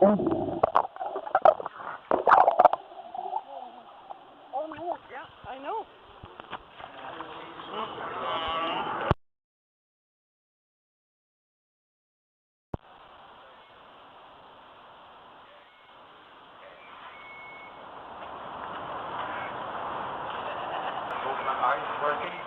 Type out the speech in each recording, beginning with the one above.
Yeah, I know. Are you working?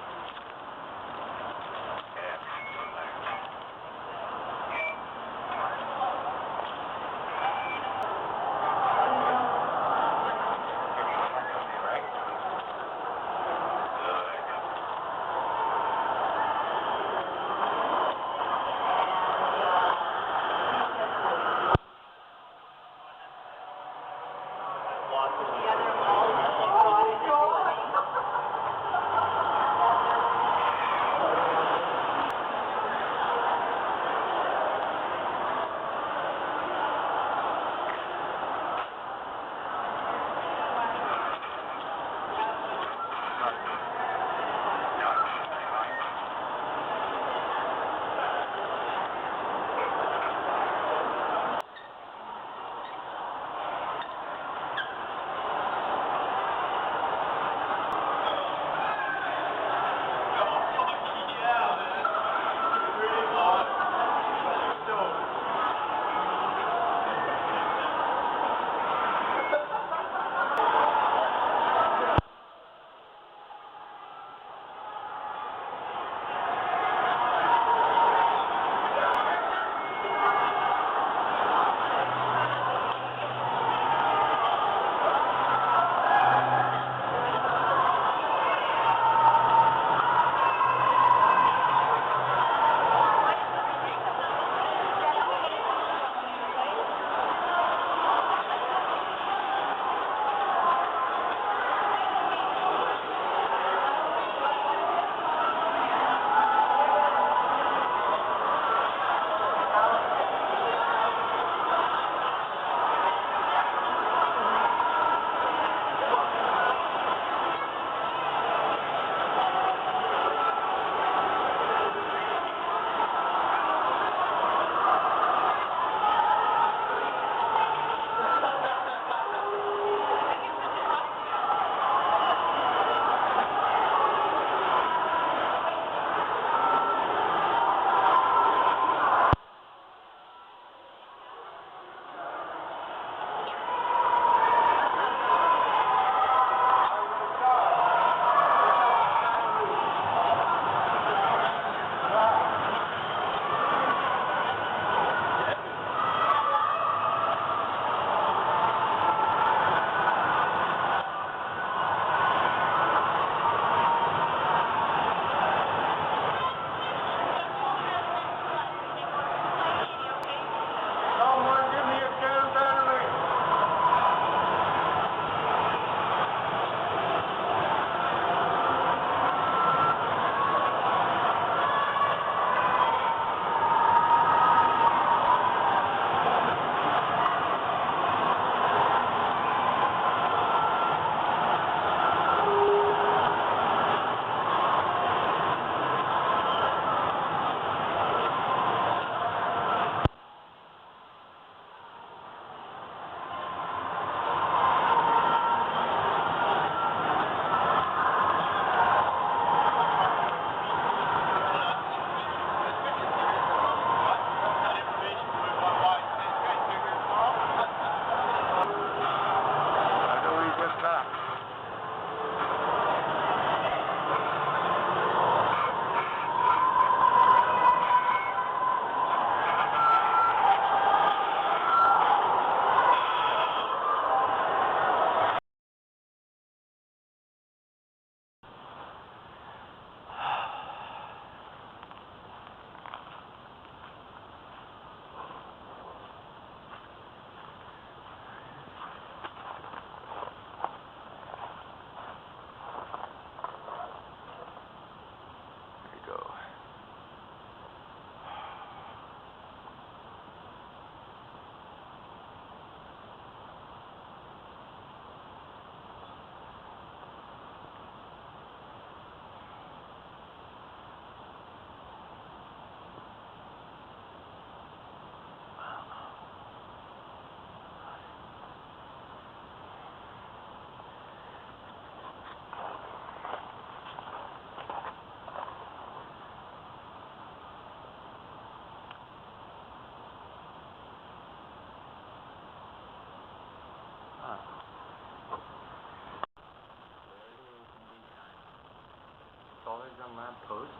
taller than lamppost,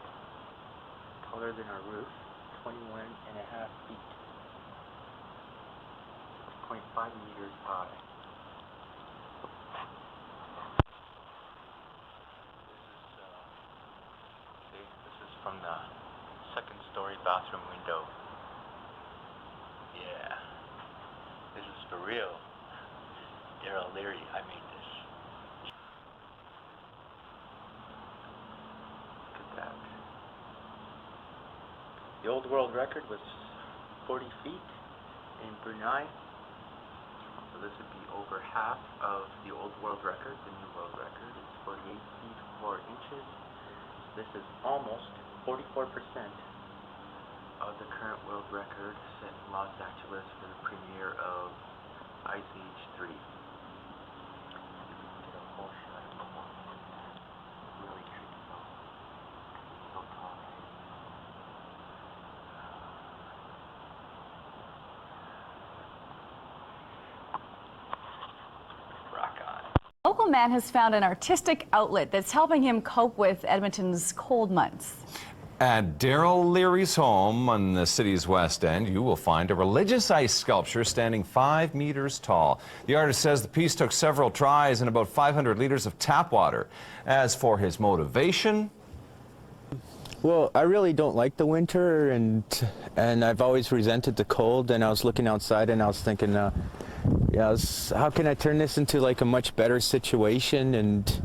taller than our roof, 21.5 feet, 0.5 meters high. This is from the second story bathroom window. Yeah, this is for real. Darryl Learie, I made this. Look at that. The old world record was 40 feet in Brunei. So this would be over half of the old world record. The new world record is 48 feet 4 inches. This is almost 44% of the current world record set in Los Angeles for the premiere of Ice Age 3. Really tricky though. So tall, right? Rock on. A local man has found an artistic outlet that's helping him cope with Edmonton's cold months. At Darryl Learie's home on the city's west end, you will find a religious ice sculpture standing 5 meters tall. The artist says the piece took several tries and about 500 liters of tap water. As for his motivation, well, I really don't like the winter, and I've always resented the cold, and I was looking outside and I was thinking, how can I turn this into like a much better situation? And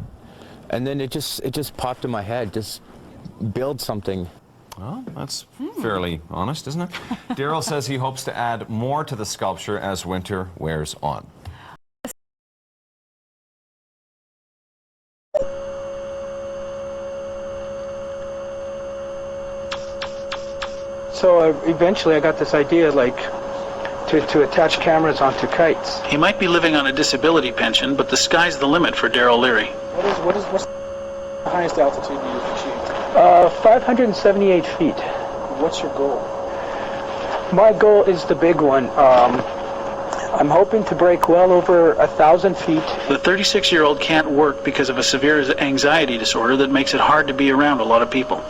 then it just popped in my head, just build something. well, that's fairly honest, isn't it? Darryl says he hopes to add more to the sculpture as winter wears on. So eventually I got this idea, like, to attach cameras onto kites. He might be living on a disability pension, but the sky's the limit for Darryl Learie. What's the highest altitude you've achieved? 578 feet. What's your goal? My goal is the big one. I'm hoping to break well over 1,000 feet. The 36-year-old can't work because of a severe anxiety disorder that makes it hard to be around a lot of people.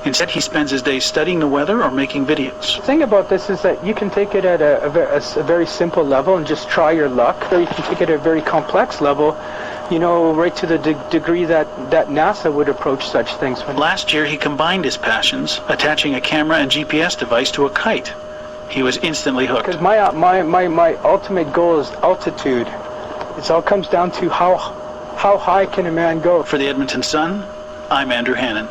Instead, he spends his days studying the weather or making videos. The thing about this is that you can take it at a very simple level and just try your luck, or you can take it at a very complex level, you know, right to the degree that NASA would approach such things. Last year, he combined his passions, attaching a camera and GPS device to a kite. He was instantly hooked. Because my ultimate goal is altitude. It all comes down to how high can a man go. For the Edmonton Sun, I'm Andrew Hannon.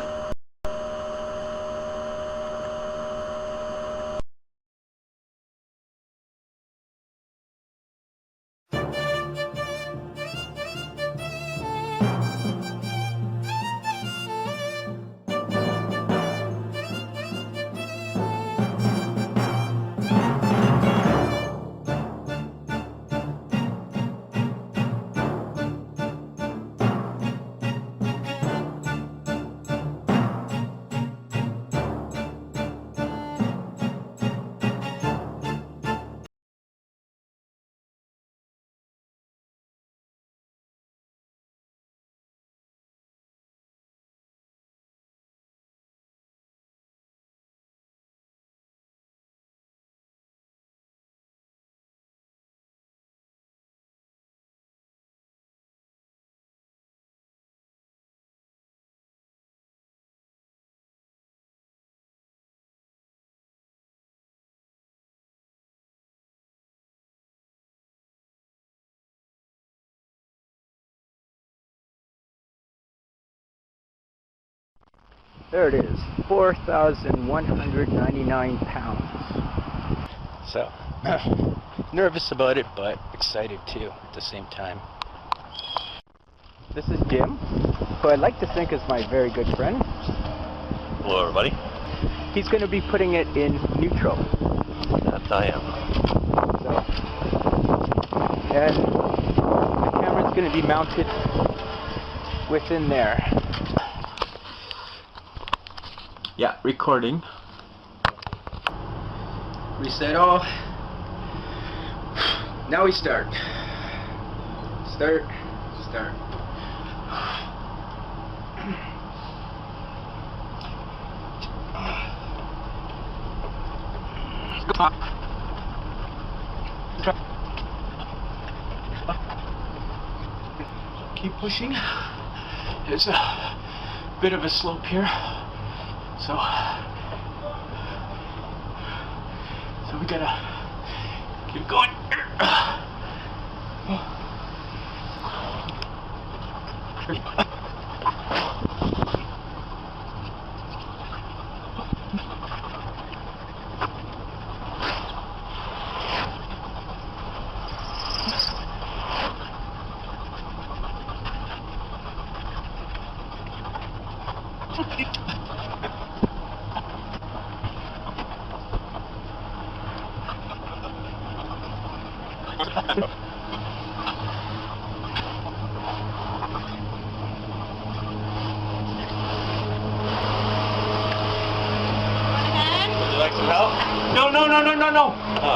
There it is, 4,199 pounds. So, nervous about it, but excited too at the same time. This is Jim, who I'd like to think is my very good friend. Hello, everybody. He's going to be putting it in neutral. That I am. So, and the camera's going to be mounted within there. Yeah, recording. Reset all. Now we start. Start. Keep pushing. There's a bit of a slope here, so we gotta keep going.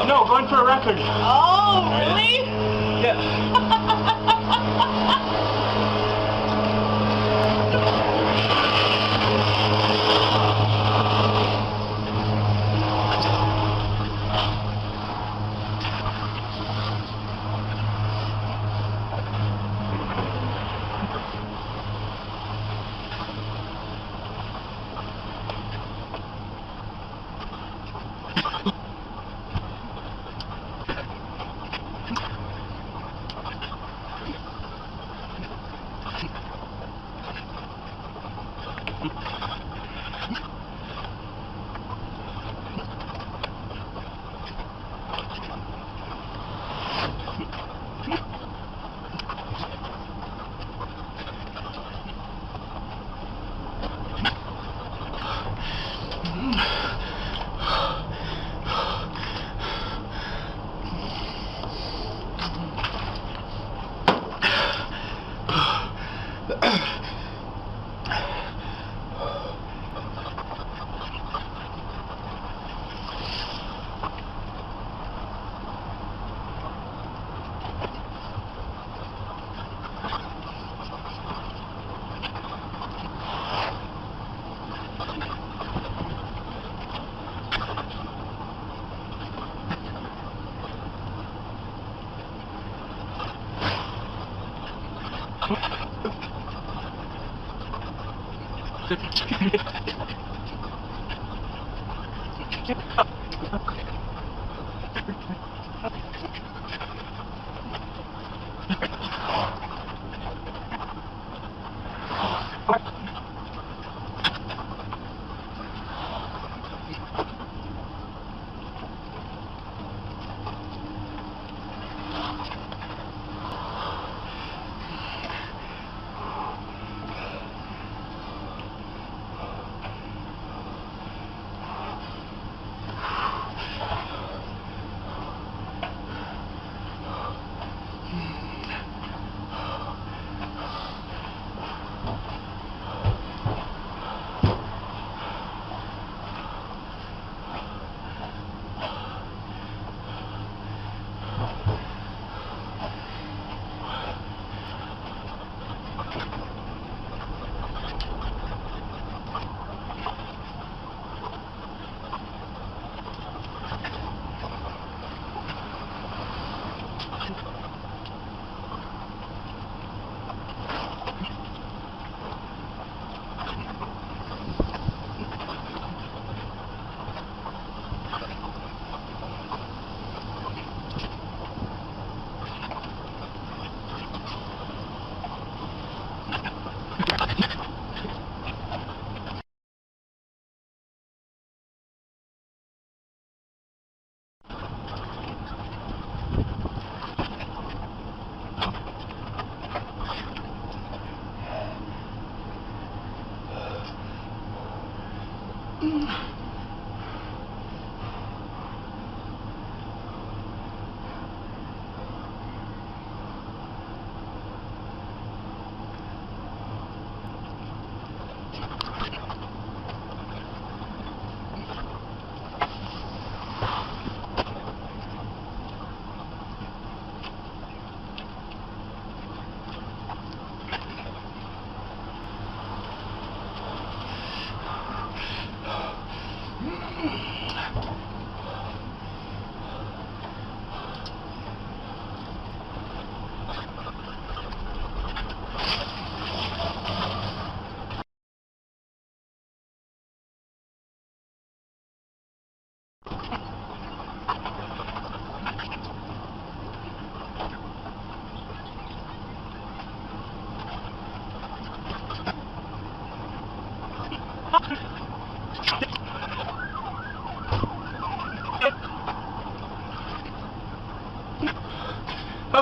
No, going for a record. Oh, really? Yeah.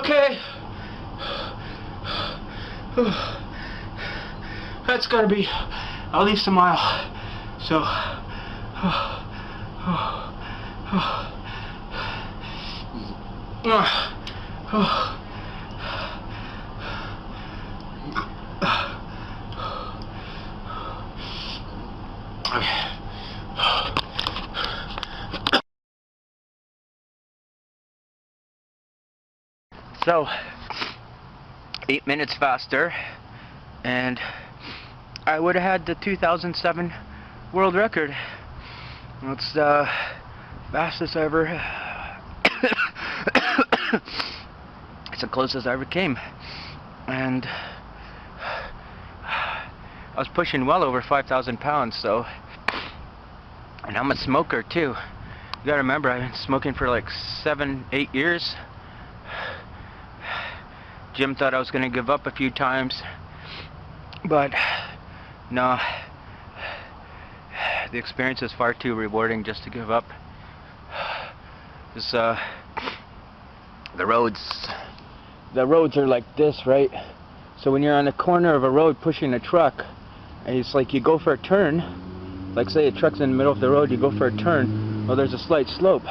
Okay. That's gotta be at least a mile. So, So, 8 minutes faster, and I would have had the 2007 world record. That's the fastest I ever. It's the closest I ever came, and I was pushing well over 5,000 pounds. So, and I'm a smoker too. You gotta remember, I've been smoking for like 7-8 years. Jim thought I was going to give up a few times, but no, the experience is far too rewarding just to give up. This, the roads are like this, right? So when you're on the corner of a road pushing a truck, and it's like you go for a turn, like say a truck's in the middle of the road, you go for a turn, well there's a slight slope,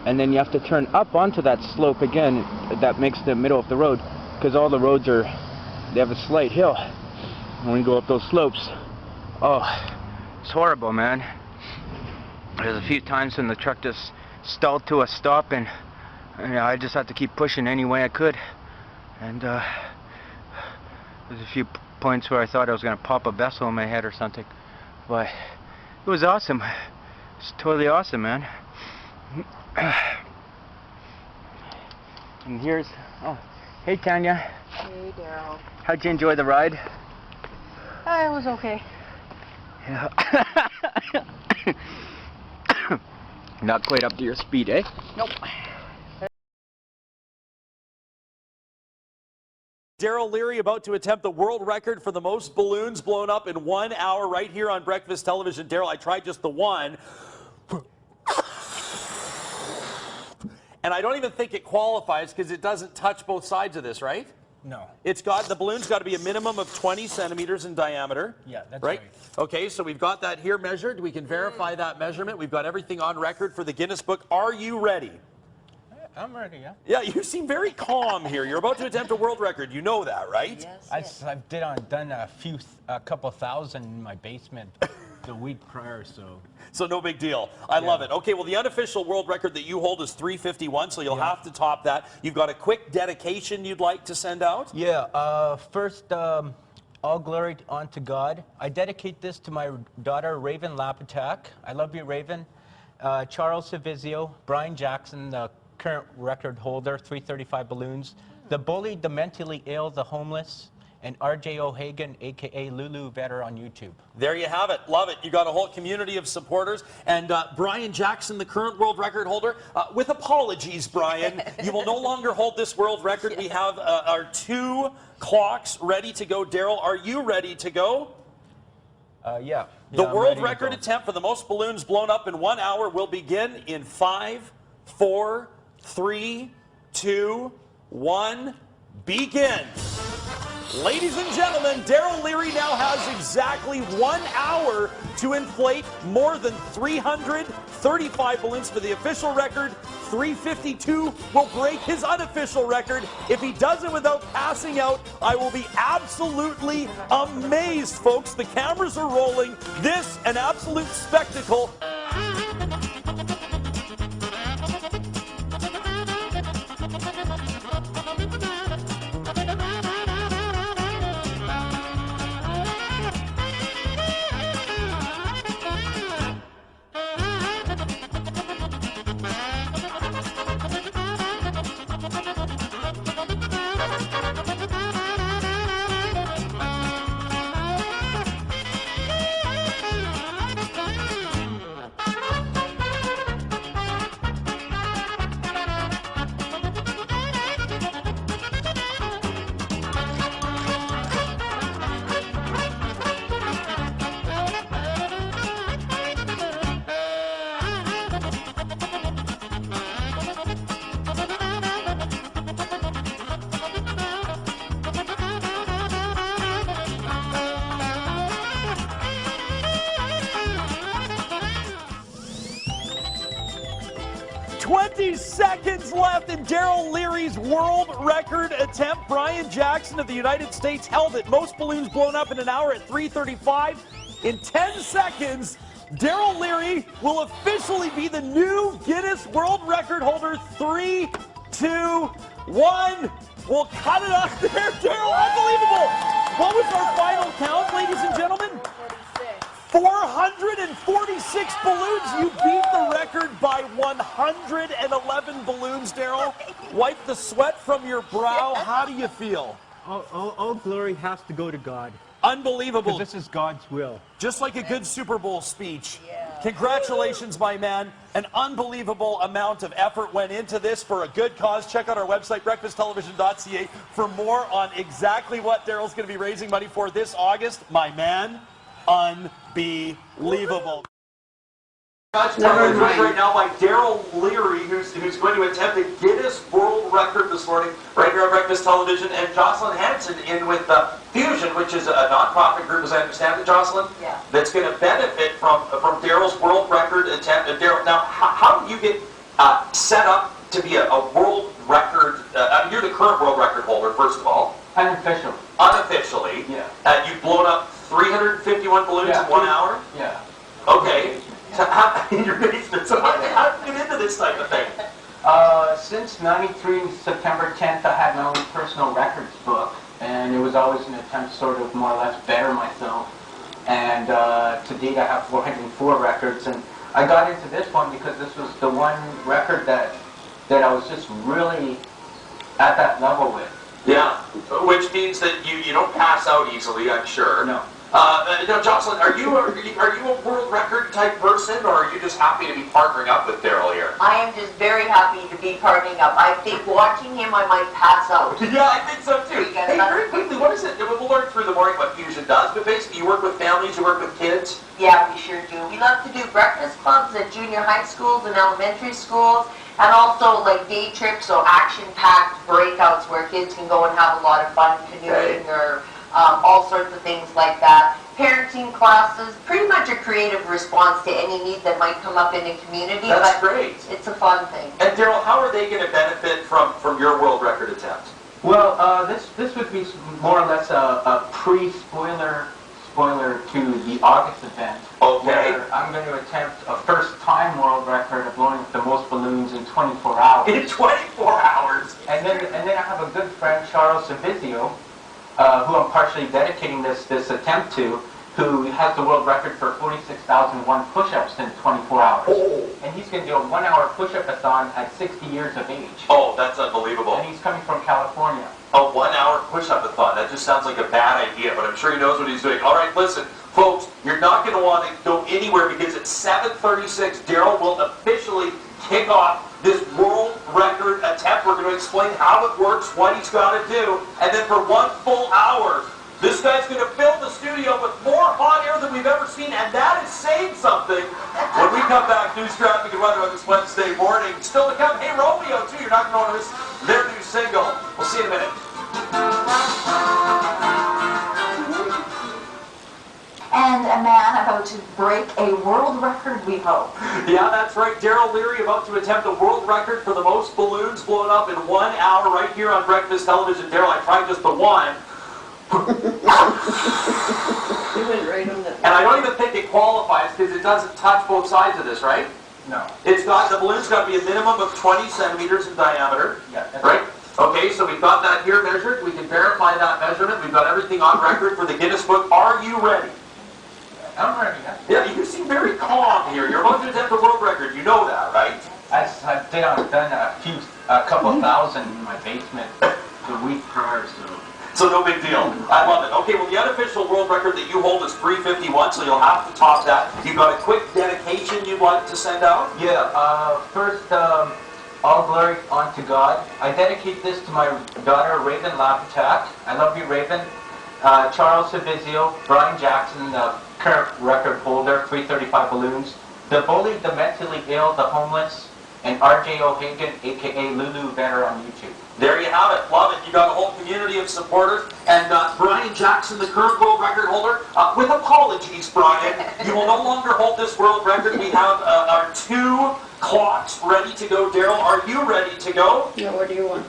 and then you have to turn up onto that slope again that makes the middle of the road. Because all the roads they have a slight hill when you go up those slopes. Oh, it's horrible, man. There's a few times when the truck just stalled to a stop, and I just had to keep pushing any way I could. And there's a few points where I thought I was going to pop a vessel in my head or something. But it was awesome. It's totally awesome, man. And here's... oh. Hey Tanya. Hey Darryl. How'd you enjoy the ride? It was okay. Yeah. Not quite up to your speed, eh? Nope. Darryl Learie about to attempt the world record for the most balloons blown up in 1 hour right here on Breakfast Television. Darryl, I tried just the one. And I don't even think it qualifies because it doesn't touch both sides of this, right? No. It's got, the balloon's got to be a minimum of 20 centimeters in diameter. Yeah, that's right. Okay, so we've got that here measured. We can verify that measurement. We've got everything on record for the Guinness Book. Are you ready? I'm ready, yeah. Yeah, you seem very calm here. You're about to attempt a world record. You know that, right? Yes. I've done a couple thousand in my basement the week prior, so. So no big deal. I love it. Okay, well, the unofficial world record that you hold is 351, so you'll have to top that. You've got a quick dedication you'd like to send out? Yeah, first, all glory unto God. I dedicate this to my daughter, Raven Lapatak. I love you, Raven. Charles Savizio, Brian Jackson, the current record holder, 335 balloons. The bullied, the mentally ill, the homeless, and R.J. O'Hagan, a.k.a. Lulu Vetter on YouTube. There you have it. Love it. You got a whole community of supporters. And Brian Jackson, the current world record holder, with apologies, Brian, you will no longer hold this world record. We have our 2 clocks ready to go. Darryl, are you ready to go? Yeah. The world record attempt for the most balloons blown up in 1 hour will begin in 5, 4, 3, 2, 1, begin. Ladies and gentlemen, Darryl Learie now has exactly 1 hour to inflate more than 335 balloons for the official record. 352 will break his unofficial record. If he does it without passing out, I will be absolutely amazed, folks. The cameras are rolling. This, an absolute spectacle. 20 seconds left in Darryl Learie's world record attempt. Brian Jackson of the United States held it. Most balloons blown up in an hour at 3:35. In 10 seconds, Darryl Learie will officially be the new Guinness World Record holder. 3, 2, 1. We'll cut it off there. Darryl, unbelievable. What was our final count, ladies and gentlemen? 446 balloons. You beat the record by 111 balloons, Darryl. Wipe the sweat from your brow. How do you feel? All glory has to go to God. Unbelievable. Because this is God's will. Just like a good Super Bowl speech. Congratulations, my man. An unbelievable amount of effort went into this for a good cause. Check out our website, breakfasttelevision.ca, for more on exactly what Darryl's going to be raising money for this August. My man, unbelievable. Right now by Darryl Learie, who's going to attempt a Guinness World Record this morning, right here on Breakfast Television, and Jocelyn Hanson in with Fusion, which is a non-profit group, as I understand it, Jocelyn? Yeah. That's going to benefit from Darryl's world record attempt. Darryl, now, how do you get set up to be a world record? You're the current world record holder, first of all. Unofficial. Unofficially? Yeah. You've blown up 351 balloons in 1 hour? Yeah. Okay. So in your basement. So how did you get into this type of thing? Since '93, September 10th, I had my own personal records book, and it was always an attempt to sort of more or less better myself. And to date, I have 404 records, and I got into this one because this was the one record that I was just really at that level with. Yeah, which means that you don't pass out easily, I'm sure. No. Now, Jocelyn, are you a world record type person, or are you just happy to be partnering up with Darryl here? I am just very happy to be partnering up. I think watching him, I might pass out. Yeah, I think so too. Hey, very quickly, what is it? We'll learn through the morning what Fusion does, but basically you work with families, you work with kids. Yeah, we sure do. We love to do breakfast clubs at junior high schools and elementary schools, and also like day trips, so action-packed breakouts where kids can go and have a lot of fun canoeing or all sorts of things like that. Parenting classes, pretty much a creative response to any need that might come up in a community. That's great. It's a fun thing. And Darryl, how are they going to benefit from your world record attempt? Well, this would be more or less a pre-spoiler to the August event. Okay. Where I'm going to attempt a first-time world record of blowing up the most balloons in 24 hours. In 24 hours? And then I have a good friend, Charles Savizio, who I'm partially dedicating this attempt to, who has the world record for 46,001 push-ups in 24 hours. Oh. And he's going to do a 1-hour push-up-a-thon at 60 years of age. Oh, that's unbelievable. And he's coming from California. A 1-hour push-up-a-thon. That just sounds like a bad idea, but I'm sure he knows what he's doing. All right, listen, folks, you're not going to want to go anywhere because at 7:36, Darryl will officially kick off this world record attempt. We're going to explain how it works, what he's got to do, and then for 1 full hour, this guy's going to fill the studio with more hot air than we've ever seen, and that is saying something. When we come back, news, traffic, and weather on this Wednesday morning. Still to come, hey, Romeo, too. You're not going to notice their new single. We'll see you in a minute. And a man about to break a world record, we hope. Yeah, that's right. Darryl Learie about to attempt a world record for the most balloons blown up in 1 hour right here on Breakfast Television. Darryl, I tried just the one. And I don't even think it qualifies because it doesn't touch both sides of this, right? No. The balloon's got to be a minimum of 20 centimeters in diameter. Yeah, that's right? Okay, so we've got that here measured. We can verify that measurement. We've got everything on record for the Guinness Book. Are you ready? I'm ready. Yeah, you seem very calm here. You're about to attempt a world record. You know that, right? I've done a couple thousand in my basement the week prior, So no big deal. I love it. Okay, well, the unofficial world record that you hold is 351, so you'll have to top that. You've got a quick dedication you'd like to send out? Yeah, first, all glory unto God. I dedicate this to my daughter, Raven Lapatak. I love you, Raven. Charles Savizio, Brian Jackson, the current record holder, 335 balloons. The bullied, the mentally ill, the homeless, and R.J. O'Hagan, a.k.a. Lulu Vetter on YouTube. There you have it. Love it. You got a whole community of supporters. And Brian Jackson, the current world record holder, with apologies, Brian, you will no longer hold this world record. We have our two clocks ready to go. Darryl, are you ready to go? Yeah, what do you want?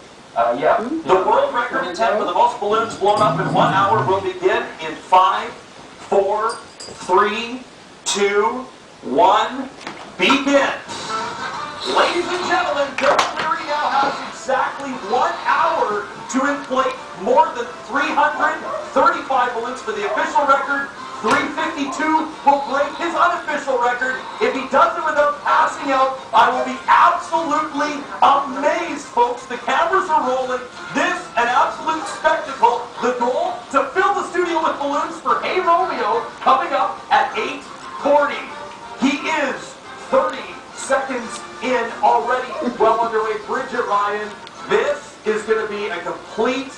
Yeah. The world record attempt for the most balloons blown up in 1 hour will begin in 5, 4, 3, 2, 1, begin. Ladies and gentlemen, Darryl Learie now has exactly 1 hour to inflate more than 335 balloons for the official record. 352 will break his unofficial record. If he does it without passing out, I will be absolutely amazed, folks. The cameras are rolling. This, an absolute spectacle. The goal, to fill the studio with balloons for Hey Romeo, coming up at 8:40. He is 30 seconds in already, well underway. Bridget Ryan, this is going to be a complete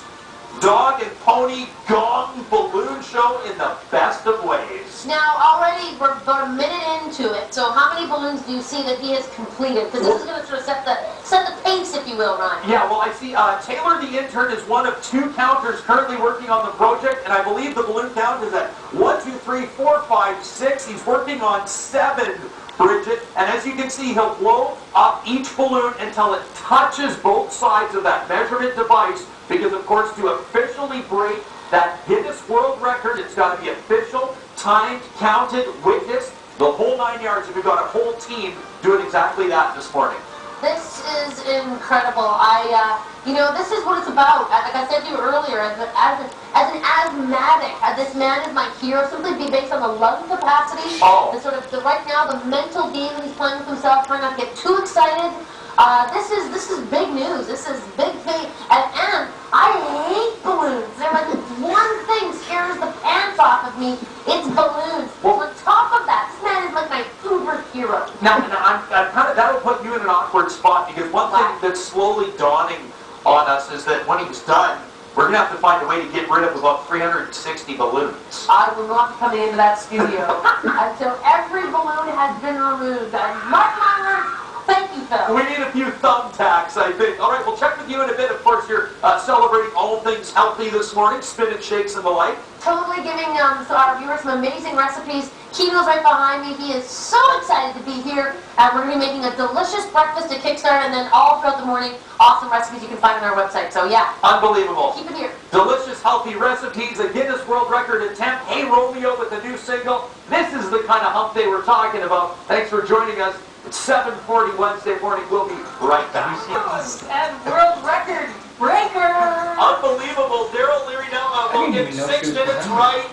dog and pony gong balloon show in the best of ways. Now, already we're about a minute into it, so how many balloons do you see that he has completed? Because this is going to sort of set the pace, if you will, Ryan. Yeah, well, I see Taylor the intern is one of 2 counters currently working on the project, and I believe the balloon count is at 1, 2, 3, 4, 5, 6. He's working on 7, Bridget, and as you can see, he'll blow up each balloon until it touches both sides of that measurement device, because of course, to officially break that Guinness World Record, it's got to be official, timed, counted, witnessed, the whole 9 yards, and we've got a whole team doing exactly that this morning. This is incredible. This is what it's about. Like I said to you earlier, as an asthmatic, this man is my hero, simply based on the lung capacity, right now, the mental game that he's playing with himself, trying not to get too excited. This is big news. This is big thing. And I hate balloons. They're like the one thing scares the pants off of me. It's balloons. Well, on top of that, this man is like my superhero. Now that'll put you in an awkward spot, because one thing that's slowly dawning on us is that when he's done, we're going to have to find a way to get rid of about 360 balloons. I will not be coming into that studio until every balloon has been removed. Mark my words. Thank you, Phil. We need a few thumbtacks, I think. All right, we'll check with you in a bit. Of course, you're celebrating all things healthy this morning, spin and shakes and the like. Totally giving our viewers some amazing recipes. Kino's right behind me. He is so excited to be here. We're going to be making a delicious breakfast to kickstart, and then all throughout the morning, awesome recipes you can find on our website. So, yeah. Unbelievable. Keep it here. Delicious, healthy recipes, a Guinness World Record attempt. Hey Romeo with a new single. This is the kind of hump day we're talking about. Thanks for joining us. It's 7:40 Wednesday morning. We'll be right back. And world record breaker. Unbelievable. Darryl Learie now will get 6 minutes right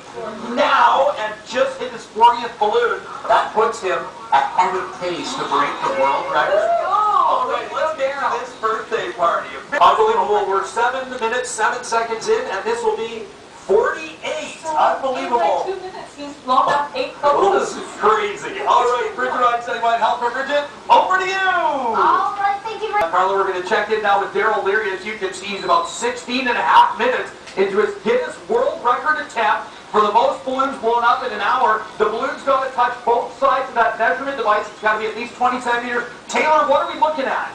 now and just hit his 40th balloon. That puts him ahead of pace to break the world record. All right, let's get to this birthday party. Unbelievable. We're 7 minutes, 7 seconds in, and this will be 48. Unbelievable. 2 minutes. He's blown up 8 Oh, this is crazy. All right, Bridget, I'm sending my help for Bridget. Over to you. All right, thank you very much. Carla, we're going to check in now with Darryl Learie. As you can see, he's about 16 and a half minutes into his Guinness World Record attempt for the most balloons blown up in an hour. The balloon's got to touch both sides of that measurement device. It's got to be at least 20 centimeters. Taylor, what are we looking at?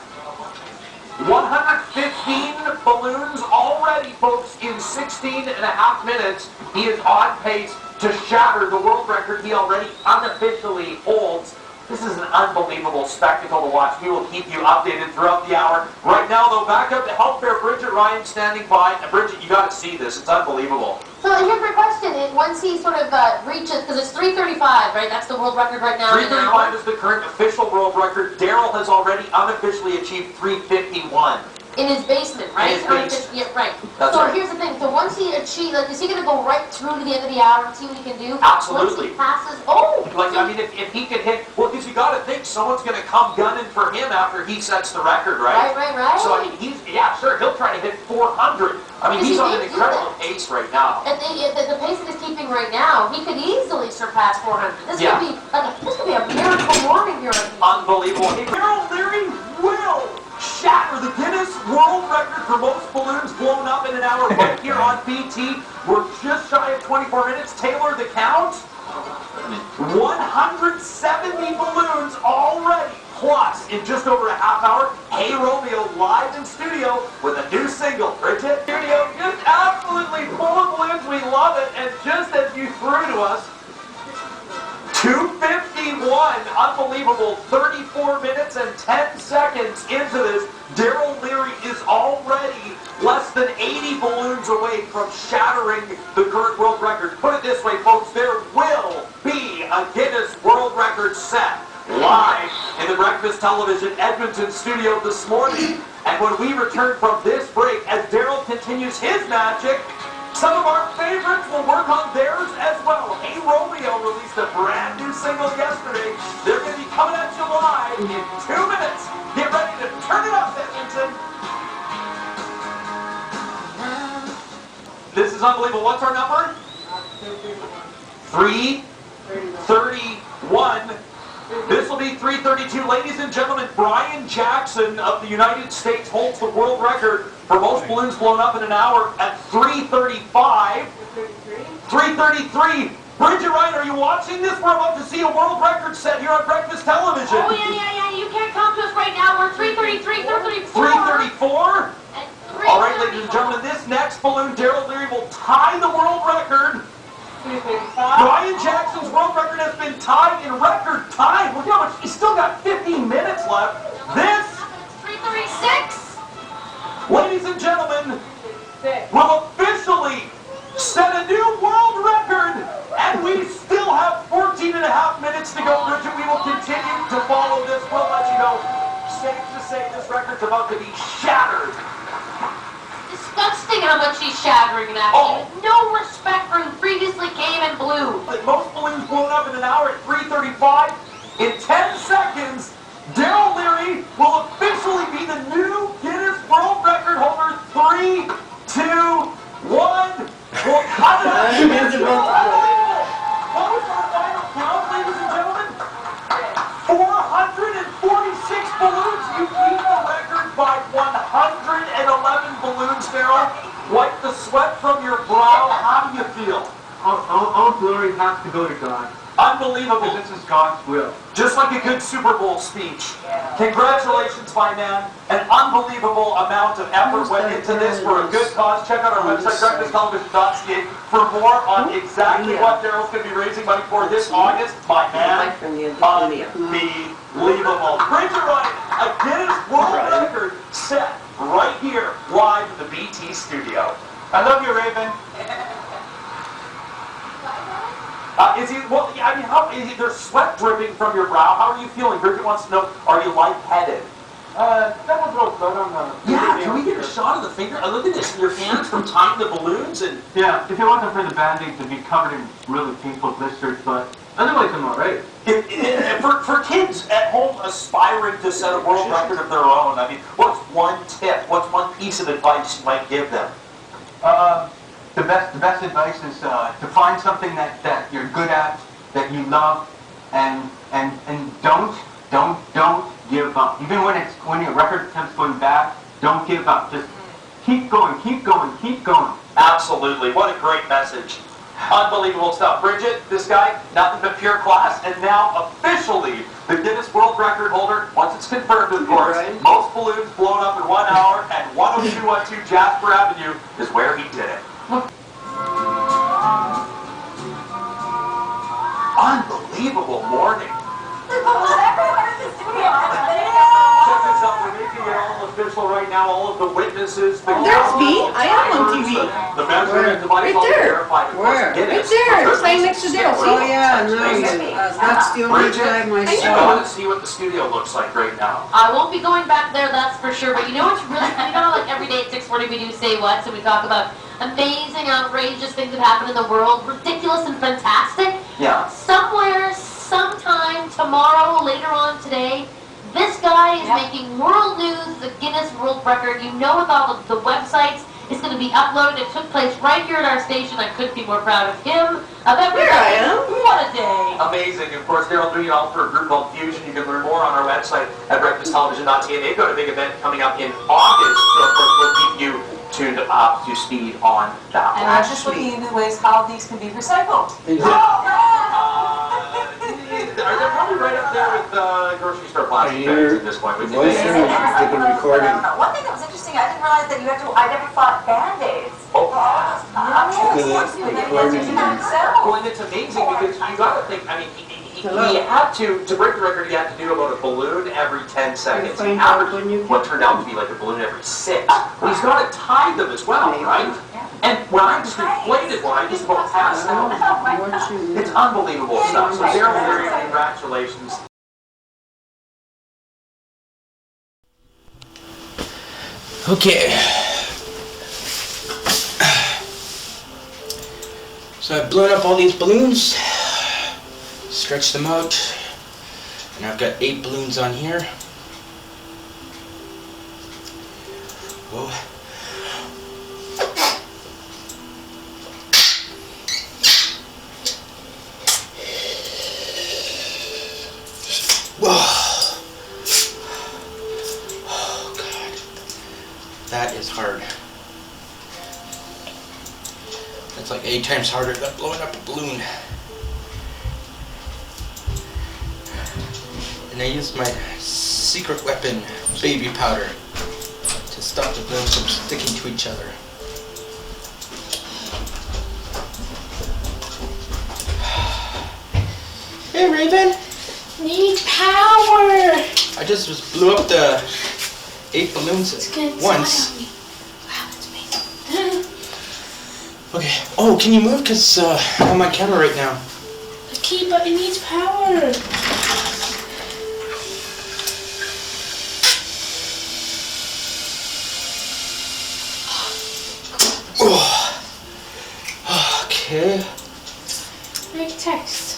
115 balloons already, folks, in 16 and a half minutes. He is on pace to shatter the world record he already unofficially holds. This is an unbelievable spectacle to watch. We will keep you updated throughout the hour. Right now, though, back up to help there, Bridget Ryan standing by. And Bridget, you got to see this. It's unbelievable. So here's my question. Once he sort of reaches, because it's 3:35, right? That's the world record right now. 3:35 is the current official world record. Darryl has already unofficially achieved 3:51. In his basement, right? In his basement. Yeah, right. That's so right. Here's the thing. So once he achieves, like, is he going to go right through to the end of the hour and see what he can do? Absolutely. Once he passes, if he could hit, well, because you got to think someone's going to come gunning for him after he sets the record, right? Right. So I mean, he'll try to hit 400. I mean, he's on an incredible pace right now. And the pace that he's keeping right now, he could easily surpass 400. This could be a miracle morning here. Unbelievable. Darryl Learie will shatter the Guinness World Record for most balloons blown up in an hour right here on BT. We're just shy of 24 minutes. Taylor, the count? 170 balloons already. Plus, in just over a half hour, Hey Romeo live in studio with a new single. Bridget, studio just absolutely full of balloons. We love it. And just as you threw to us, 2:51, unbelievable, 34 minutes and 10 seconds into this. Darryl Learie is already less than 80 balloons away from shattering the current world record. Put it this way, folks, there will be a Guinness World Record set live in the Breakfast Television Edmonton studio this morning. And when we return from this break, as Darryl continues his magic, some of our favorites will work on theirs as well. Hey Romeo released a brand new single yesterday. They're going to be coming at you live in 2 minutes. Get ready to turn it up, Edmonton. This is unbelievable. What's our number? 331. This will be 332. Ladies and gentlemen, Brian Jackson of the United States holds the world record for most balloons blown up in an hour at 335. 333. Bridget Ryan, are you watching this? We're about to see a world record set here on Breakfast Television. Oh, yeah. You can't come to us right now. We're 333, 334. 334? All right, ladies and gentlemen, this next balloon, Darryl Learie will tie the world record. Brian Jackson's world record has been tied in record time. Look how much, he's still got 15 minutes left. This, 336. ladies and gentlemen, will officially set a new world record. And we still have 14 and a half minutes to go, Bridget. We will continue to follow this. We'll let you know. Safe to say this record's about to be shattered. Disgusting how much he's shattering that. Oh. No respect for who previously came and blew. Like most balloons blown up in an hour at 3:35. In 10 seconds, Darryl Learie will officially be the new Guinness World Record holder. 3, 2, 1. We'll cut it up. Unbelievable. What was our final count, ladies and gentlemen? 446 balloons. You beat the record by 111 balloons, Darryl. Wipe the sweat from your brow. How do you feel? All glory has to go to God. Unbelievable. This is God's will. Just like a good Super Bowl speech. Congratulations, my man. An unbelievable amount of effort went into this for a good cause. Check out our website, breakfasttelevision.ca, for more on exactly what Darryl's going to be raising money for this August. My man, unbelievable. Bridget Ryan, a Guinness World Record set right here, live at the BT studio. I love you, Raven. Is he, well, I mean, how, is he, there's sweat dripping from your brow. How are you feeling? Bridget wants to know, are you lightheaded? That was real good on the... Yeah, can we get a shot of the finger? Look at this, your hands from tying the balloons and... Yeah, if it wasn't for the Band-Aids, it'd be covered in really painful blisters, but otherwise I'm alright. For kids at home aspiring to set a world record of their own, I mean, what's one tip, what's one piece of advice you might give them? The best advice is to find something that you're good at, that you love, and don't give up. Even when your record attempt's going bad, don't give up. Just keep going. Absolutely. What a great message. Unbelievable stuff. Bridget, this guy, nothing but pure class, and now officially the Guinness World Record holder, once it's confirmed, of course, most balloons blown up in 1 hour, and 10212 Jasper Avenue is where he did it. Unbelievable morning. Check this out, we're making it all official right now. All of the witnesses, the There's me. I am on TV. The measurement device, all verified. Where? Right there. It's laying next to Darryl. Oh yeah, nice. That's the only time I I saw. want to see what the studio looks like right now. I won't be going back there, that's for sure. But you know what's really funny? You know, like every day at 6:40 we do Say What, so we talk about amazing, outrageous things that happen in the world, ridiculous and fantastic. Yeah. Somewhere, sometime, tomorrow, later on today, this guy is making world news, the Guinness World Record. You know, with all of the websites, it's going to be uploaded. It took place right here at our station. I couldn't be more proud of him. Of everybody. Here I am. What a day. Amazing. Of course, Darryl doing it all for a group called Fusion. You can learn more on our website at breakfasttelevision.ca. They've got a big event coming up in August, so of course we'll keep you tuned up to speed on that And one. I'm just looking into ways how these can be recycled. They're probably right up there with grocery store plastic bags at this point. One thing that was interesting, I didn't realize that you had to identify Band-Aids. Well, and it's amazing because you got to think, I mean, he had to break the record, he had to do about a balloon every 10 seconds. He averaged what turned out to be like a balloon every 6. But he's got to tie them as well, right? And when I just inflated one, I just about passed out. It's unbelievable stuff. So Darryl Learie, congratulations. Okay. So I've blown up all these balloons, stretched them out, and I've got 8 balloons on here. Whoa. Whoa. Oh God. That is hard. It's like 8 times harder than blowing up a balloon. And I used my secret weapon, baby powder, to stop the balloons from sticking to each other. Hey Raven! Need power! I just blew up the 8 balloons at once. Okay. Oh, can you move? Because I'm on my camera right now. Okay, but it needs power. Oh. Okay. Make text.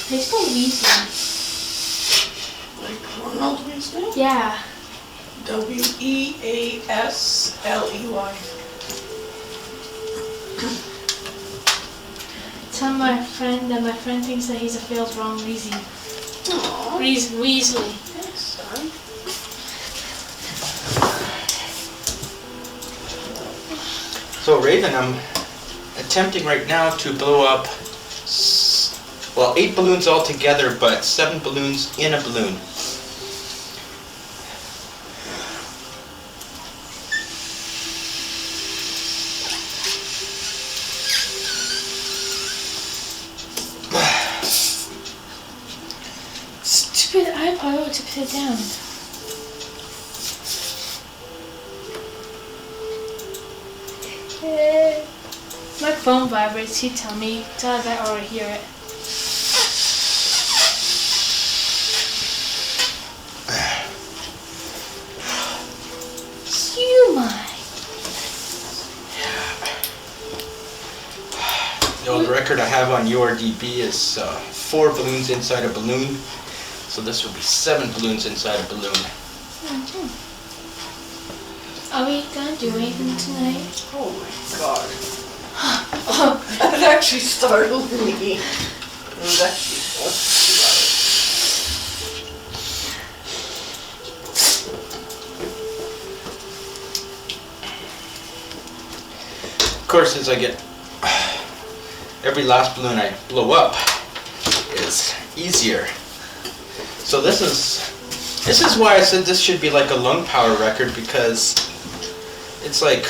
They spell Weasley. Like Ronald Weasley? Yeah. W-E-A-S-L-E-Y. Tell my friend that my friend thinks that he's a failed wrong Weasley. Aww. Weasley. Thanks, son. So Raven, I'm attempting right now to blow up, well, 8 balloons all together, but 7 balloons in a balloon. Stupid iPod ought to put it down. My phone vibrates, he'd tell me. Tell that I already hear it. The old record I have on URDB is 4 balloons inside a balloon. So this will be 7 balloons inside a balloon. Are we gonna do anything tonight? Oh my god. That actually startled me. It was actually Of course, as I get every last balloon I blow up is easier. So this is why I said this should be like a lung power record, because it's like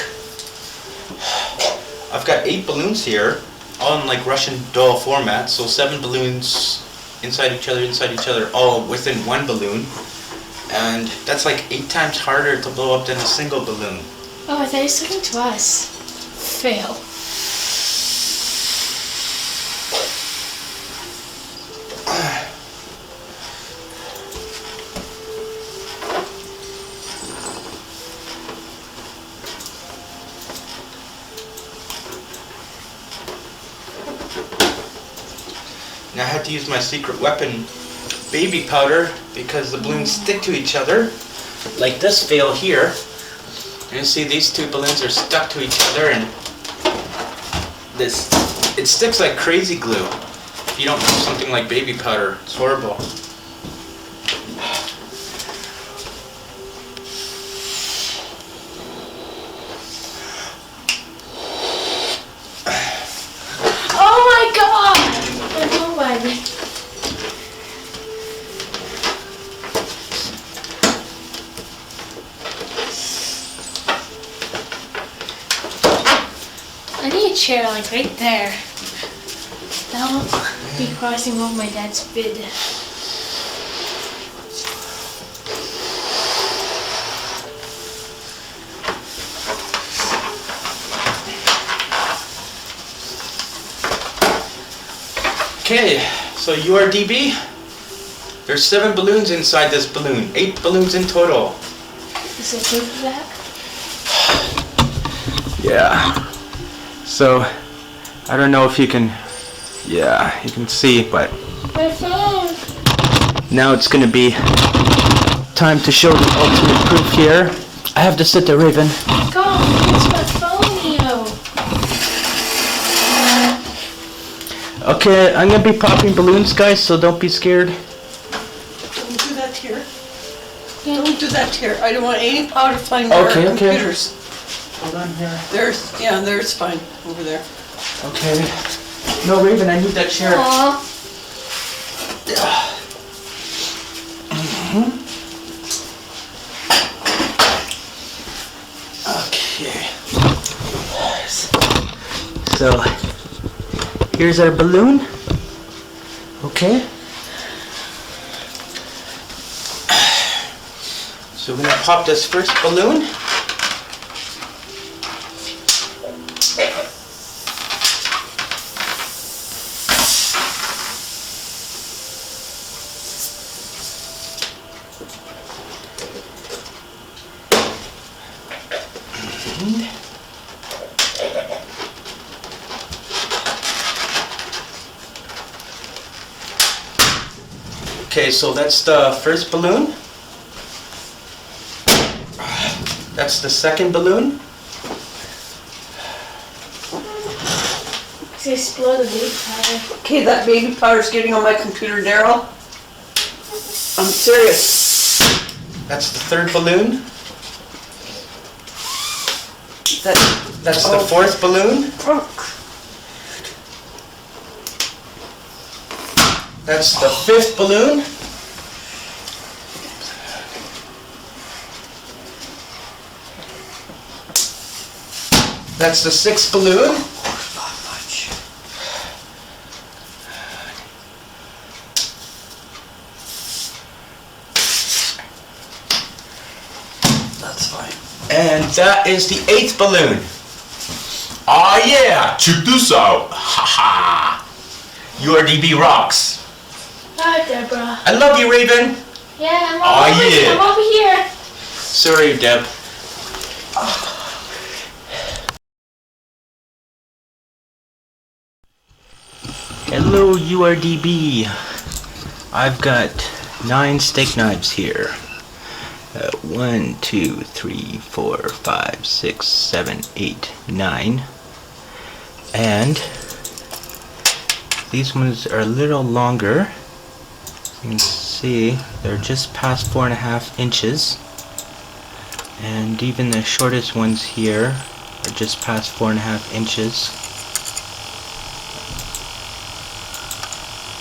I've got 8 balloons here, all in like Russian doll format. So 7 balloons inside each other, all within one balloon, and that's like 8 times harder to blow up than a single balloon. Oh, I thought he was talking to us. Fail. Now I had to use my secret weapon, baby powder, because the balloons stick to each other, like this fail here. And you see these 2 balloons are stuck to each other, and it sticks like crazy glue. If you don't use something like baby powder, it's horrible. chair, like right there. That'll be crossing over my dad's bid. Okay, so URDB. There's 7 balloons inside this balloon. 8 balloons in total. Is it good for that? Yeah. So, I don't know if you can, yeah, you can see, but My phone. now it's gonna be time to show the ultimate proof here. I have to sit there, Raven. God, it's my phone, Neo. Okay, I'm gonna be popping balloons, guys, so don't be scared. Don't do that here. Don't do that here. I don't want any powder flying near our Okay, okay. computers. Hold on here. There's, yeah, there's fine over there. Okay. No, Raven, I need that chair. Aw. Okay. So, here's our balloon. Okay. So we're gonna pop this first balloon. Okay, so that's the first balloon. That's the second balloon. It's explode the baby powder. Okay, that baby powder's getting on my computer, Darryl. I'm serious. That's the third balloon. That's the fourth balloon. That's the fifth balloon. That's the sixth balloon. That's fine. And that is the eighth balloon. Oh yeah, check this out. Haha. URDB rocks. Hi, Deborah. I love you, Raven. Yeah, Oh yeah. I'm over here. Sorry, Deb. Hello, URDB. I've got 9 steak knives here. 1, 2, 3, 4, 5, 6, 7, 8, 9. And these ones are a little longer. You can see they're just past 4.5 inches. And even the shortest ones here are just past 4.5 inches.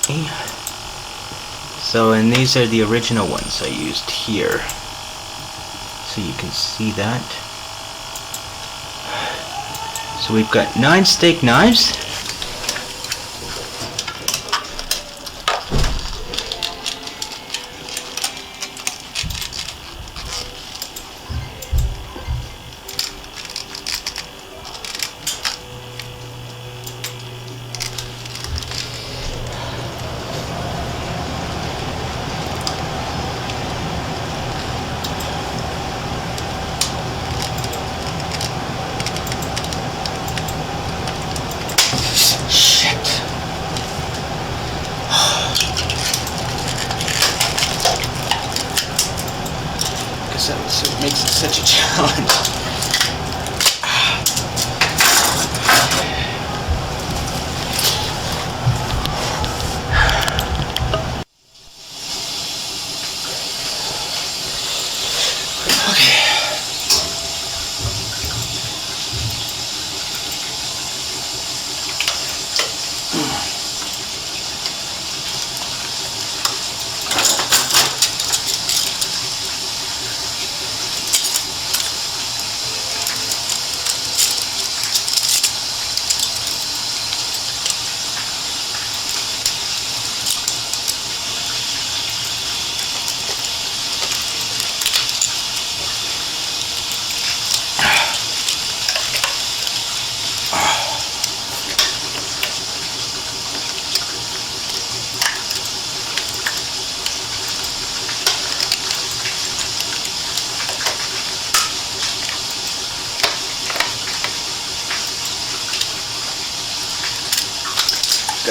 Okay. So, and these are the original ones I used here. So you can see that. So we've got 9 steak knives. That's what makes it such a challenge.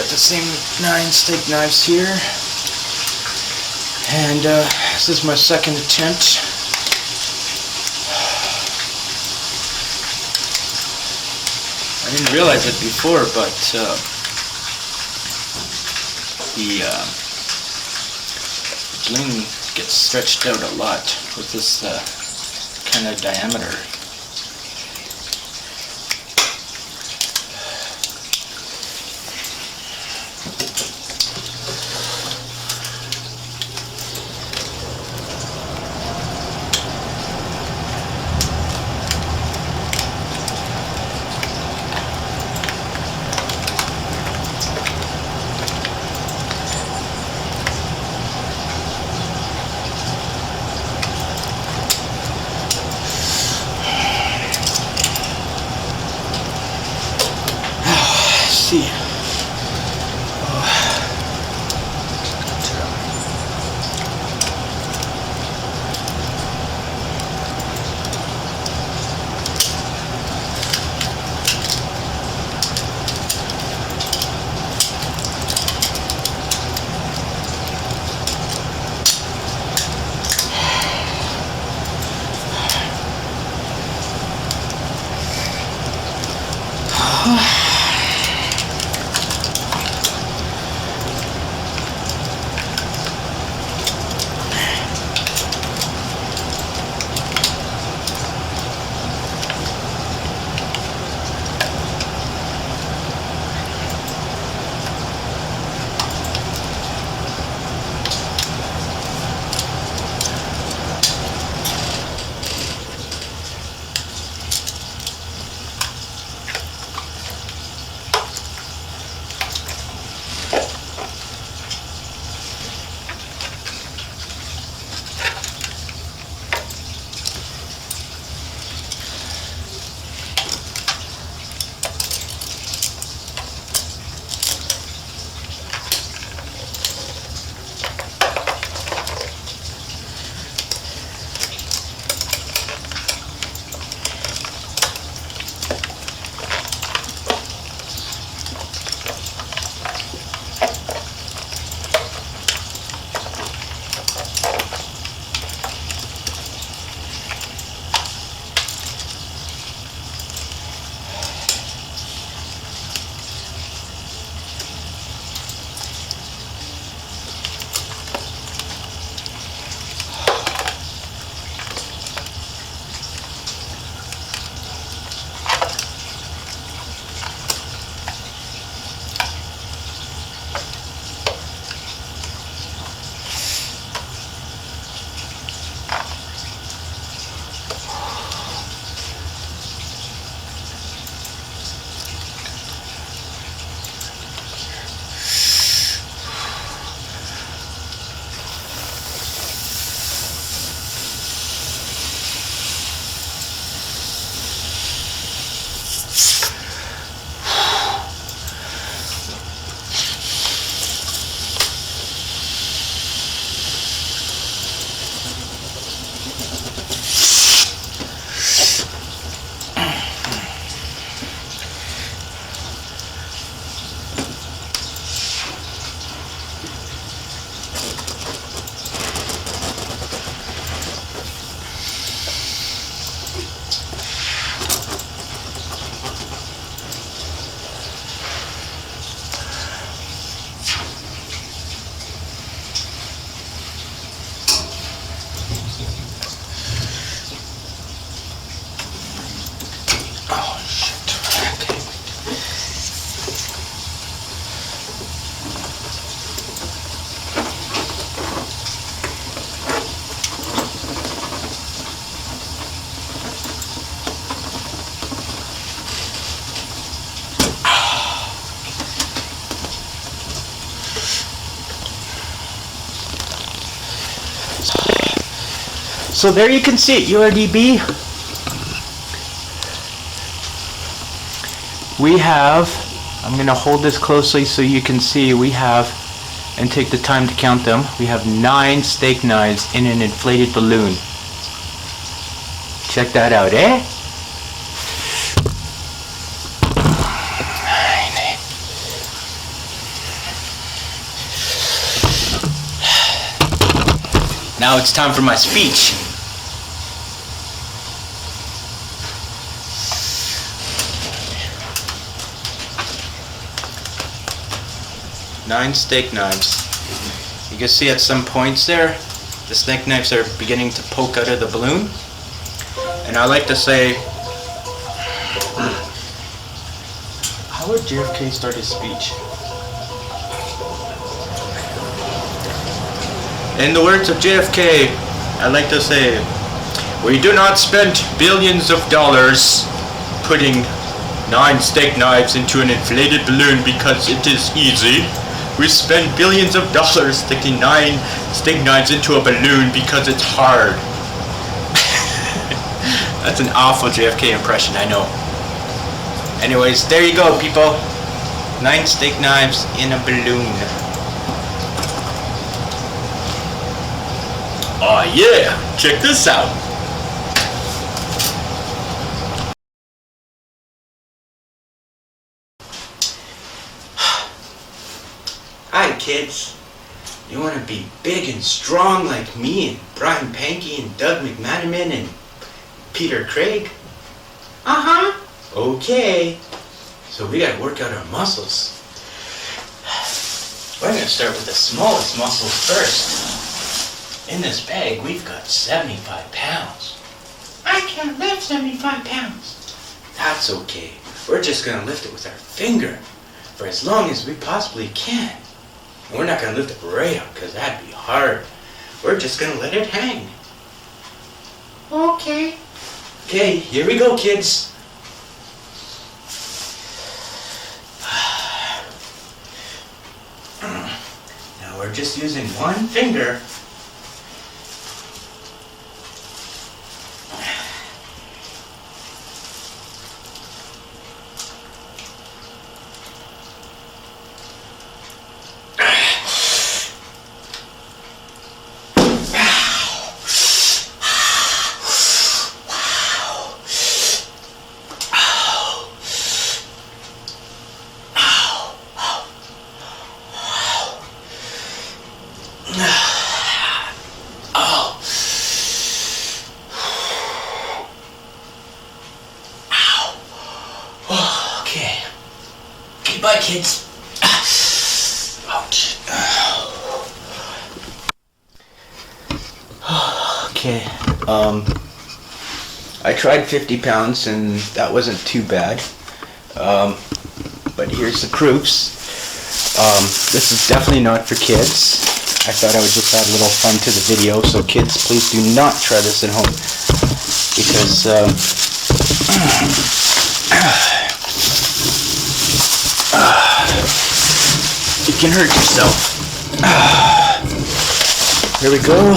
got the same 9 steak knives here. And this is my second attempt. I didn't realize it before, but the balloon gets stretched out a lot with this kind of diameter. So there you can see it, URDB. We have, I'm going to hold this closely so you can see, we have, and take the time to count them, we have 9 steak knives in an inflated balloon. Check that out, eh? Now it's time for my speech. Nine steak knives. You can see at some points there, the steak knives are beginning to poke out of the balloon. And I like to say, how would JFK start his speech? In the words of JFK, I like to say, we do not spend billions of dollars putting 9 steak knives into an inflated balloon because it is easy. We spend billions of dollars sticking 9 steak knives into a balloon because it's hard. That's an awful JFK impression, I know. Anyways, there you go, people. 9 steak knives in a balloon. Oh yeah, check this out. Hi kids, you want to be big and strong like me and Brian Pankey and Doug McManaman and Peter Craig? Uh-huh. Okay, so we gotta work out our muscles. We're gonna start with the smallest muscles first. In this bag, we've got 75 pounds. I can't lift 75 pounds. That's okay. We're just gonna lift it with our finger for as long as we possibly can. And we're not gonna lift it right up because that'd be hard. We're just gonna let it hang. Okay. Okay, here we go, kids. Now we're just using one finger. Bye, kids. Ouch. Okay. I tried 50 pounds and that wasn't too bad. But here's the proofs. This is definitely not for kids. I thought I would just add a little fun to the video. So kids, please do not try this at home because you can hurt yourself. Here we go.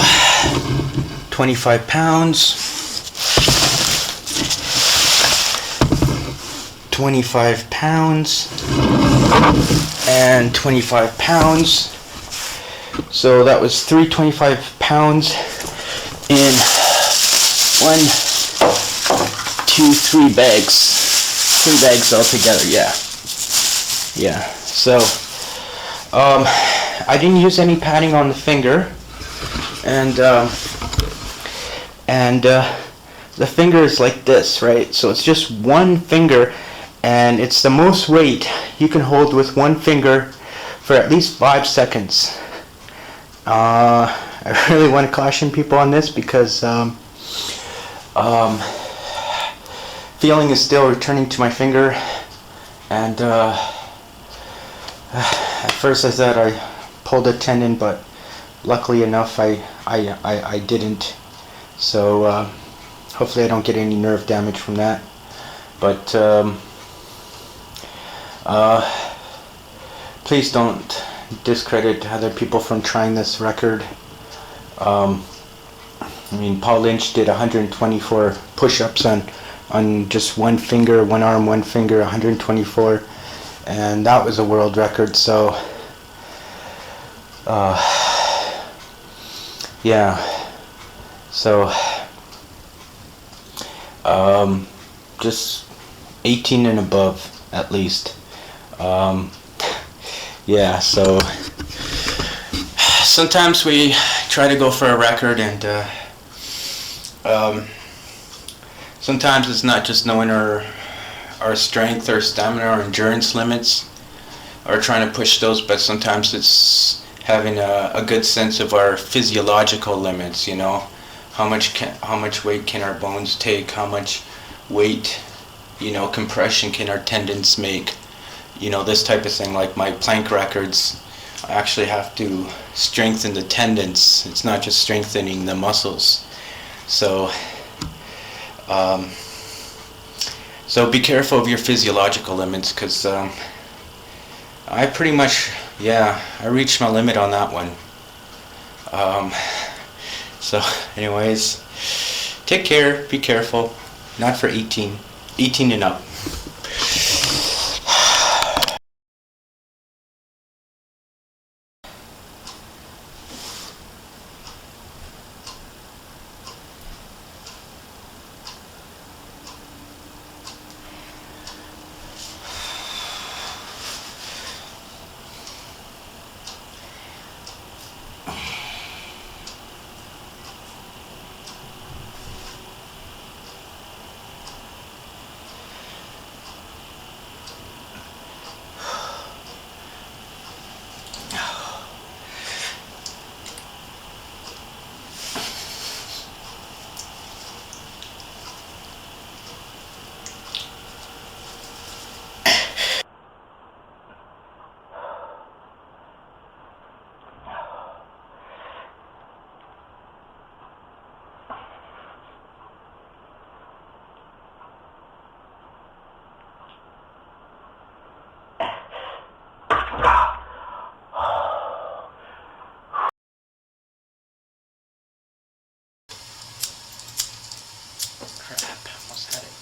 25 pounds. 25 pounds. And 25 pounds. So that was 325 pounds in 1, 2, 3 bags. 3 bags altogether, yeah. Yeah, so I didn't use any padding on the finger, and the finger is like this, right? So it's just one finger, and it's the most weight you can hold with one finger for at least 5 seconds. I really want to caution people on this because feeling is still returning to my finger, and at first I thought I pulled a tendon, but luckily enough I didn't. So hopefully I don't get any nerve damage from that. But please don't discredit other people from trying this record. I mean, Paul Lynch did 124 push-ups on just one finger, one arm, one finger, 124. And that was a world record, so yeah, so just 18 and above at least. Yeah, so sometimes we try to go for a record, and sometimes it's not just knowing our strength, our stamina, our endurance limits, or trying to push those, but sometimes it's having a good sense of our physiological limits. You know, how much weight can our bones take? How much weight, you know, compression can our tendons make? You know, this type of thing. Like my plank records, I actually have to strengthen the tendons. It's not just strengthening the muscles. So so be careful of your physiological limits, because I pretty much, yeah, I reached my limit on that one. So anyways, take care, be careful. Not for 18 and up.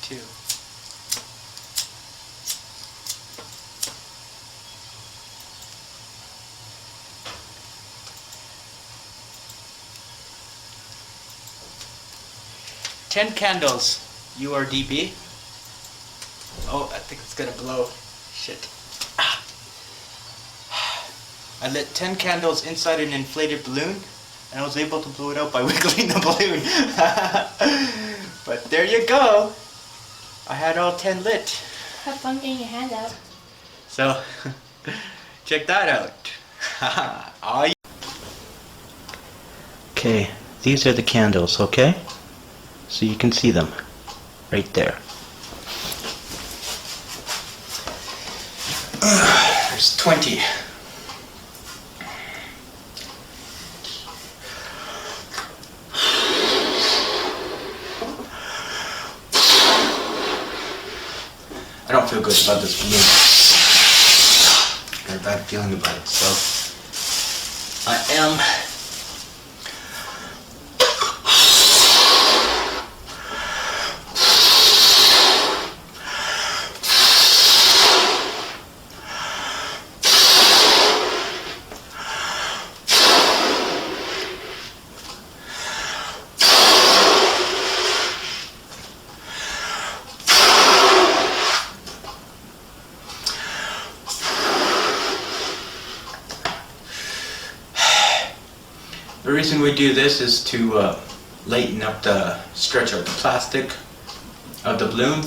Too. "10 candles, URDB. Oh, I think it's gonna blow. Shit. I lit 10 candles inside an inflated balloon, and I was able to blow it out by wiggling the balloon. But there you go. I had all 10 lit. Have fun getting your hand out. So, check that out. Okay, these are the candles, okay? So you can see them right there. There's 20. I don't feel good about this balloon. I have a bad feeling about it, so I am The reason we do this is to lighten up the stretch of the plastic of the balloon.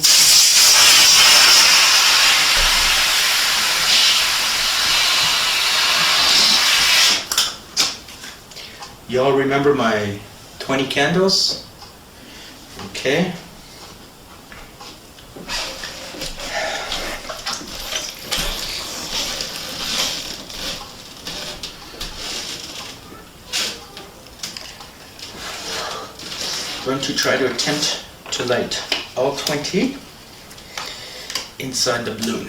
Y'all remember my 20 candles? Okay. Going to try to attempt to light all 20 inside the balloon.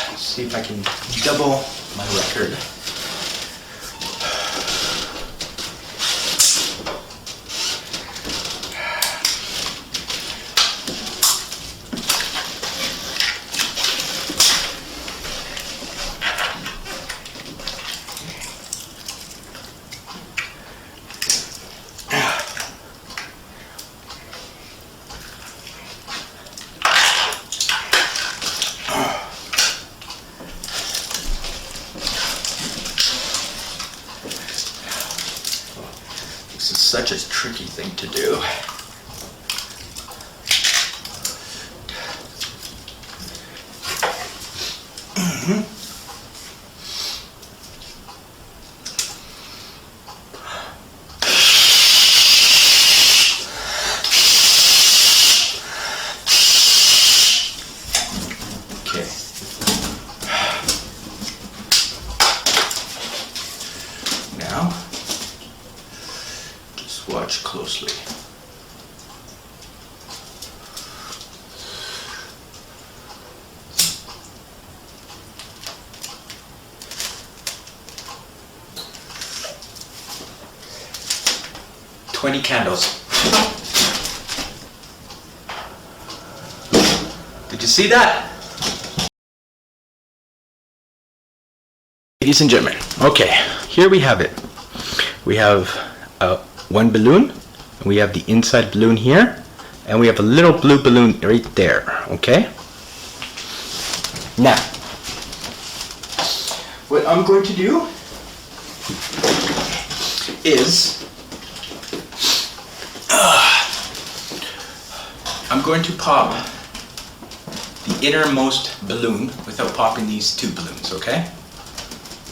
Let's see if I can double my record. such a tricky thing to do. Now, just watch closely. $20 candles. Did you see that? Ladies and gentlemen, okay, here we have it. We have one balloon, and we have the inside balloon here, and we have a little blue balloon right there, okay? Now, what I'm going to do is I'm going to pop the innermost balloon without popping these two balloons, okay?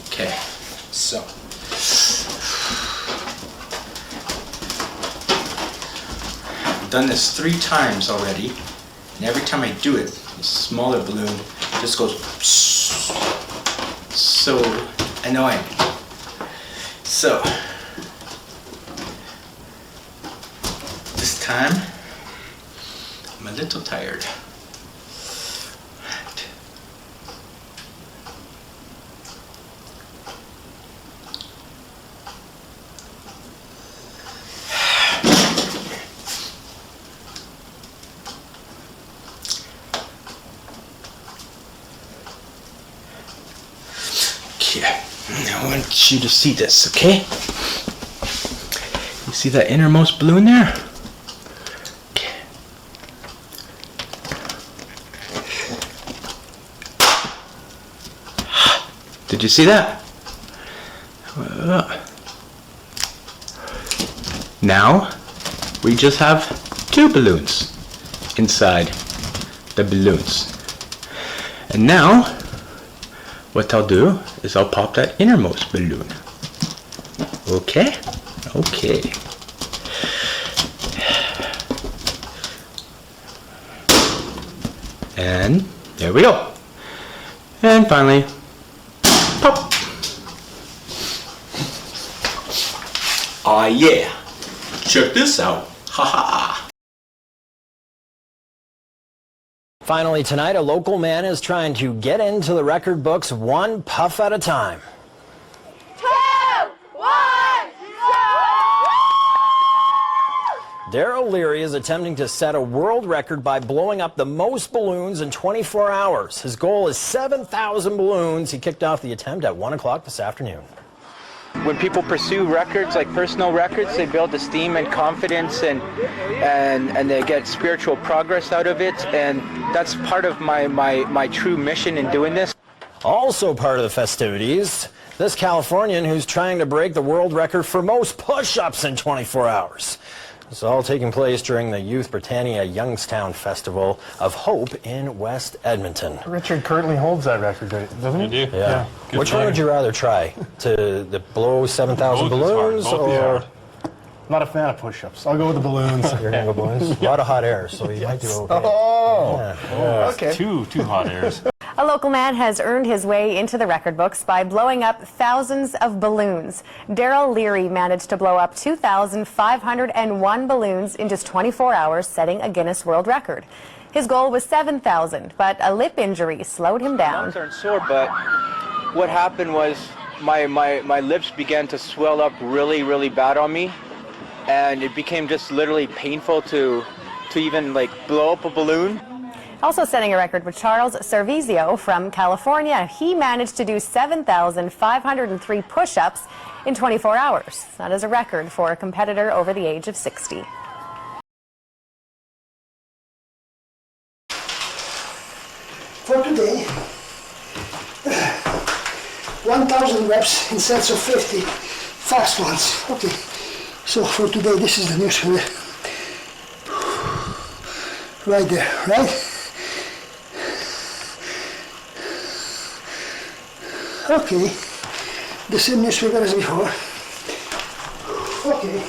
Okay, so I've done this 3 times already, and every time I do it, the smaller balloon just goes so annoying. So this time I'm a little tired. I want you to see this, okay? You see that innermost balloon there? Okay. Did you see that? Now we just have 2 balloons inside the balloons. And now what I'll do is I'll pop that innermost balloon. Okay? Okay. And there we go. And finally, pop. Ah yeah. Check this out. Ha ha. Finally tonight, a local man is trying to get into the record books one puff at a time. 2, 1, Darryl Learie is attempting to set a world record by blowing up the most balloons in 24 hours. His goal is 7,000 balloons. He kicked off the attempt at 1 o'clock this afternoon. When people pursue records, like personal records, they build esteem and confidence, and they get spiritual progress out of it, and that's part of my true mission in doing this. Also part of the festivities, this Californian who's trying to break the world record for most push-ups in 24 hours. It's all taking place during the Youth Britannia Youngstown Festival of Hope in West Edmonton. Richard currently holds that record, doesn't he? Yeah. Which one would you rather try? To blow 7,000 balloons or? Not a fan of push-ups. I'll go with the balloons. You're going to go balloons? A lot of hot air, so you might do okay. Okay. Two hot airs. A local man has earned his way into the record books by blowing up thousands of balloons. Darryl Learie managed to blow up 2,501 balloons in just 24 hours, setting a Guinness World Record. His goal was 7,000, but a lip injury slowed him down. My arms aren't sore, but what happened was my lips began to swell up really bad on me, and it became just literally painful to even like blow up a balloon. Also setting a record with Charles Servizio from California. He managed to do 7,503 push-ups in 24 hours. That is a record for a competitor over the age of 60. For today, 1,000 reps in sets of 50 fast ones. Okay, So for today, this is the newspaper. Right there, right? Okay, the same newspaper as before. Okay.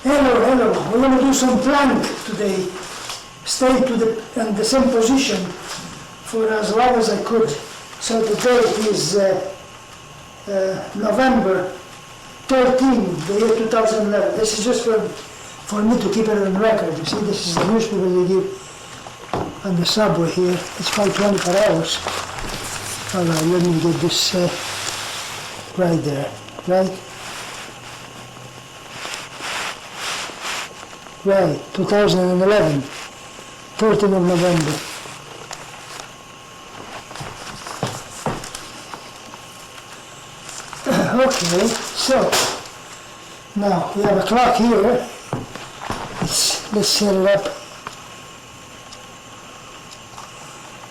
Hello, we're going to do some plank today. Stay in the same position for as long as I could. So the date is November 13, the year 2011. This is just for me to keep it on record. You see, this is the newspaper they give on the subway here. It's 5:20 per hour. All right, let me get this right there, right? Right, 2011, 13th of November. Okay, so now we have a clock here. Let's set it up.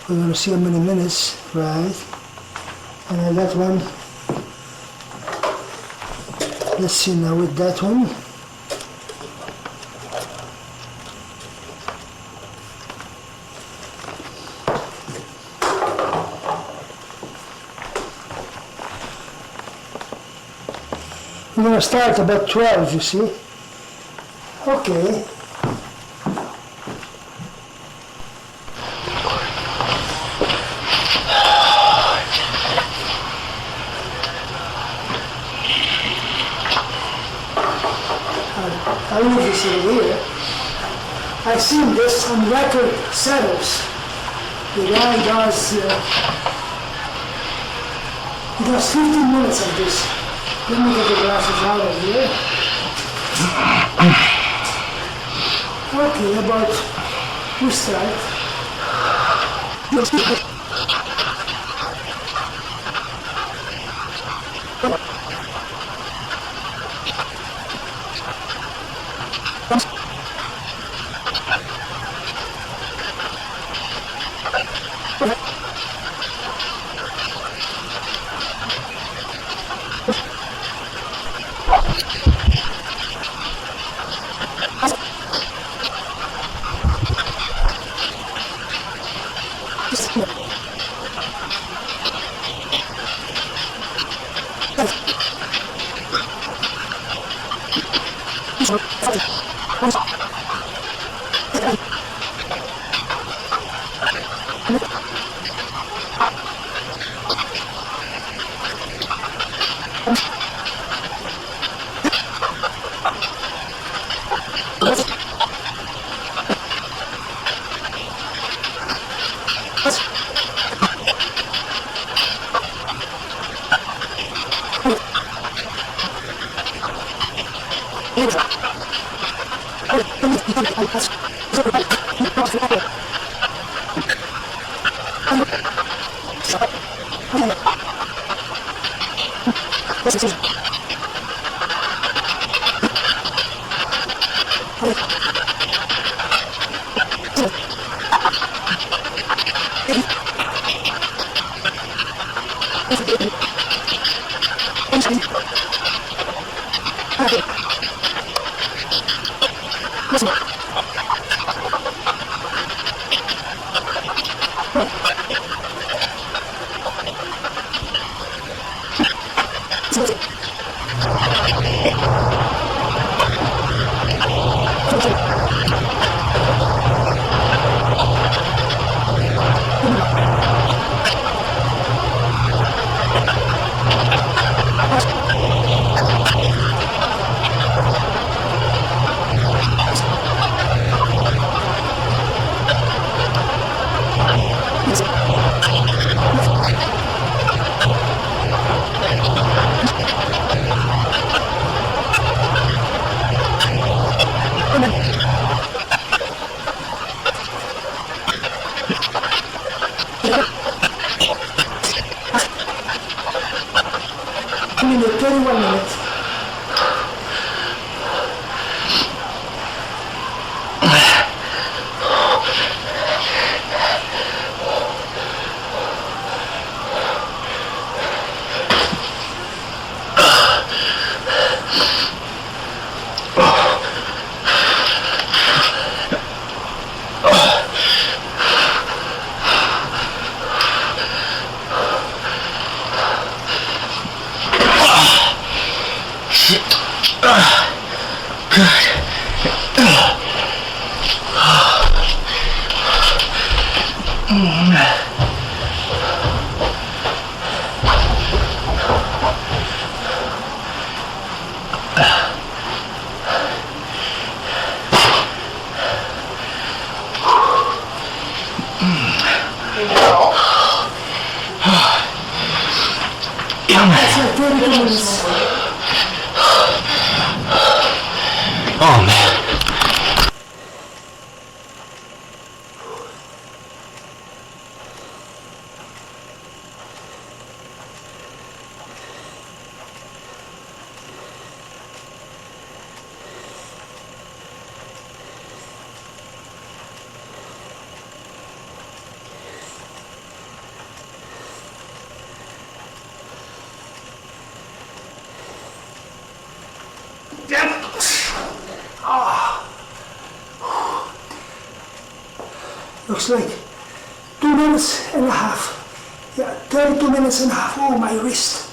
We're going to see how many minutes, right? And then that one. Let's see now with that one. We're going to start about 12, you see. Okay. I'll leave this in here. I've seen this on record setters. The guy does, he does 15 minutes of this. Let me get the glasses out of here. Okay, about, we start. Minute, 21 minutes. Oh, man. Looks like 2 minutes and a half. Yeah, 32 minutes and a half. Oh, my wrist.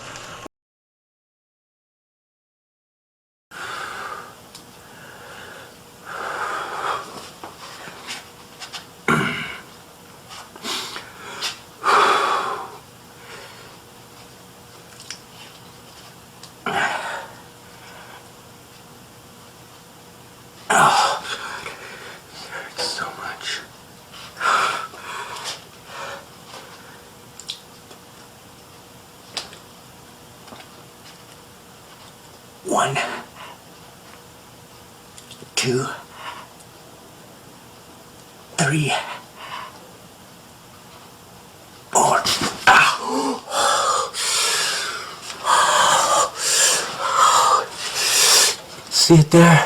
One, two, three, four. See it there?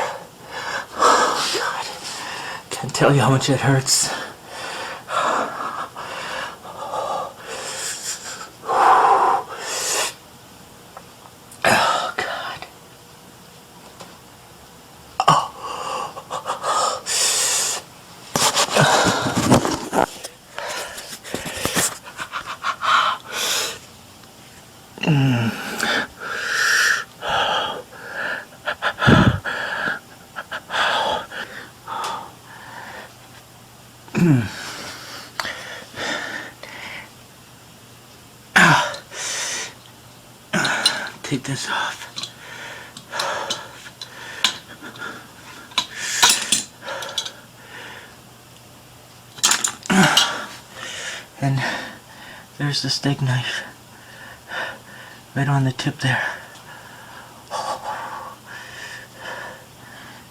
Oh, God. Can't tell you how much it hurts. Take this off. And there's the steak knife. Right on the tip there.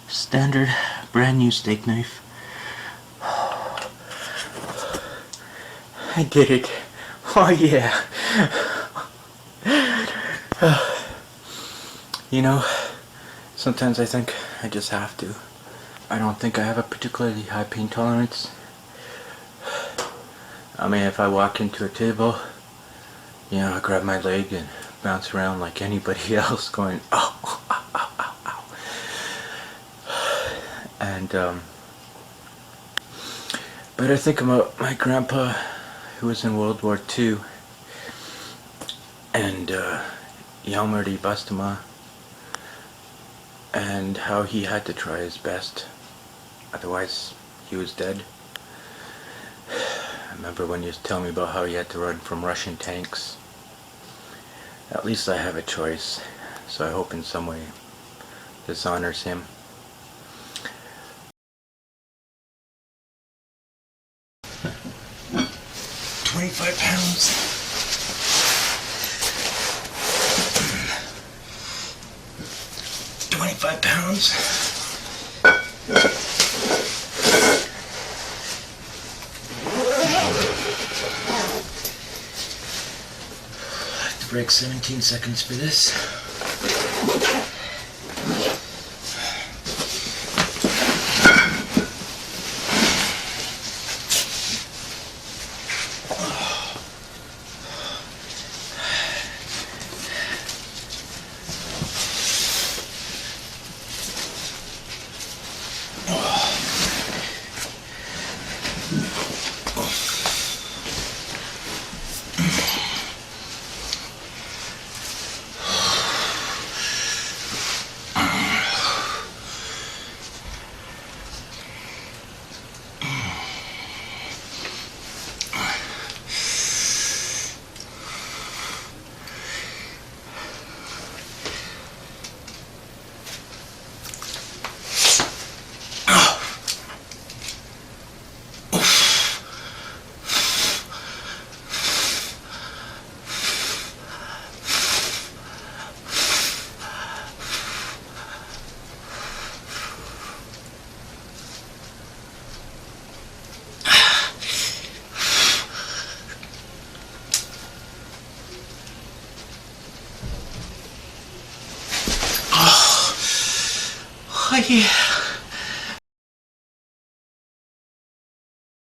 Standard, brand new steak knife. I did it. Oh yeah. You know, sometimes I think I just have to. I don't think I have a particularly high pain tolerance. I mean, if I walk into a table, you know, I grab my leg and bounce around like anybody else going, oh, ow, ow, ow, ow. And, but I think about my grandpa who was in World War II and Yelmerdy Bustama, and how he had to try his best, otherwise he was dead. I remember when you tell me about how he had to run from Russian tanks. At least I have a choice, so I hope in some way this honors him. $25. 25 pounds. Break 17 seconds for this.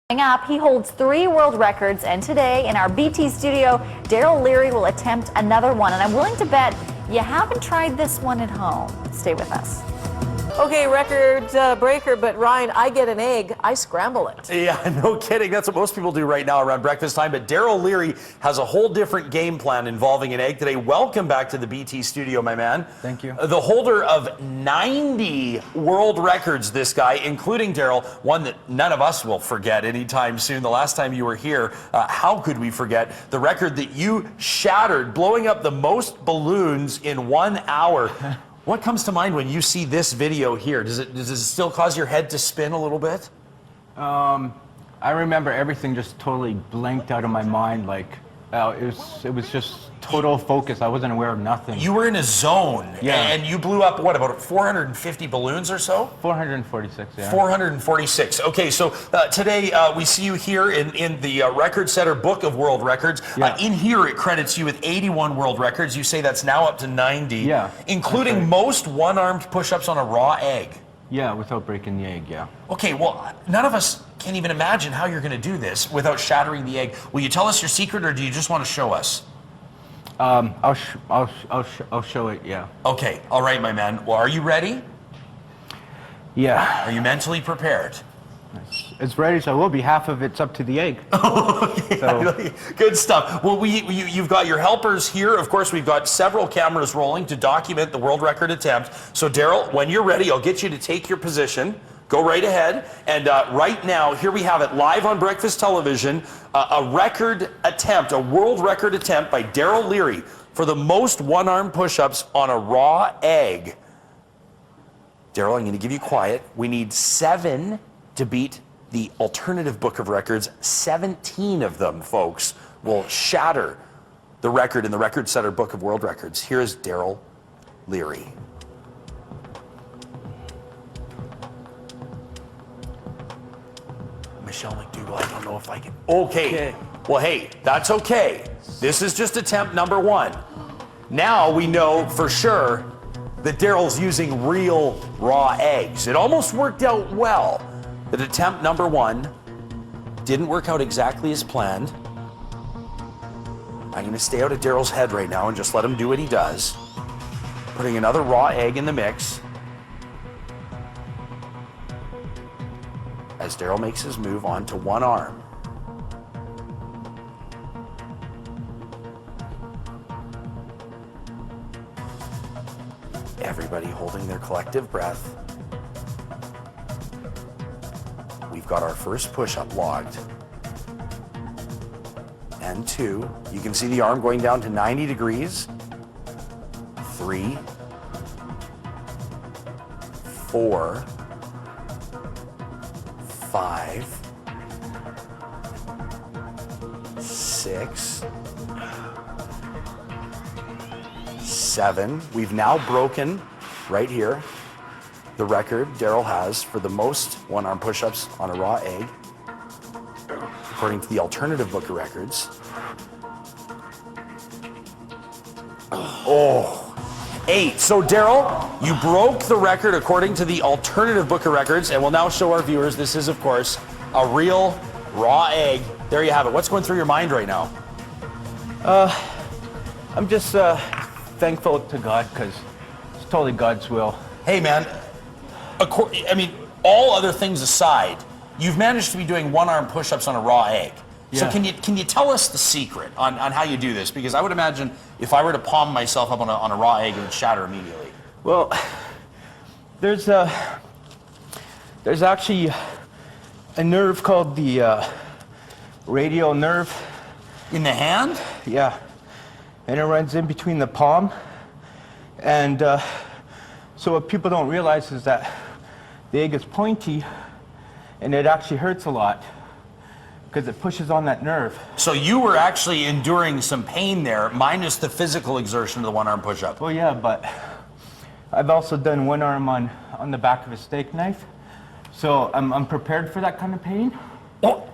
Coming up, he holds 3 world records, and today in our BT studio, Darryl Learie will attempt another one. And I'm willing to bet you haven't tried this one at home. Stay with us. Okay, record breaker, but Ryan, I get an egg, I scramble it. Yeah, no kidding. That's what most people do right now around breakfast time. But Darryl Learie has a whole different game plan involving an egg today. Welcome back to the BT studio, my man. Thank you. The holder of 90 world records, this guy, including Darryl, one that none of us will forget anytime soon. The last time you were here, how could we forget the record that you shattered, blowing up the most balloons in 1 hour? What comes to mind when you see this video here? Does it still cause your head to spin a little bit? I remember everything just totally blanked out of my mind. Like it was just total focus. I wasn't aware of nothing. You were in a zone, yeah. And you blew up, what, about 450 balloons or so? 446, yeah. 446. Okay, so today we see you here in the Record Setter Book of World Records. Yeah. In here, it credits you with 81 world records. You say that's now up to 90. Yeah. Including right. most one-armed push-ups on a raw egg. Yeah, without breaking the egg, yeah. Okay, well, none of us can even imagine how you're going to do this without shattering the egg. Will you tell us your secret, or do you just want to show us? I'll show it, yeah. Okay, all right, my man. Well, are you ready? Yeah. Are you mentally prepared? As ready as I will be. Half of it's up to the egg. So. Good stuff. Well, you've got your helpers here. Of course, we've got several cameras rolling to document the world record attempt. So, Darryl, when you're ready, I'll get you to take your position. Go right ahead. And right now, here we have it live on breakfast television, a record attempt, a world record attempt by Darryl Learie for the most one-arm push-ups on a raw egg. Darryl, I'm going to give you quiet. We need 7 to beat the alternative book of records. 17 of them, folks, will shatter the record in the Record Setter Book of World Records. Here's Darryl Learie. Michelle McDougall, I don't know if I can. Okay. Well, hey, that's okay. This is just attempt number 1. Now we know for sure that Darryl's using real raw eggs. It almost worked out well. That attempt number 1 didn't work out exactly as planned. I'm going to stay out of Darryl's head right now and just let him do what he does. Putting another raw egg in the mix. As Darryl makes his move onto one arm. Everybody holding their collective breath. We've got our first push-up logged. And 2. You can see the arm going down to 90 degrees. 3. 4. 5. 6. 7. We've now broken, right here, the record Darryl has for the most one-arm push-ups on a raw egg, according to the alternative book of records. Oh, 8. So, Darryl, you broke the record according to the alternative book of records, and we'll now show our viewers this is, of course, a real raw egg. There you have it. What's going through your mind right now? I'm just thankful to God because it's totally God's will. Hey, man, I mean, all other things aside, you've managed to be doing one-arm push-ups on a raw egg. So Yeah. can you tell us the secret on how you do this? Because I would imagine if I were to palm myself up on a raw egg, it would shatter immediately. Well, there's actually a nerve called the radial nerve. In the hand? Yeah. And it runs in between the palm. And so what people don't realize is that the egg is pointy and it actually hurts a lot because it pushes on that nerve. So you were actually enduring some pain there, minus the physical exertion of the one-arm push-up. Well, yeah, but I've also done one arm on the back of a steak knife. So I'm prepared for that kind of pain. Oh,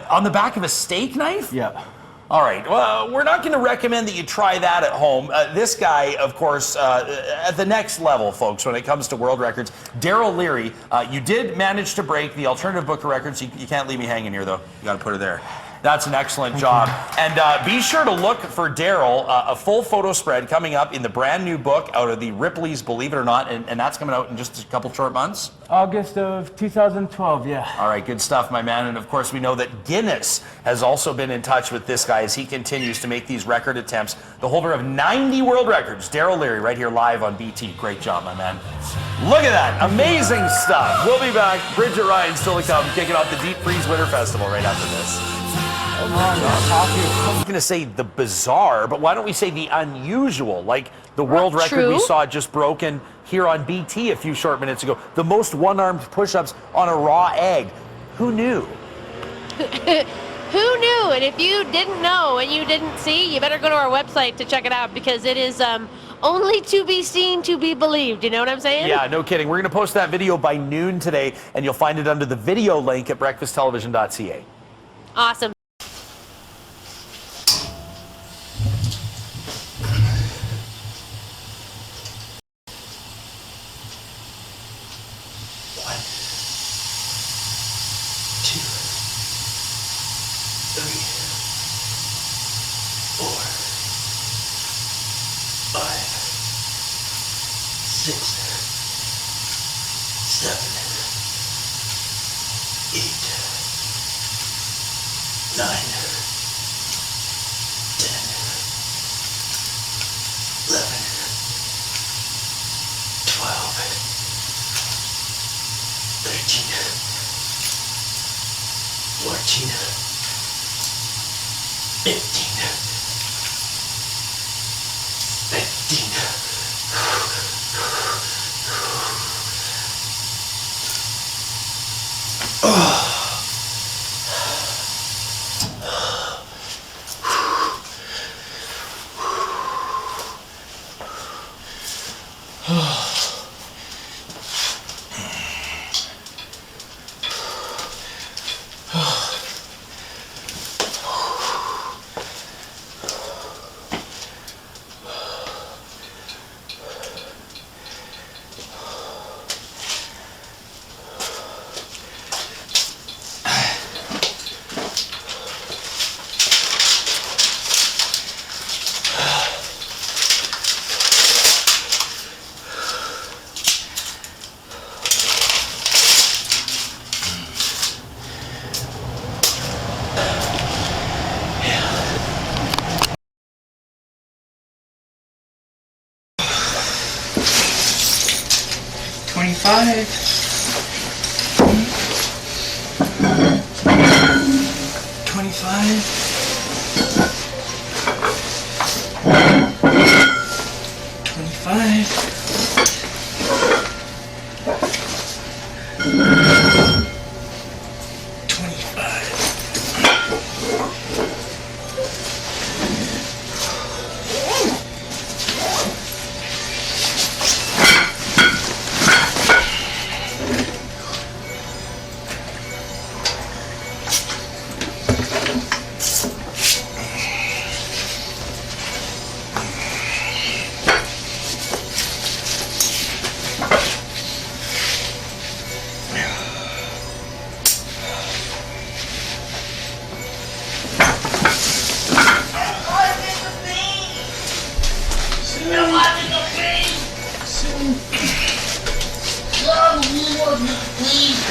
on the back of a steak knife? Yeah. All right, well, we're not going to recommend that you try that at home. This guy, of course, at the next level, folks, when it comes to world records, Darryl Learie, you did manage to break the alternative book of records. You can't leave me hanging here, though. You got to put it there. That's an excellent job. And be sure to look for Darryl, a full photo spread coming up in the brand new book out of the Ripley's Believe It or Not, and that's coming out in just a couple short months. August of 2012, yeah. All right, good stuff, my man. And of course, we know that Guinness has also been in touch with this guy as he continues to make these record attempts. The holder of 90 world records, Darryl Learie, right here live on BT. Great job, my man. Look at that. Amazing stuff. We'll be back. Bridget Ryan still to come, kicking off the Deep Freeze Winter Festival right after this. I was going to say the bizarre, but why don't we say the unusual, like the world record we saw just broken here on BT a few short minutes ago. The most one-armed push-ups on a raw egg. Who knew? Who knew? And if you didn't know and you didn't see, you better go to our website to check it out because it is only to be seen, to be believed. You know what I'm saying? Yeah, no kidding. We're going to post that video by noon today, and you'll find it under the video link at breakfasttelevision.ca. Awesome.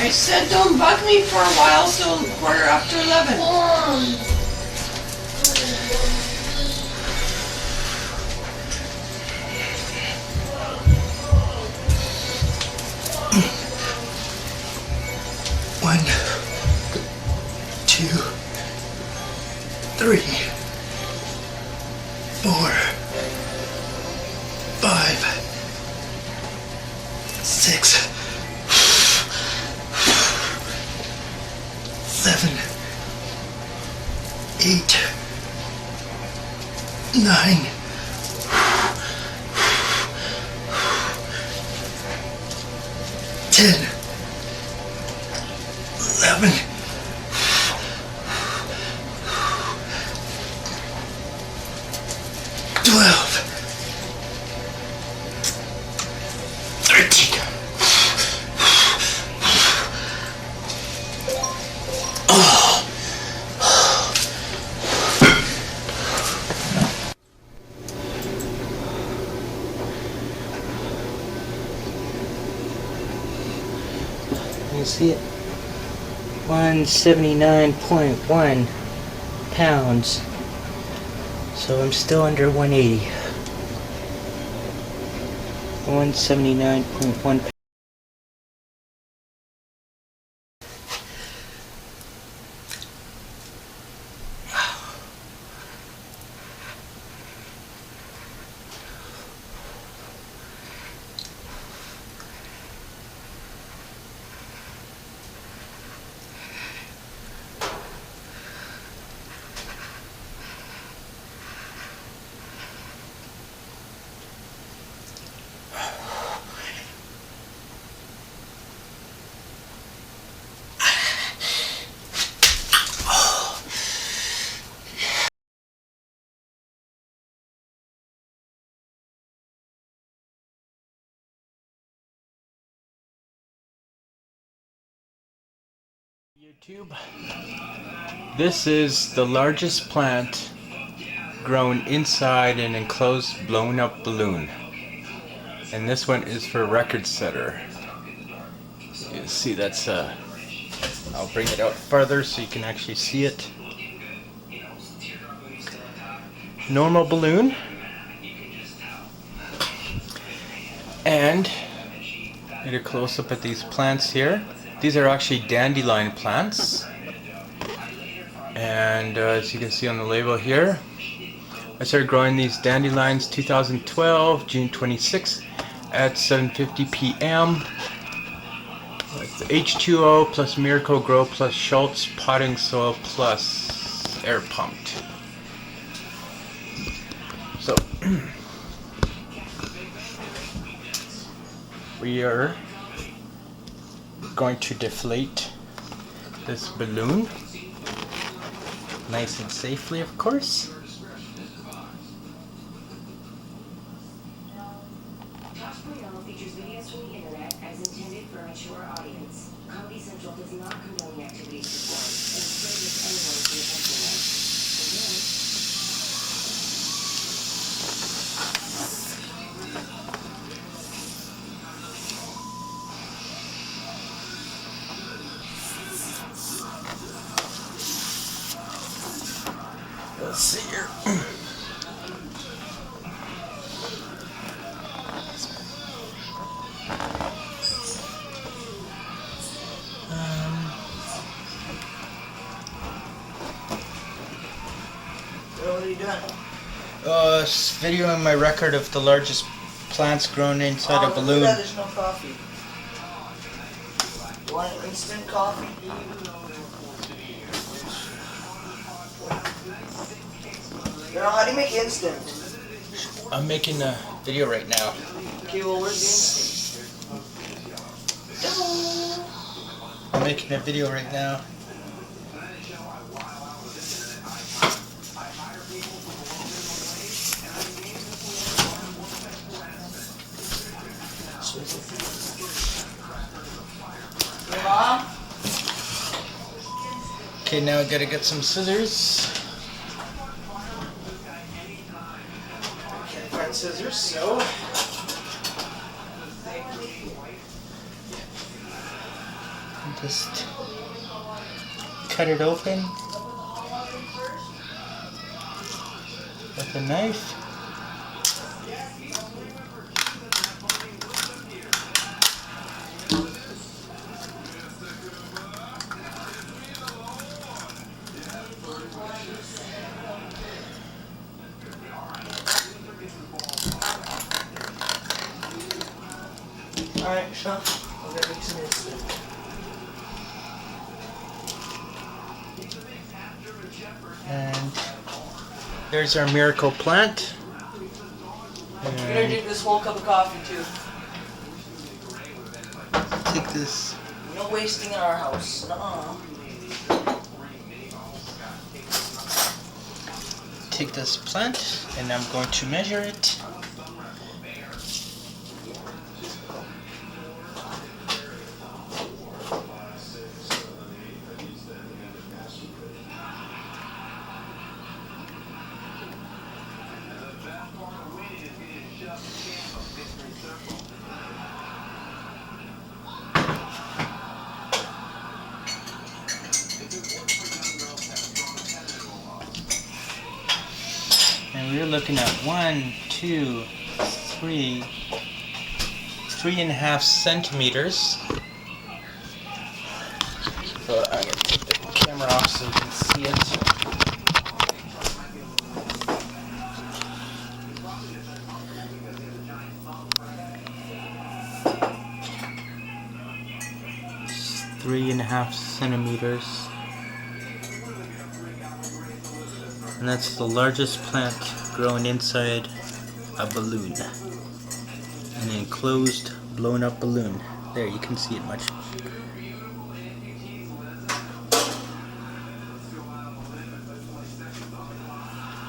I said don't bug me for a while, so 11:15. One, 2, 3, 4, 5, 6, 7, 8, 9, 10, 11, 12, 13. You see it? 179.1 pounds. So I'm still under 180. 179.1 pounds. YouTube. This is the largest plant grown inside an enclosed blown up balloon. And this one is for record setter. You see that's I'll bring it out farther so you can actually see it. Normal balloon. And get a close up at these plants here. These are actually dandelion plants, and as you can see on the label here, I started growing these dandelions 2012, June 26th at 7:50 p.m. It's H2O plus Miracle Grow plus Schultz potting soil plus air pumped. So we are going to deflate this balloon nice and safely, of course. Features videos from the internet as intended for a mature audience. Comedy Central does not condone the activities performed and discourages anyone from attempting them. Let's see here. What are you doing? Videoing my record of the largest plants grown inside a balloon. There's no coffee. You want an instant coffee? You know, how do you make instant? I'm making a video right now. Okay, well, where's the instant? I'm making a video right now. Your mom? Okay, now I gotta get some scissors. Can't find scissors, so. Just cut it open with a knife. Alright, so I'll get these in this. And there's our miracle plant. We're gonna drink this whole cup of coffee too. Take this. No wasting in our house. Nuh-uh. Take this plant, and I'm going to measure it. And we're looking at 1, 2, 3, 3.5 centimeters. So I'm going to take the camera off so you can see it. It's 3.5 centimeters. And that's the largest plant growing inside a balloon. An enclosed, blown up balloon. There, you can see it much.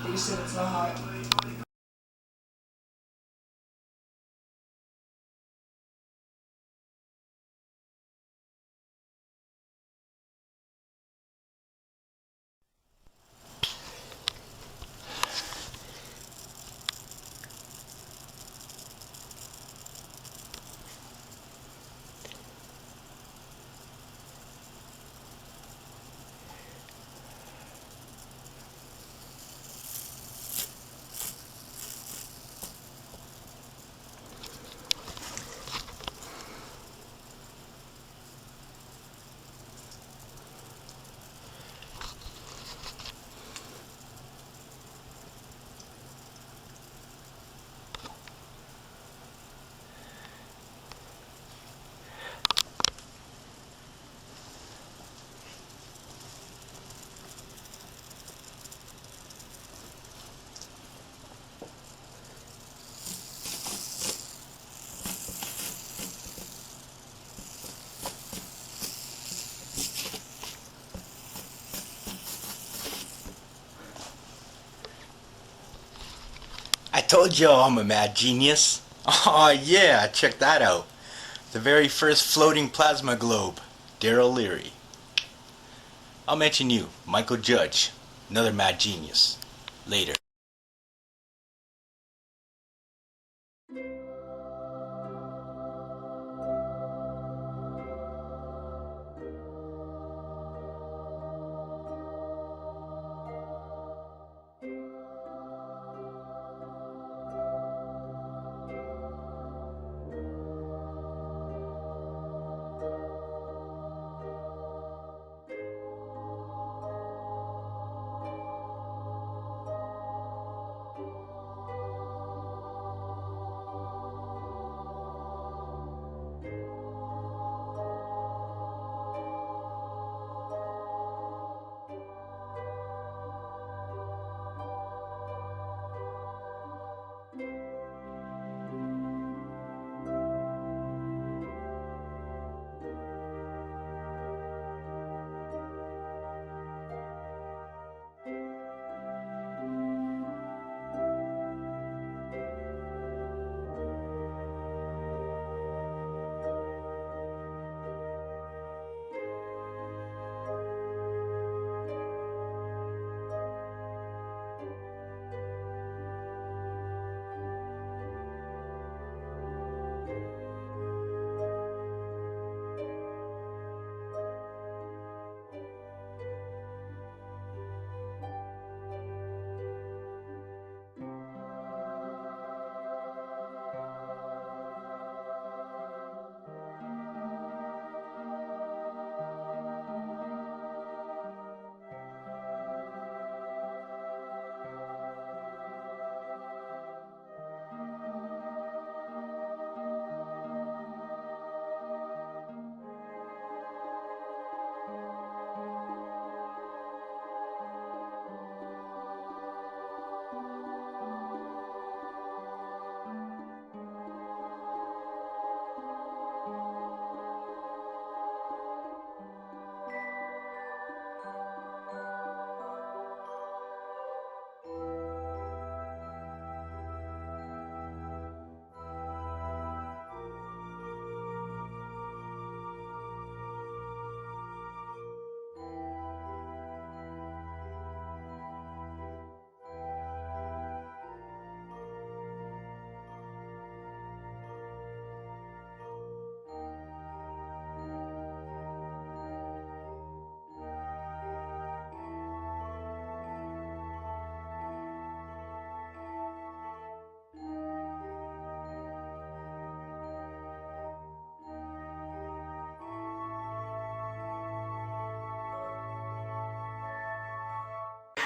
You said it's not hot. I told you I'm a mad genius. Oh yeah, check that out. The very first floating plasma globe, Darryl Learie. I'll mention you, Michael Judge, another mad genius, later.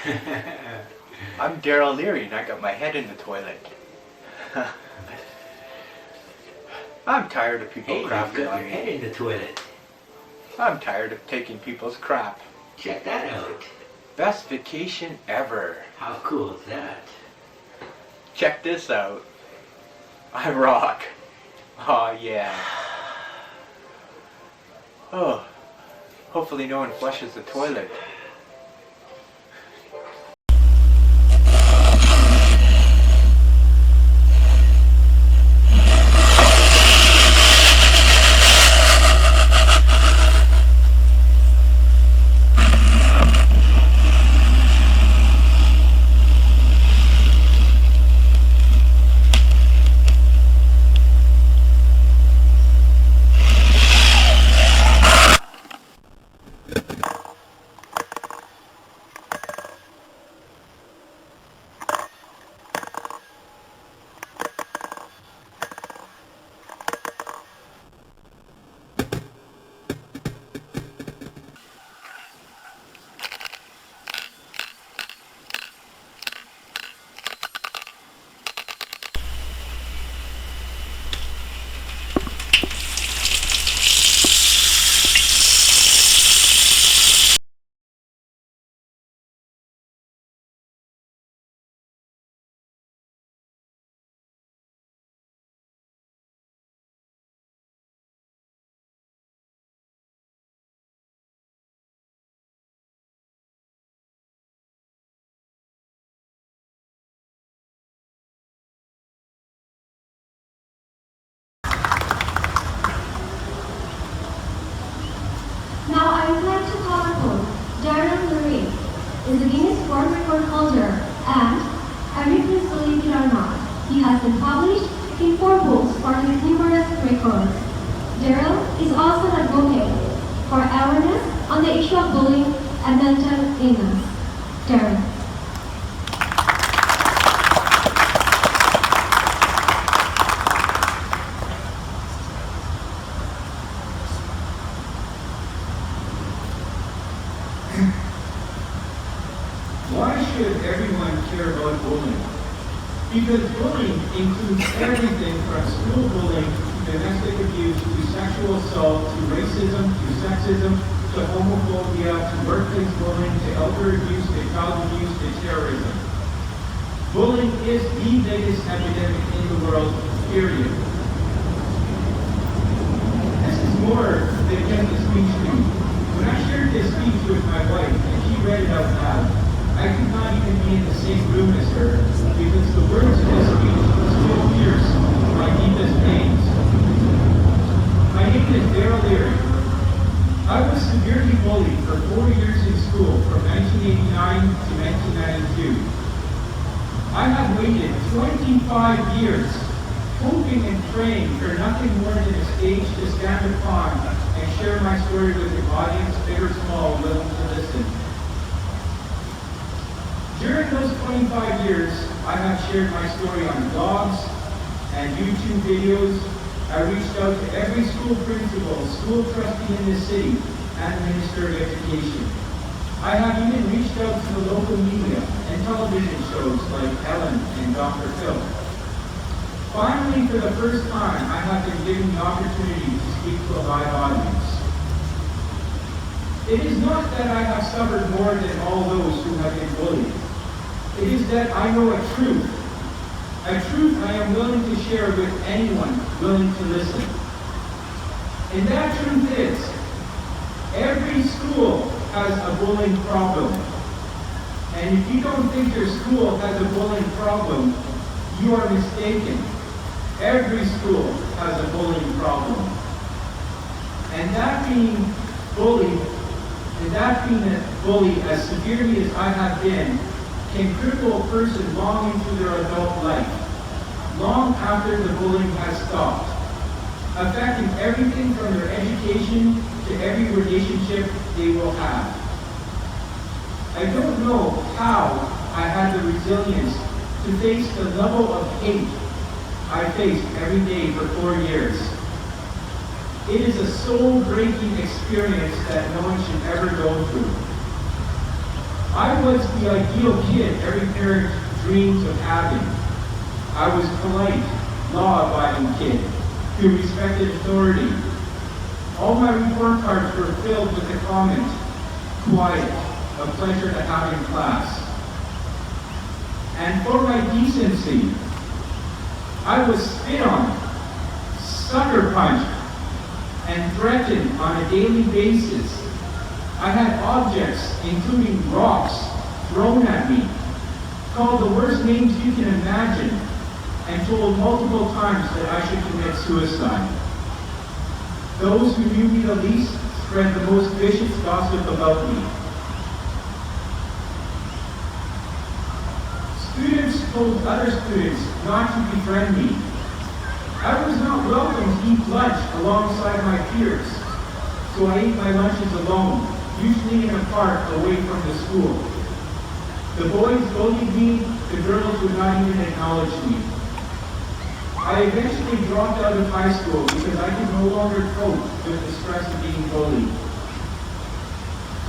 I'm Darryl Learie and I got my head in the toilet. I'm tired of people crapping on me. Head in the toilet. I'm tired of taking people's crap. Check that out. Best vacation ever. How cool is that? Check this out. I rock. Oh yeah. Oh, hopefully no one flushes the toilet. Now I would like to call upon Darryl Learie, is a Guinness World Record holder, and, everything believe it or not, he has been published in 4 books for his numerous records. Darryl is also an advocate for awareness on the issue of bullying and mental illness. Darryl. Why should everyone care about bullying? Because bullying includes everything from school bullying to domestic abuse to sexual assault to racism to sexism to homophobia to workplace bullying to elder abuse to child abuse to terrorism. Bullying is the biggest epidemic in the world, period. This is more than just a speech to me. When I shared this speech with my wife and she read it out loud, I could not even be in the same room as her because the words of this speech still pierce my deepest pains. My name is Darryl Learie. I was severely bullied for 4 years in school from 1989 to 1992. I have waited 25 years hoping and praying for nothing more than a stage to stand upon and share my story with an audience, big or small, willing to listen. During those 25 years, I have shared my story on blogs and YouTube videos. I reached out to every school principal, school trustee in this city, and the Minister of Education. I have even reached out to the local media and television shows like Ellen and Dr. Phil. Finally, for the first time, I have been given the opportunity to speak to a live audience. It is not that I have suffered more than all those who have been bullied. It is that I know a truth I am willing to share with anyone willing to listen. And that truth is, every school has a bullying problem. And if you don't think your school has a bullying problem, you are mistaken. Every school has a bullying problem. And that being bullied, as severely as I have been, can cripple a person long into their adult life, long after the bullying has stopped, affecting everything from their education to every relationship they will have. I don't know how I had the resilience to face the level of hate I faced every day for 4 years. It is a soul-breaking experience that no one should ever go through. I was the ideal kid every parent dreams of having. I was polite, law-abiding kid who respected authority. All my report cards were filled with the comment, quiet, a pleasure to have in class. And for my decency, I was spit on, sucker punched, and threatened on a daily basis. I had objects, including rocks, thrown at me, called the worst names you can imagine, and told multiple times that I should commit suicide. Those who knew me the least spread the most vicious gossip about me. Students told other students not to befriend me. I was not welcome to eat lunch alongside my peers, so I ate my lunches alone, usually in a park away from the school. The boys bullied me, the girls would not even acknowledge me. I eventually dropped out of high school because I could no longer cope with the stress of being bullied.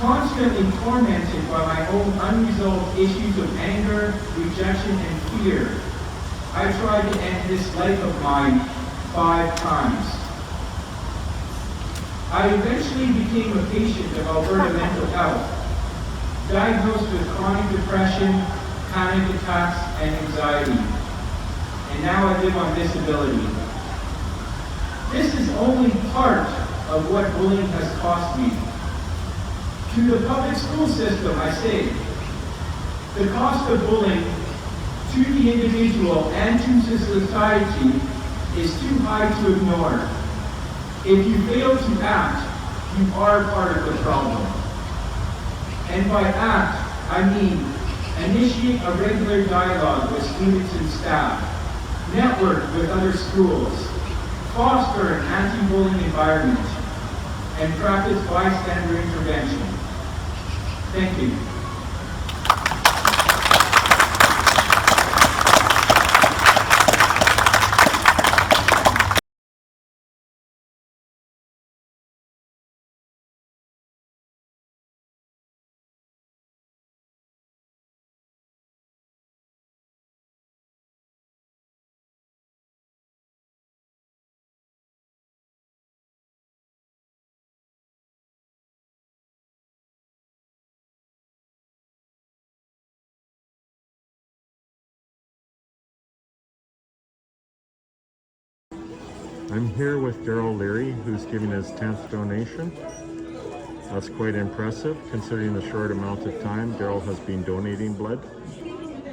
Constantly tormented by my own unresolved issues of anger, rejection, and fear, I tried to end this life of mine 5 times. I eventually became a patient of Alberta mental health, diagnosed with chronic depression, panic attacks, and anxiety. And now I live on disability. This is only part of what bullying has cost me. To the public school system, I say, the cost of bullying to the individual and to society is too high to ignore. If you fail to act, you are part of the problem. And by act, I mean initiate a regular dialogue with students and staff, network with other schools, foster an anti-bullying environment, and practice bystander intervention. Thank you. I'm here with Darryl Learie, who's giving his 10th donation. That's quite impressive, considering the short amount of time Darryl has been donating blood.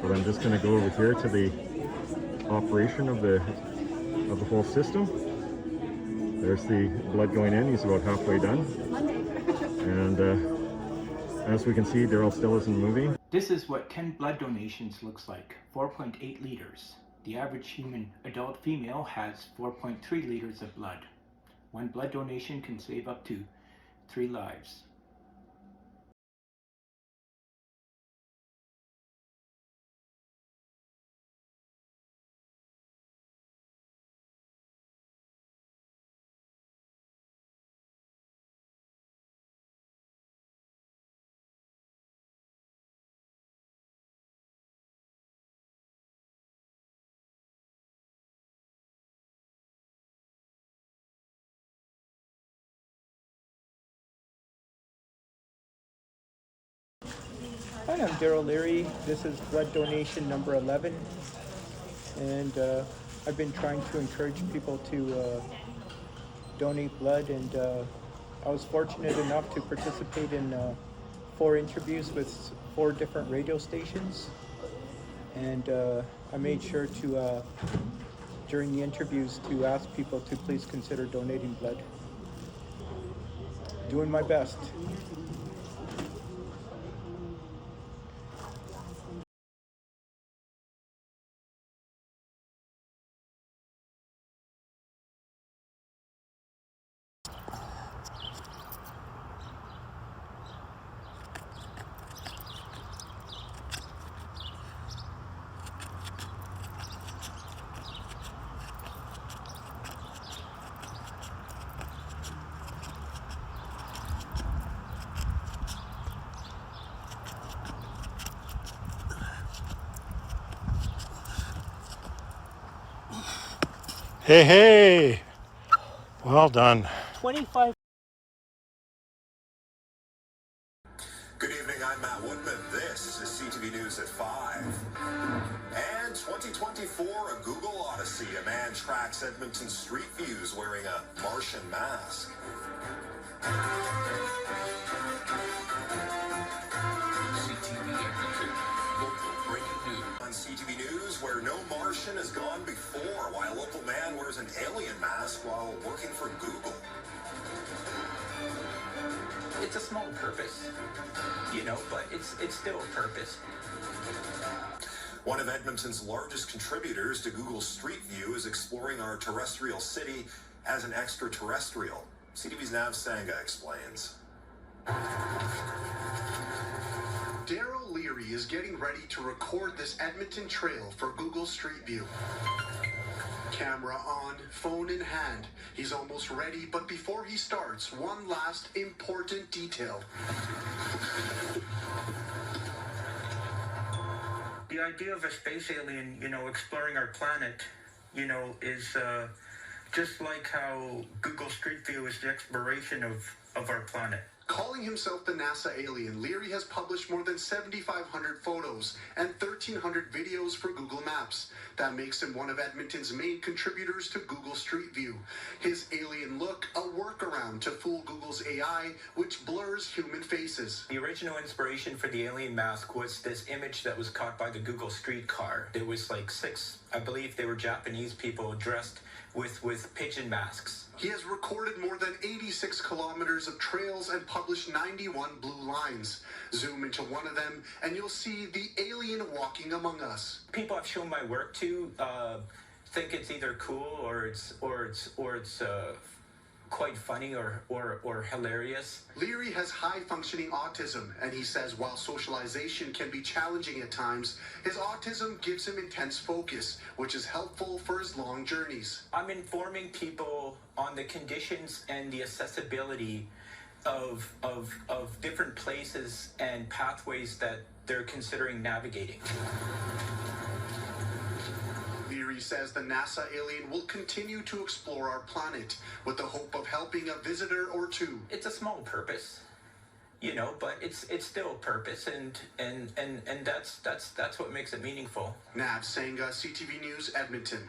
But I'm just going to go over here to the operation of the whole system. There's the blood going in. He's about halfway done. And as we can see, Darryl still isn't moving. This is what 10 blood donations looks like, 4.8 liters. The average human adult female has 4.3 liters of blood. One blood donation can save up to 3 lives. Hi, I'm Darryl Learie. This is blood donation number 11. And I've been trying to encourage people to donate blood, and I was fortunate enough to participate in 4 interviews with 4 different radio stations. And I made sure to, during the interviews, to ask people to please consider donating blood. Doing my best. Hey, hey. Well done. 25. Good evening, I'm Matt Woodman. This is CTV News at 5. And 2024, a Google Odyssey. A man tracks Edmonton street views wearing a Martian mask. CTV Edmonton. Local breaking news. On CTV News, where no Martian has gone before, why a local man wears an alien mask while working for Google. It's a small purpose, you know, but it's still a purpose. One of Edmonton's largest contributors to Google Street View is exploring our terrestrial city as an extraterrestrial. CTV's Nav Sangha explains. Darryl Learie is getting ready to record this Edmonton trail for Google Street View. Camera on, phone in hand. He's almost ready, but before he starts, one last important detail. The idea of a space alien, you know, exploring our planet, you know, is just like how Google Street View is the exploration of our planet. Calling himself the NASA alien, Learie has published more than 7,500 photos and 1,300 videos for Google Maps. That makes him one of Edmonton's main contributors to Google Street View. His alien look, a workaround to fool Google's AI, which blurs human faces. The original inspiration for the alien mask was this image that was caught by the Google streetcar. There was like 6, I believe they were Japanese people dressed with pigeon masks. He has recorded more than 86 kilometers of trails and published 91 blue lines. Zoom into one of them and you'll see the alien walking among us. People I've shown my work to think it's either cool or it's quite funny or hilarious. Learie has high-functioning autism, and he says while socialization can be challenging at times, his autism gives him intense focus, which is helpful for his long journeys. I'm informing people on the conditions and the accessibility of different places and pathways that they're considering navigating. Learie says the NASA alien will continue to explore our planet with the hope of helping a visitor or two. It's a small purpose, you know, but it's still a purpose, and that's what makes it meaningful. Nav Sangha, CTV News, Edmonton.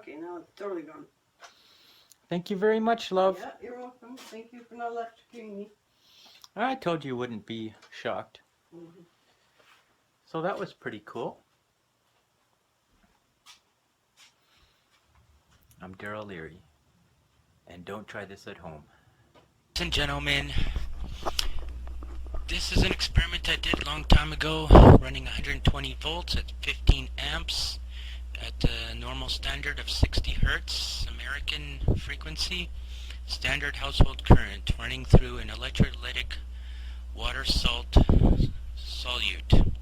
Okay, now it's totally gone. Thank you very much, love. Yeah, you're welcome. Thank you for not electrocuting me. I told you wouldn't be shocked. Mm-hmm. So that was pretty cool. I'm Darryl Learie, and don't try this at home. Ladies and gentlemen, this is an experiment I did a long time ago, running 120 volts at 15 amps at a normal standard of 60 hertz, American frequency, standard household current, running through an electrolytic water salt solute.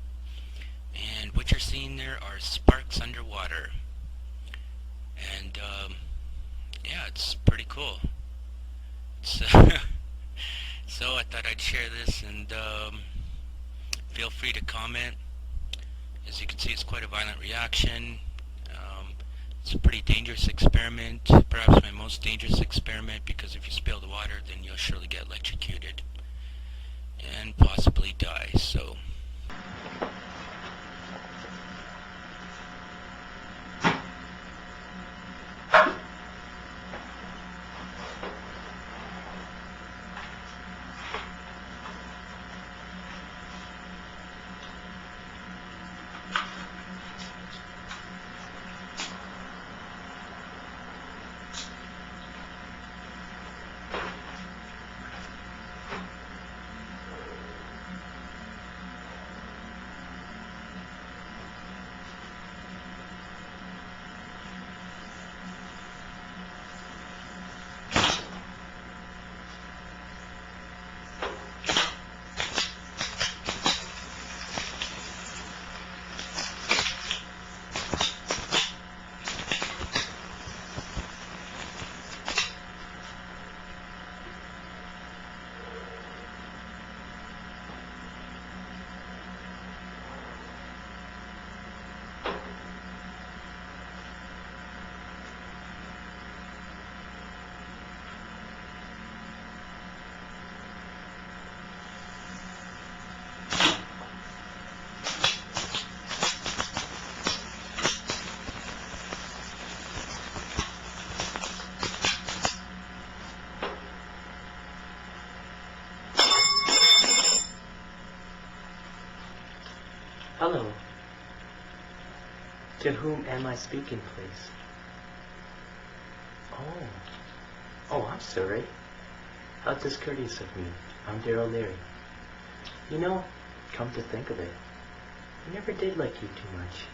And what you're seeing there are sparks underwater. And yeah, it's pretty cool. It's, so I thought I'd share this, and feel free to comment. As you can see, it's quite a violent reaction. It's a pretty dangerous experiment, perhaps my most dangerous experiment, because if you spill the water, then you'll surely get electrocuted and possibly die. So Hello. To whom am I speaking, please? Oh, I'm sorry. How discourteous of me. I'm Darryl Learie. You know, come to think of it, I never did like you too much.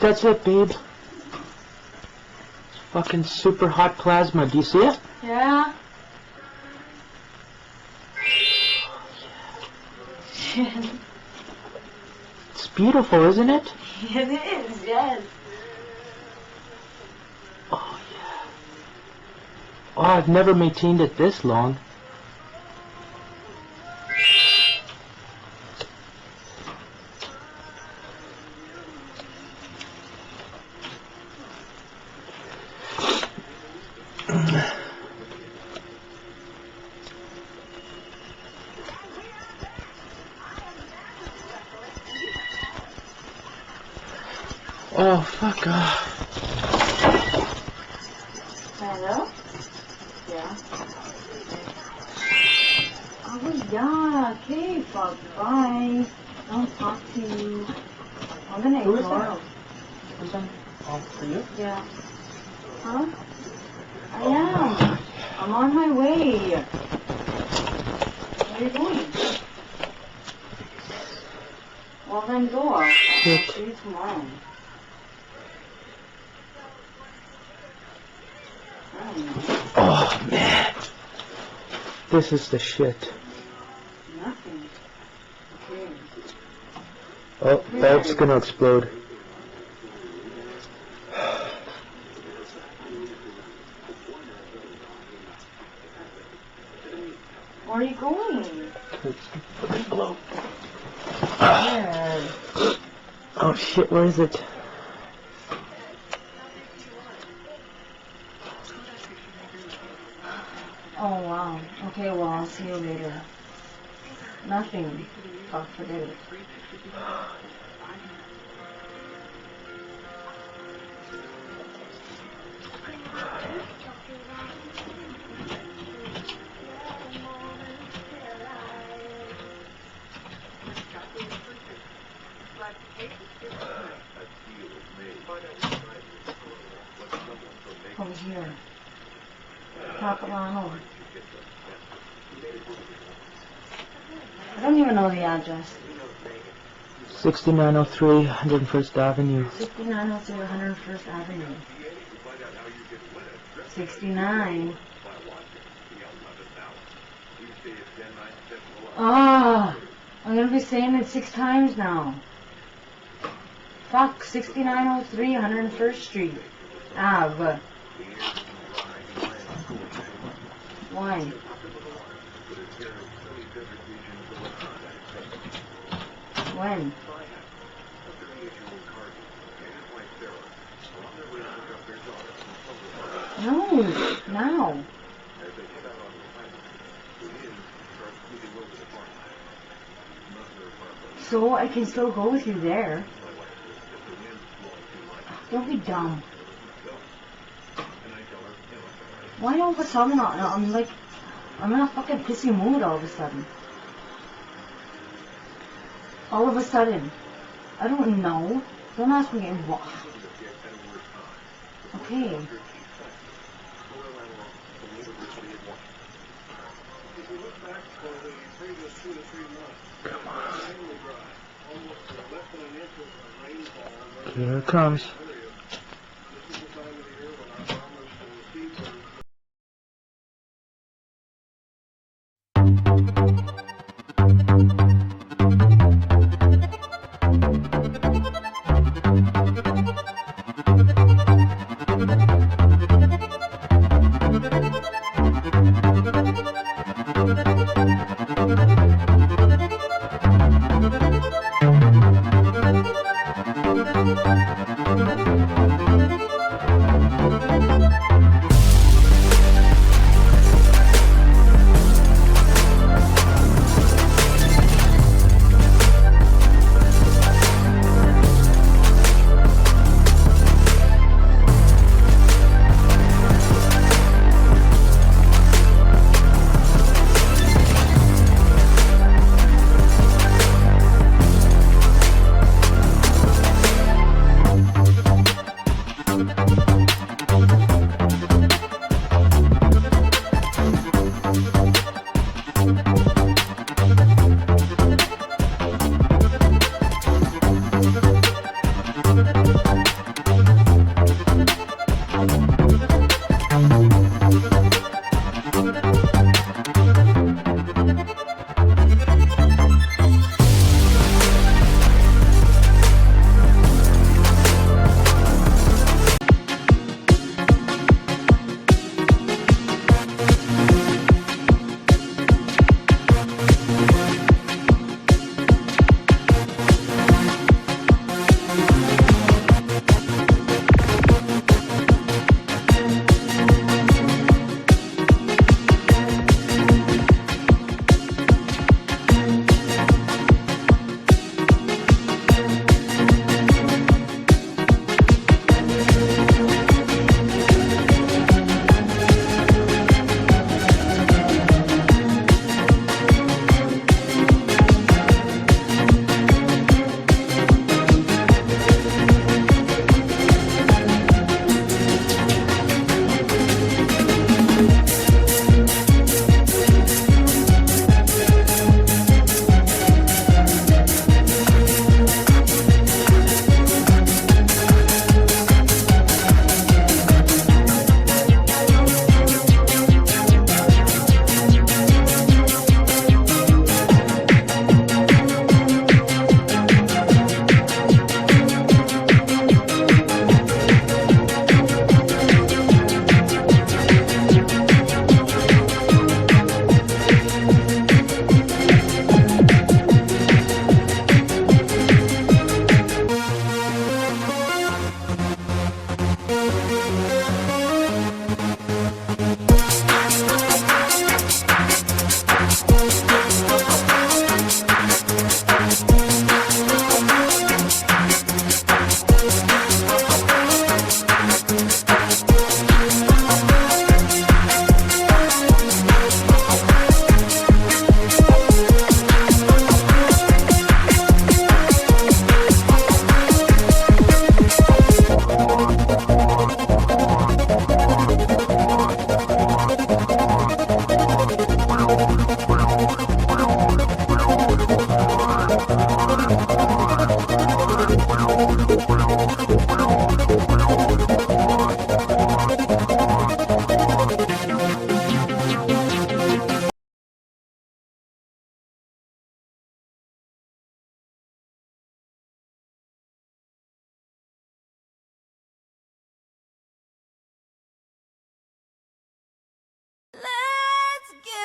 That's it, babe. Fucking super hot plasma. Do you see it? Yeah. It's beautiful, isn't it? It is, yes. Oh, yeah. Oh, I've never maintained it this long. Oh, fuck off. Hello? Yeah. Oh, yeah. Okay, fuck. Bye. Don't talk to you. I'm gonna Who is ignore that? him. Something? Oh, for you? Yeah. Huh? I am. I'm on my way. Where are you going? Well, then go. I'll see you tomorrow. I don't know. Oh, man. This is the shit. Nothing. Okay. Oh, bulb's gonna explode. Where are you going? It's fucking blow. Where? Oh shit, where is it? Oh, wow. Okay, well, I'll see you later. Nothing. Fuck, forget it. Over here. Capilano. I don't even know the address. 6903 101st Avenue. 6903 101st Avenue. 69. Ah, I'm gonna be saying it 6 times now. Fuck, 6903 101st Street. Ave. Why? When? No, now. So I can still go with you there. Don't be dumb. Why all of a sudden I'm like, I'm in a fucking pissy mood all of a sudden. All of a sudden. I don't know. Don't ask me what. Okay. Here it comes.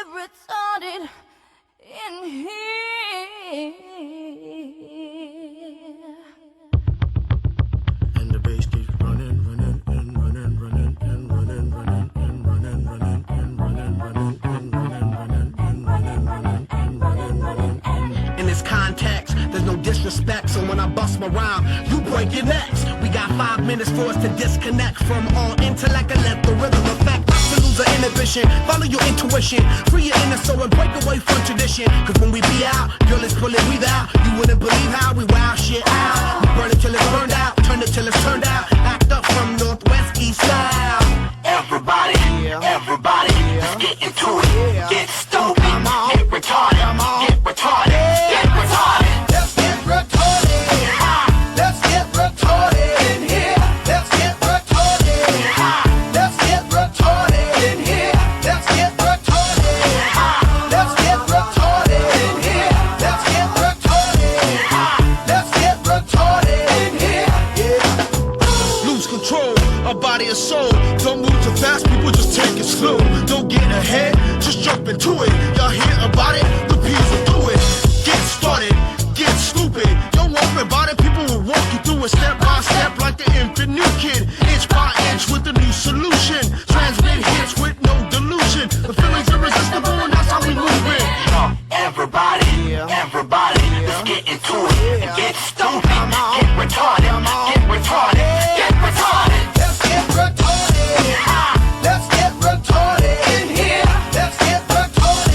retarded in here. And the bass keeps running, running, and running, running, and running, running, and running, running, and running, running, and running, running, and running, running, and running, running, and in this context, there's no disrespect, so when I bust my rhyme, you break your necks. We got 5 minutes for us to disconnect from all intellect and let the rhythm affect us to lose our inhibition. Follow your intuition, free your inner soul and break away from tradition. Cause when we be out, girl, it's pulling we out. You wouldn't believe how we wow shit out. We burn it till it's burned out, turn it till it's turned out. Act up from northwest, east side. Everybody, everybody, let's get into it. Get stupid, get retarded, get retarded, get retarded. Let's get retarded. Let's get retarded in here. Let's get retarded. Let's get retarded in here. Let's get retarded. Let's get retarded in here. Let's get retarded. Let's get retarded in here. Yeah. Lose control, our body and soul. Don't move too fast, people just take it slow. Don't get ahead, just jump into it. Y'all hear about it? The P's will do it. Get started, get stupid. Don't worry about it, people will walk you through it step by step like the infant new kid. Inch by inch with a new solution. Transmit hits with no delusion. The feeling's irresistible and that's how we move it. Everybody, everybody, let's get into it. And get stupid, get retarded, get retarded, get retarded. Let's get retarded. Let's get retarded in here. Let's get retarded.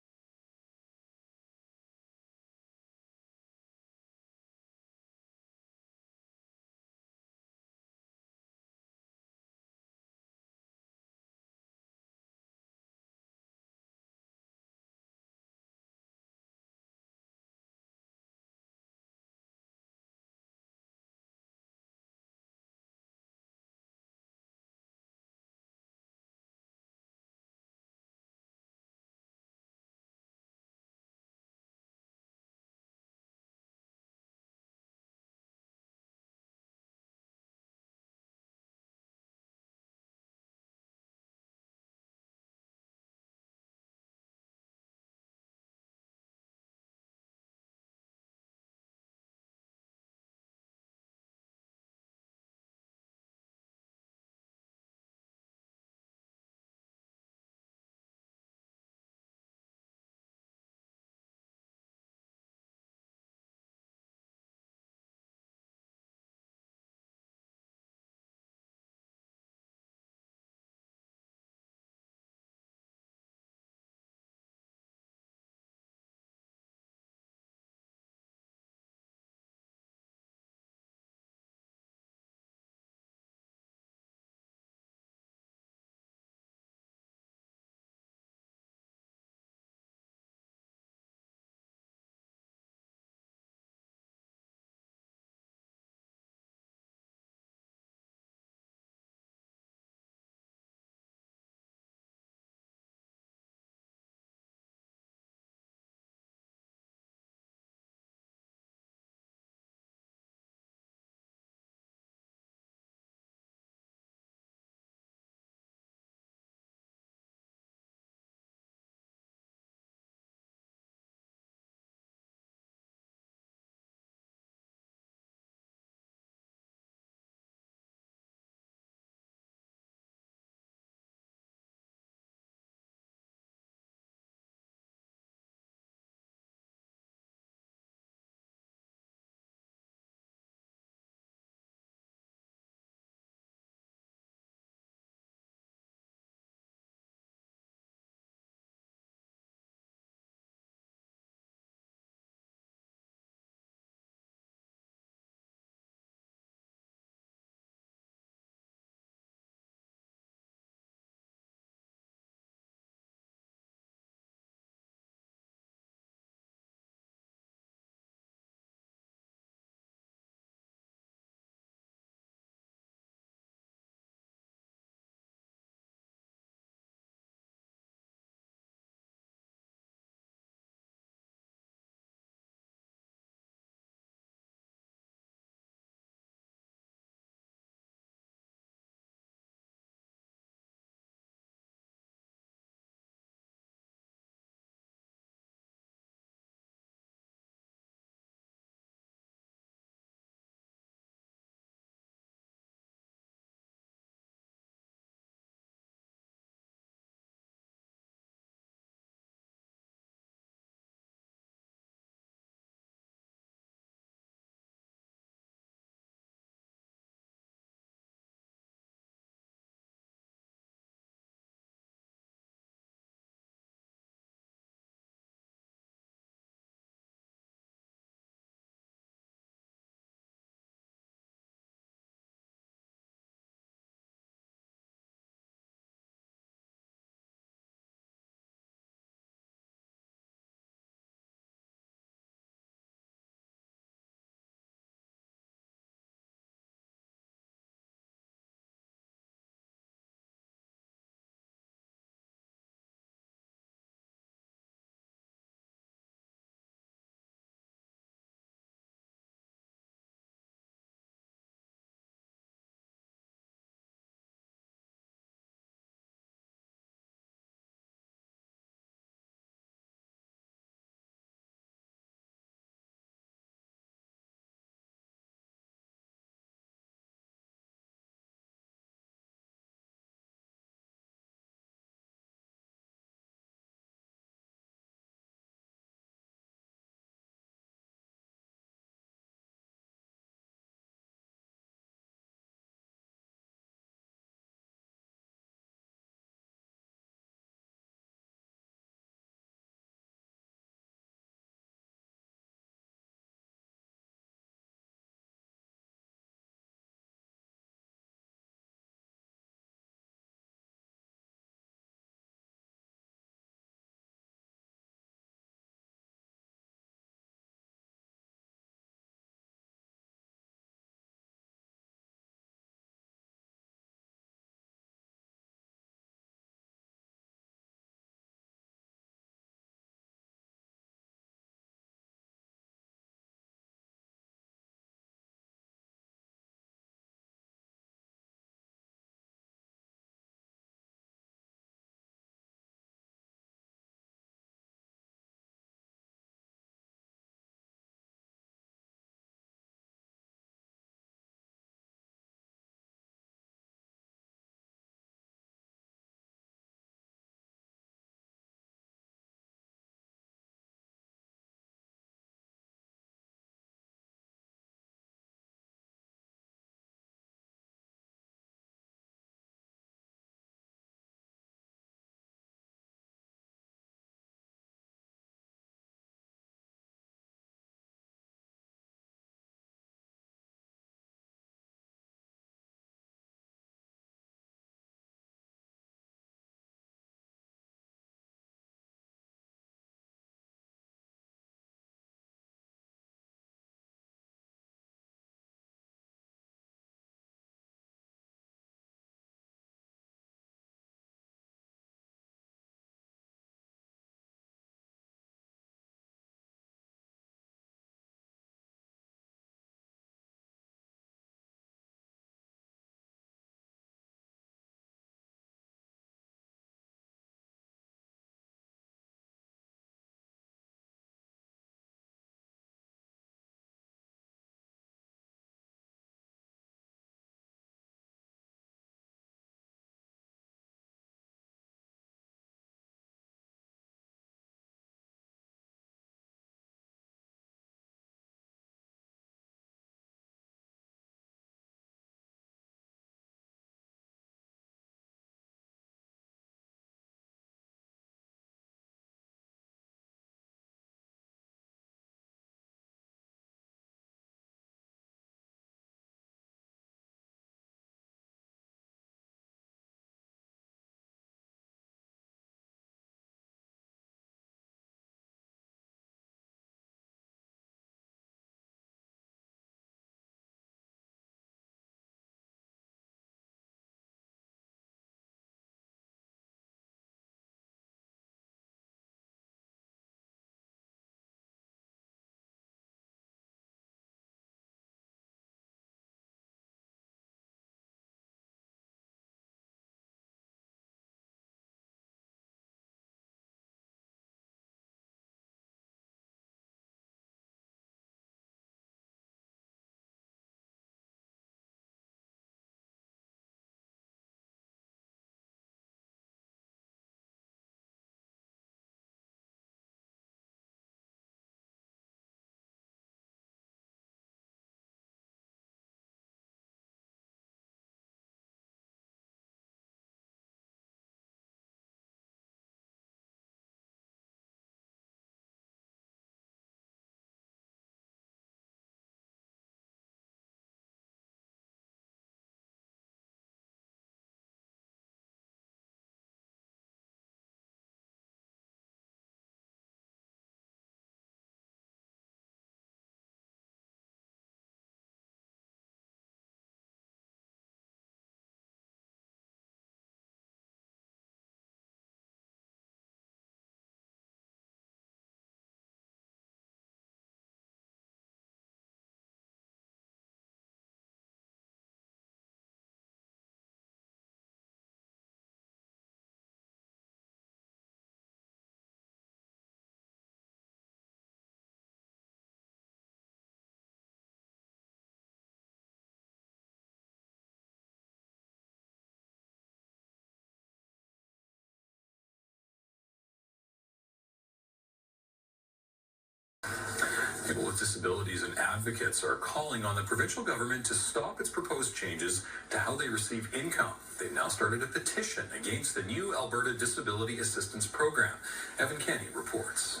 People with disabilities and advocates are calling on the provincial government to stop its proposed changes to how they receive income. They've now started a petition against the new Alberta Disability Assistance Program. Evan Kenny reports.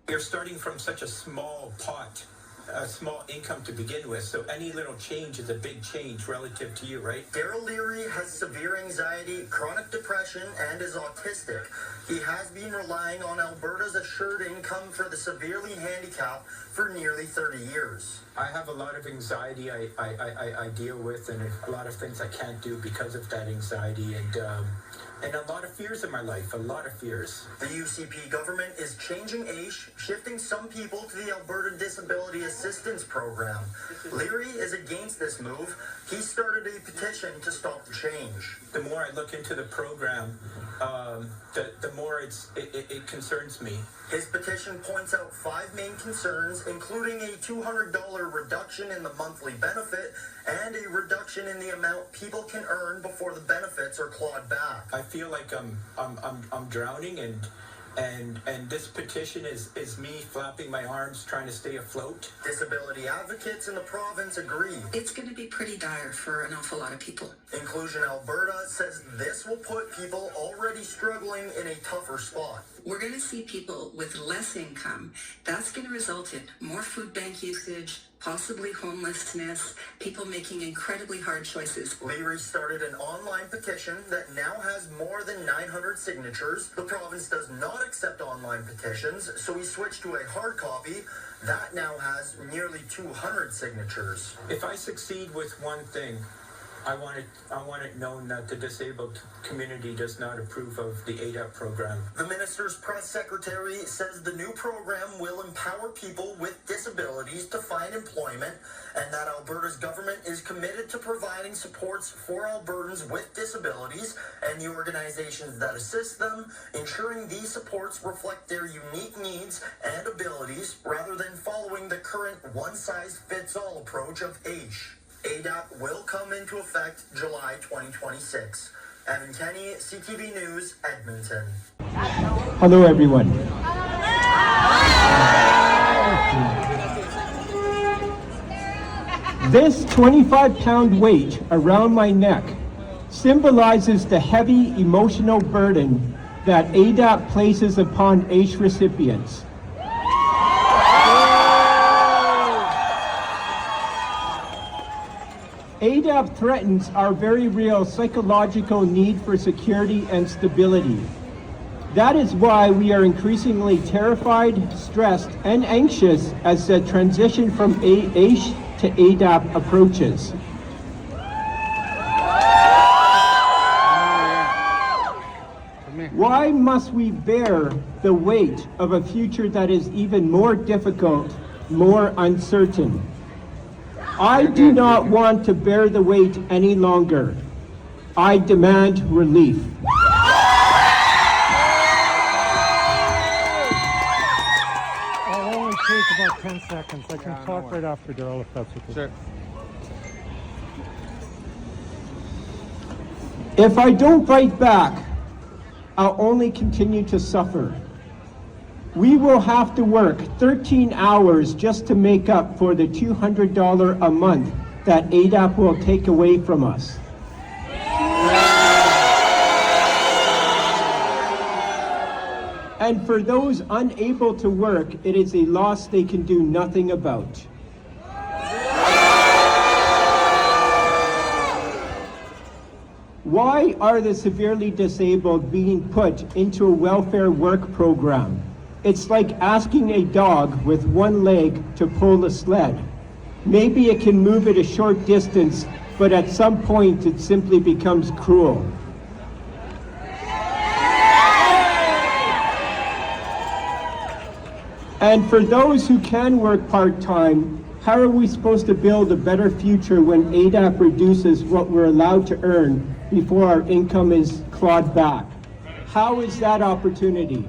You're starting from such a small pot, a small income to begin with, so any little change is a big change relative to you, right? Darryl Learie has severe anxiety, chronic depression, and is autistic. He has been relying on Alberta's assured income for the severely handicapped for nearly 30 years. I have a lot of anxiety I deal with, and a lot of things I can't do because of that anxiety, and a lot of fears in my life, a lot of fears. The UCP government is changing AISH, shifting some people to the Alberta Disability Assistance Program. Learie is against this move. He started a petition to stop the change. The more I look into the program, the more it concerns me. His petition points out 5 main concerns, including a $200 reduction in the monthly benefit and a reduction in the amount people can earn before the benefits are clawed back. I feel like I'm drowning, and this petition is me flapping my arms trying to stay afloat. Disability advocates in the province agree. It's going to be pretty dire for an awful lot of people. Inclusion Alberta says this will put people already struggling in a tougher spot. We're going to see people with less income. That's going to result in more food bank usage, possibly homelessness, people making incredibly hard choices. Learie started an online petition that now has more than 900 signatures. The province does not accept online petitions, so he switched to a hard copy. That now has nearly 200 signatures. If I succeed with one thing, I want it known that the disabled community does not approve of the ADAP program. The minister's press secretary says the new program will empower people with disabilities to find employment, and that Alberta's government is committed to providing supports for Albertans with disabilities and the organizations that assist them, ensuring these supports reflect their unique needs and abilities rather than following the current one-size-fits-all approach of AISH. ADAP will come into effect July 2026. Evan Kenny, CTV News, Edmonton. Hello, everyone. This 25-pound weight around my neck symbolizes the heavy emotional burden that ADAP places upon AISH recipients. ADAP threatens our very real psychological need for security and stability. That is why we are increasingly terrified, stressed, and anxious as the transition from AISH to ADAP approaches. Why must we bear the weight of a future that is even more difficult, more uncertain? I do not want to bear the weight any longer. I demand relief. I'll only take about 10 seconds. I can talk right after Darryl if that's okay. Sure. If I don't fight back, I'll only continue to suffer. We will have to work 13 hours just to make up for the $200 a month that ADAP will take away from us. And for those unable to work, it is a loss they can do nothing about. Why are the severely disabled being put into a welfare work program? It's like asking a dog with one leg to pull a sled. Maybe it can move it a short distance, but at some point it simply becomes cruel. And for those who can work part-time, how are we supposed to build a better future when ADAP reduces what we're allowed to earn before our income is clawed back? How is that opportunity?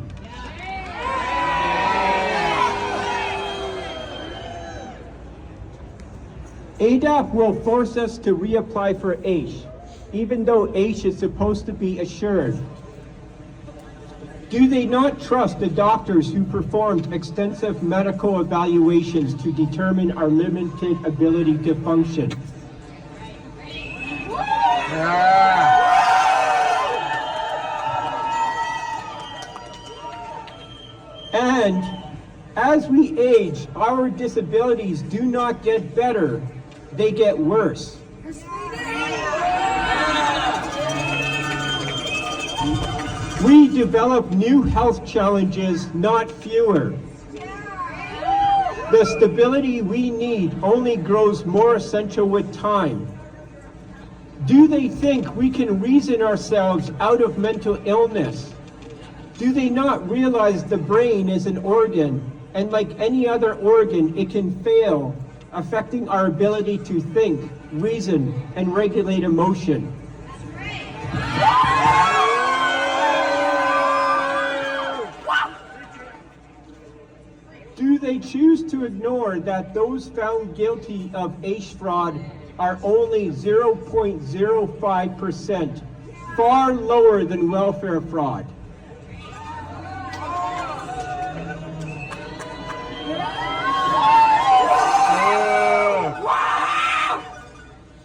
ADAP will force us to reapply for AISH, even though AISH is supposed to be assured. Do they not trust the doctors who performed extensive medical evaluations to determine our limited ability to function? And as we age, our disabilities do not get better, they get worse. We develop new health challenges, not fewer. The stability we need only grows more essential with time. Do they think we can reason ourselves out of mental illness? Do they not realize the brain is an organ, and like any other organ, it can fail, affecting our ability to think, reason, and regulate emotion? Do they choose to ignore that those found guilty of AISH fraud are only 0.05%, far lower than welfare fraud?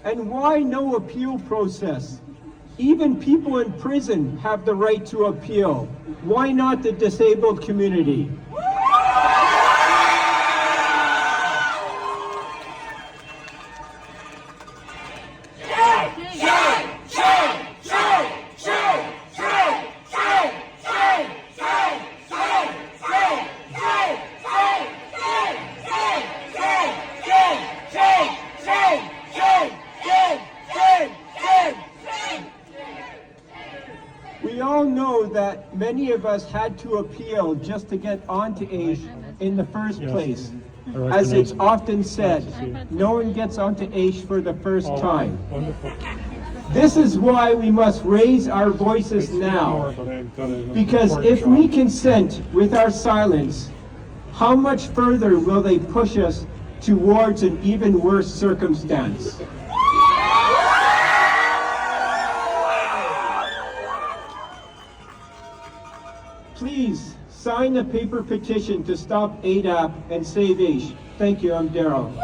And why no appeal process? Even people in prison have the right to appeal. Why not the disabled community? Many of us had to appeal just to get onto AISH in the first place. As it's often said, no one gets onto AISH for the first time. This is why we must raise our voices now. Because if we consent with our silence, how much further will they push us towards an even worse circumstance? Please sign the paper petition to stop ADAP and save AISH. Thank you, I'm Darryl.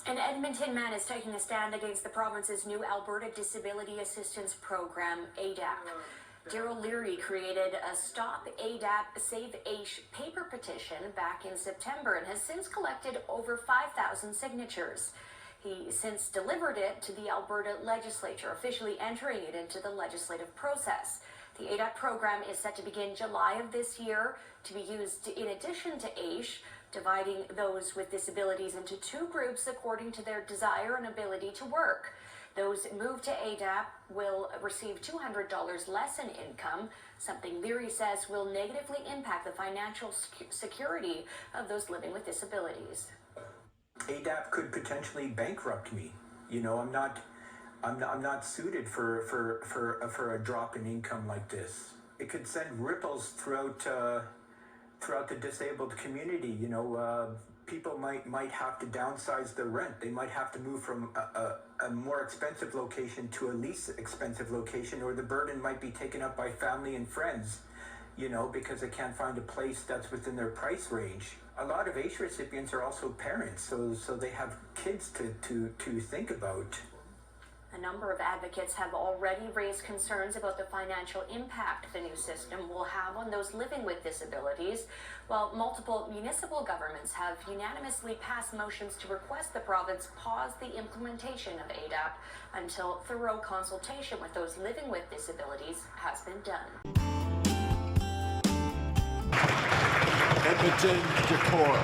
An Edmonton man is taking a stand against the province's new Alberta Disability Assistance Program, ADAP. Darryl Learie created a Stop ADAP Save AISH paper petition back in September and has since collected over 5,000 signatures. He since delivered it to the Alberta Legislature, officially entering it into the legislative process. The ADAP program is set to begin July of this year to be used in addition to AISH, dividing those with disabilities into two groups according to their desire and ability to work. Those moved to ADAP will receive $200 less in income, something Learie says will negatively impact the financial security of those living with disabilities. ADAP could potentially bankrupt me. You know, I'm not suited for a drop in income like this. It could send ripples throughout the disabled community. You know, people might have to downsize their rent. They might have to move from a more expensive location to a least expensive location, or the burden might be taken up by family and friends, you know, because they can't find a place that's within their price range. A lot of AISH recipients are also parents, so they have kids to think about. A number of advocates have already raised concerns about the financial impact the new system will have on those living with disabilities, while multiple municipal governments have unanimously passed motions to request the province pause the implementation of ADAP until thorough consultation with those living with disabilities has been done. Edmonton Decor.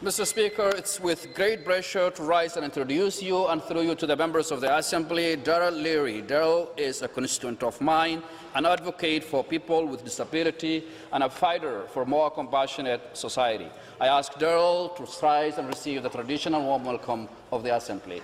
Mr. Speaker, it's with great pleasure to rise and introduce you and through you to the members of the Assembly, Darryl Learie. Darryl is a constituent of mine, an advocate for people with disability, and a fighter for a more compassionate society. I ask Darryl to rise and receive the traditional warm welcome of the Assembly.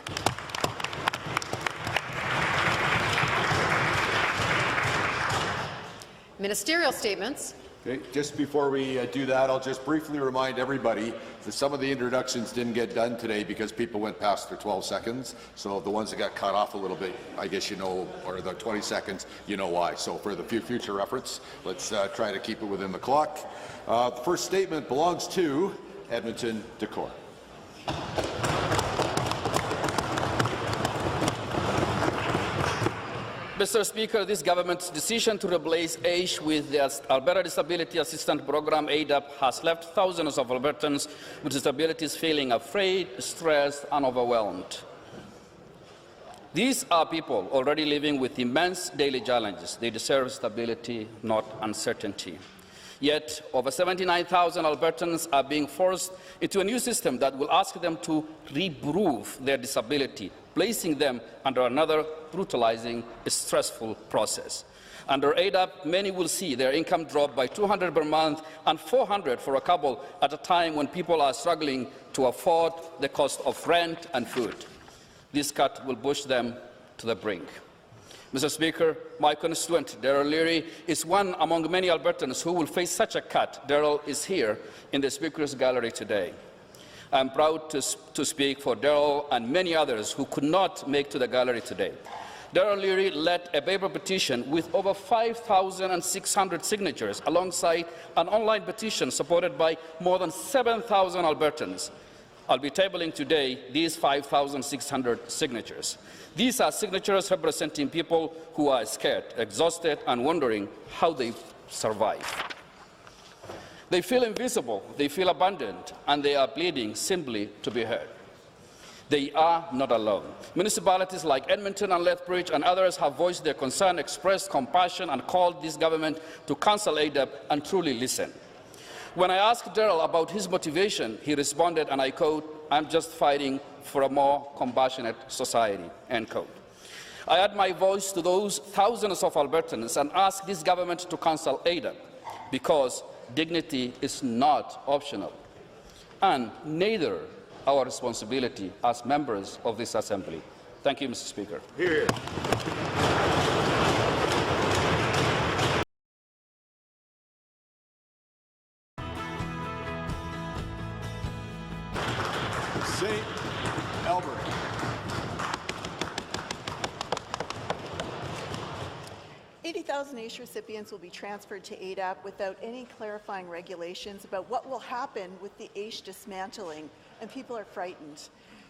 Ministerial statements. Okay, just before we do that, I'll just briefly remind everybody that some of the introductions didn't get done today because people went past their 12 seconds. So the ones that got cut off a little bit, I guess you know, or the 20 seconds, you know why. So for the future reference, let's try to keep it within the clock. The first statement belongs to Edmonton Decor. Mr. Speaker, this government's decision to replace AISH with the Alberta Disability Assistance Program, ADAP, has left thousands of Albertans with disabilities feeling afraid, stressed, and overwhelmed. These are people already living with immense daily challenges. They deserve stability, not uncertainty. Yet, over 79,000 Albertans are being forced into a new system that will ask them to reprove their disability, placing them under another brutalizing, stressful process. Under ADAP, many will see their income drop by $200 per month and $400 for a couple at a time when people are struggling to afford the cost of rent and food. This cut will push them to the brink. Mr. Speaker, my constituent, Darryl Learie, is one among many Albertans who will face such a cut. Darryl is here in the Speaker's gallery today. I am proud to speak for Darryl and many others who could not make to the gallery today. Darryl Learie led a paper petition with over 5,600 signatures alongside an online petition supported by more than 7,000 Albertans. I'll be tabling today these 5,600 signatures. These are signatures representing people who are scared, exhausted, and wondering how they survive. They feel invisible, they feel abandoned, and they are pleading simply to be heard. They are not alone. Municipalities like Edmonton and Lethbridge and others have voiced their concern, expressed compassion, and called this government to cancel ADAP and truly listen. When I asked Darryl about his motivation, he responded, and I quote, "I'm just fighting for a more compassionate society," end quote. I add my voice to those thousands of Albertans and ask this government to cancel ADAP because dignity is not optional, and neither our responsibility as members of this Assembly. Thank you, Mr. Speaker. Here. St. Albert. AISH recipients will be transferred to ADAP without any clarifying regulations about what will happen with the AISH dismantling, and people are frightened.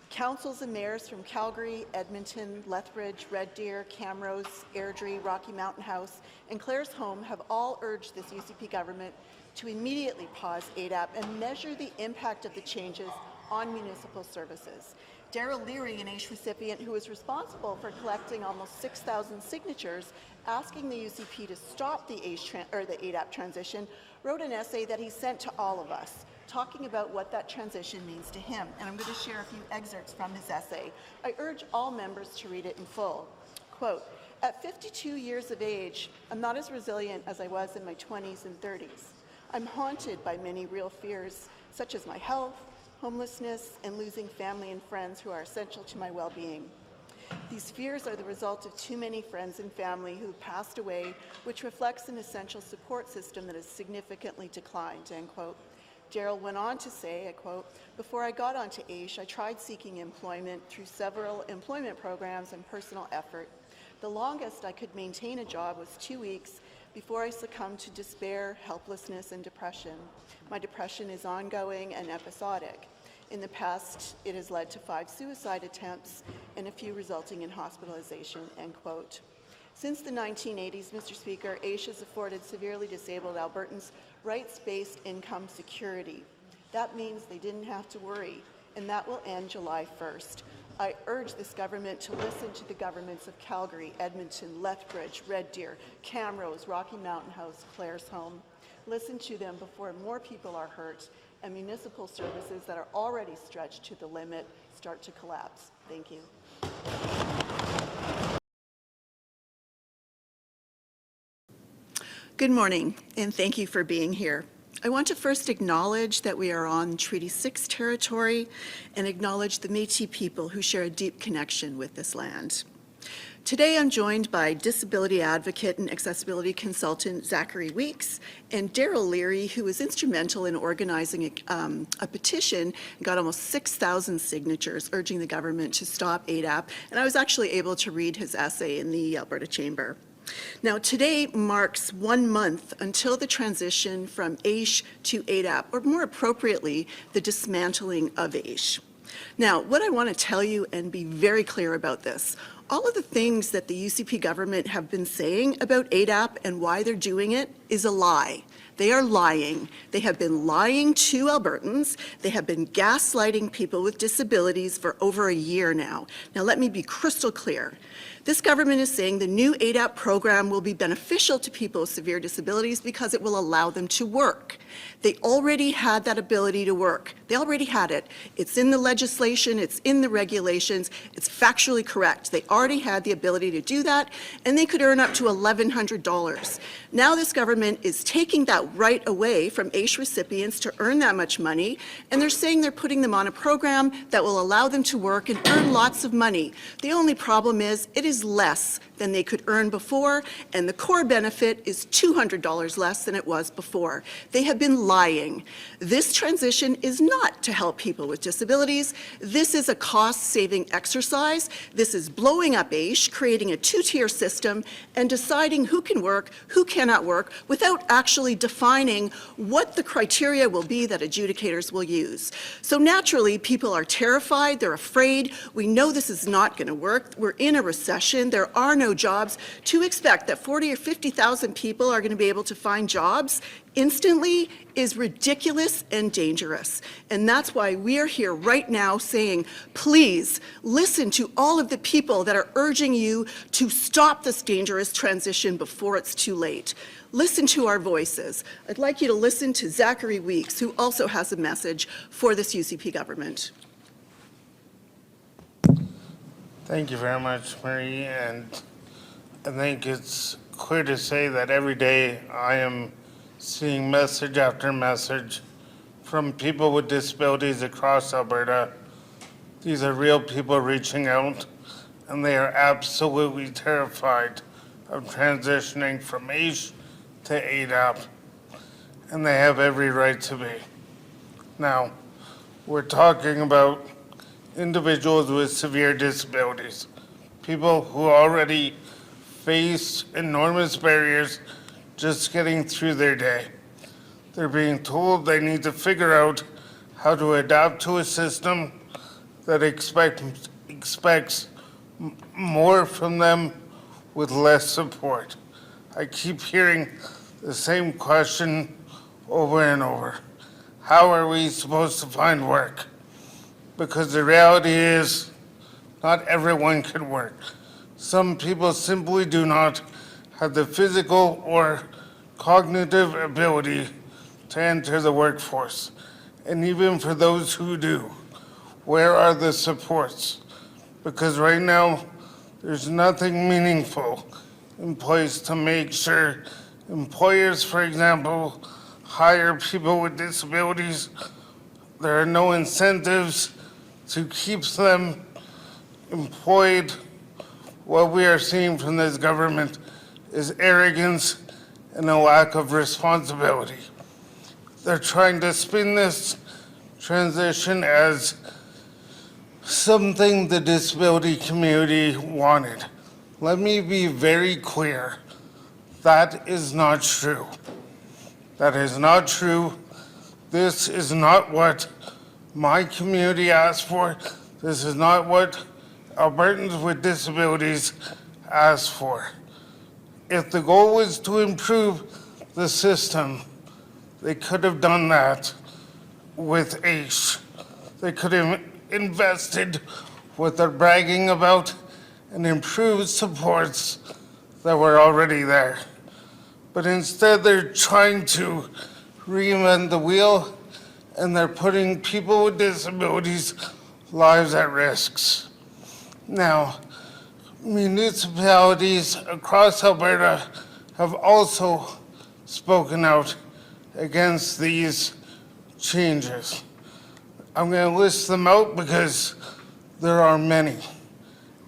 Councils and mayors from Calgary, Edmonton, Lethbridge, Red Deer, Camrose, Airdrie, Rocky Mountain House, and Clare's Home have all urged this UCP government to immediately pause ADAP and measure the impact of the changes on municipal services. Darryl Learie, an AISH recipient who is responsible for collecting almost 6,000 signatures asking the UCP to stop the ADAP transition, wrote an essay that he sent to all of us, talking about what that transition means to him. And I'm going to share a few excerpts from his essay. I urge all members to read it in full. Quote, "At 52 years of age, I'm not as resilient as I was in my 20s and 30s. I'm haunted by many real fears, such as my health, homelessness, and losing family and friends who are essential to my well-being. These fears are the result of too many friends and family who have passed away, which reflects an essential support system that has significantly declined," end quote. Darryl went on to say, I quote, "Before I got onto AISH, I tried seeking employment through several employment programs and personal effort. The longest I could maintain a job was 2 weeks before I succumbed to despair, helplessness, and depression. My depression is ongoing and episodic. In the past, it has led to 5 suicide attempts and a few resulting in hospitalization," end quote. Since the 1980s, Mr. Speaker, AISH has afforded severely disabled Albertans rights-based income security. That means they didn't have to worry, and that will end July 1st. I urge this government to listen to the governments of Calgary, Edmonton, Lethbridge, Red Deer, Camrose, Rocky Mountain House, Clare's Home. Listen to them before more people are hurt and municipal services that are already stretched to the limit start to collapse. Thank you. Good morning, and thank you for being here. I want to first acknowledge that we are on Treaty 6 territory and acknowledge the Métis people who share a deep connection with this land. Today I'm joined by disability advocate and accessibility consultant Zachary Weeks and Darryl Learie, who was instrumental in organizing a petition and got almost 6,000 signatures urging the government to stop ADAP. And I was actually able to read his essay in the Alberta Chamber. Now, today marks 1 month until the transition from AISH to ADAP, or more appropriately, the dismantling of AISH. Now, what I want to tell you and be very clear about this, all of the things that the UCP government have been saying about ADAP and why they're doing it is a lie. They are lying. They have been lying to Albertans. They have been gaslighting people with disabilities for over a year now. Now, let me be crystal clear. This government is saying the new ADAP program will be beneficial to people with severe disabilities because it will allow them to work. They already had that ability to work. They already had it. It's in the legislation, it's in the regulations, it's factually correct. They already had the ability to do that, and they could earn up to $1,100. Now this government is taking that right away from AISH recipients to earn that much money, and they're saying they're putting them on a program that will allow them to work and earn lots of money. The only problem is it is less than they could earn before, and the core benefit is $200 less than it was before. They have been lying. This transition is not to help people with disabilities. This is a cost-saving exercise. This is blowing up AISH, creating a two-tier system, and deciding who can work, who cannot work, without actually defining what the criteria will be that adjudicators will use. So naturally, people are terrified, they're afraid. We know this is not going to work. We're in a recession. There are no jobs. To expect that 40 or 50,000 people are going to be able to find jobs instantly is ridiculous and dangerous. And that's why we are here right now saying, please listen to all of the people that are urging you to stop this dangerous transition before it's too late. Listen to our voices. I'd like you to listen to Zachary Weeks, who also has a message for this UCP government. Thank you very much, Marie, and I think it's clear to say that every day I am seeing message after message from people with disabilities across Alberta. These are real people reaching out, and they are absolutely terrified of transitioning from AISH to ADAP, and they have every right to be. Now, we're talking about individuals with severe disabilities, people who already face enormous barriers just getting through their day. They're being told they need to figure out how to adapt to a system that expects more from them with less support. I keep hearing the same question over and over. How are we supposed to find work? Because the reality is, not everyone can work. Some people simply do not have the physical or cognitive ability to enter the workforce. And even for those who do, where are the supports? Because right now, there's nothing meaningful in place to make sure employers, for example, hire people with disabilities. There are no incentives to keep them employed. What we are seeing from this government is arrogance and a lack of responsibility. They're trying to spin this transition as something the disability community wanted. Let me be very clear. That is not true. That is not true. This is not what my community asked for. This is not what Albertans with disabilities asked for. If the goal was to improve the system, they could have done that with AISH. They could have invested what they're bragging about and improved supports that were already there. But instead, they're trying to reinvent the wheel, and they're putting people with disabilities' lives at risks. Now, municipalities across Alberta have also spoken out against these changes. I'm going to list them out because there are many.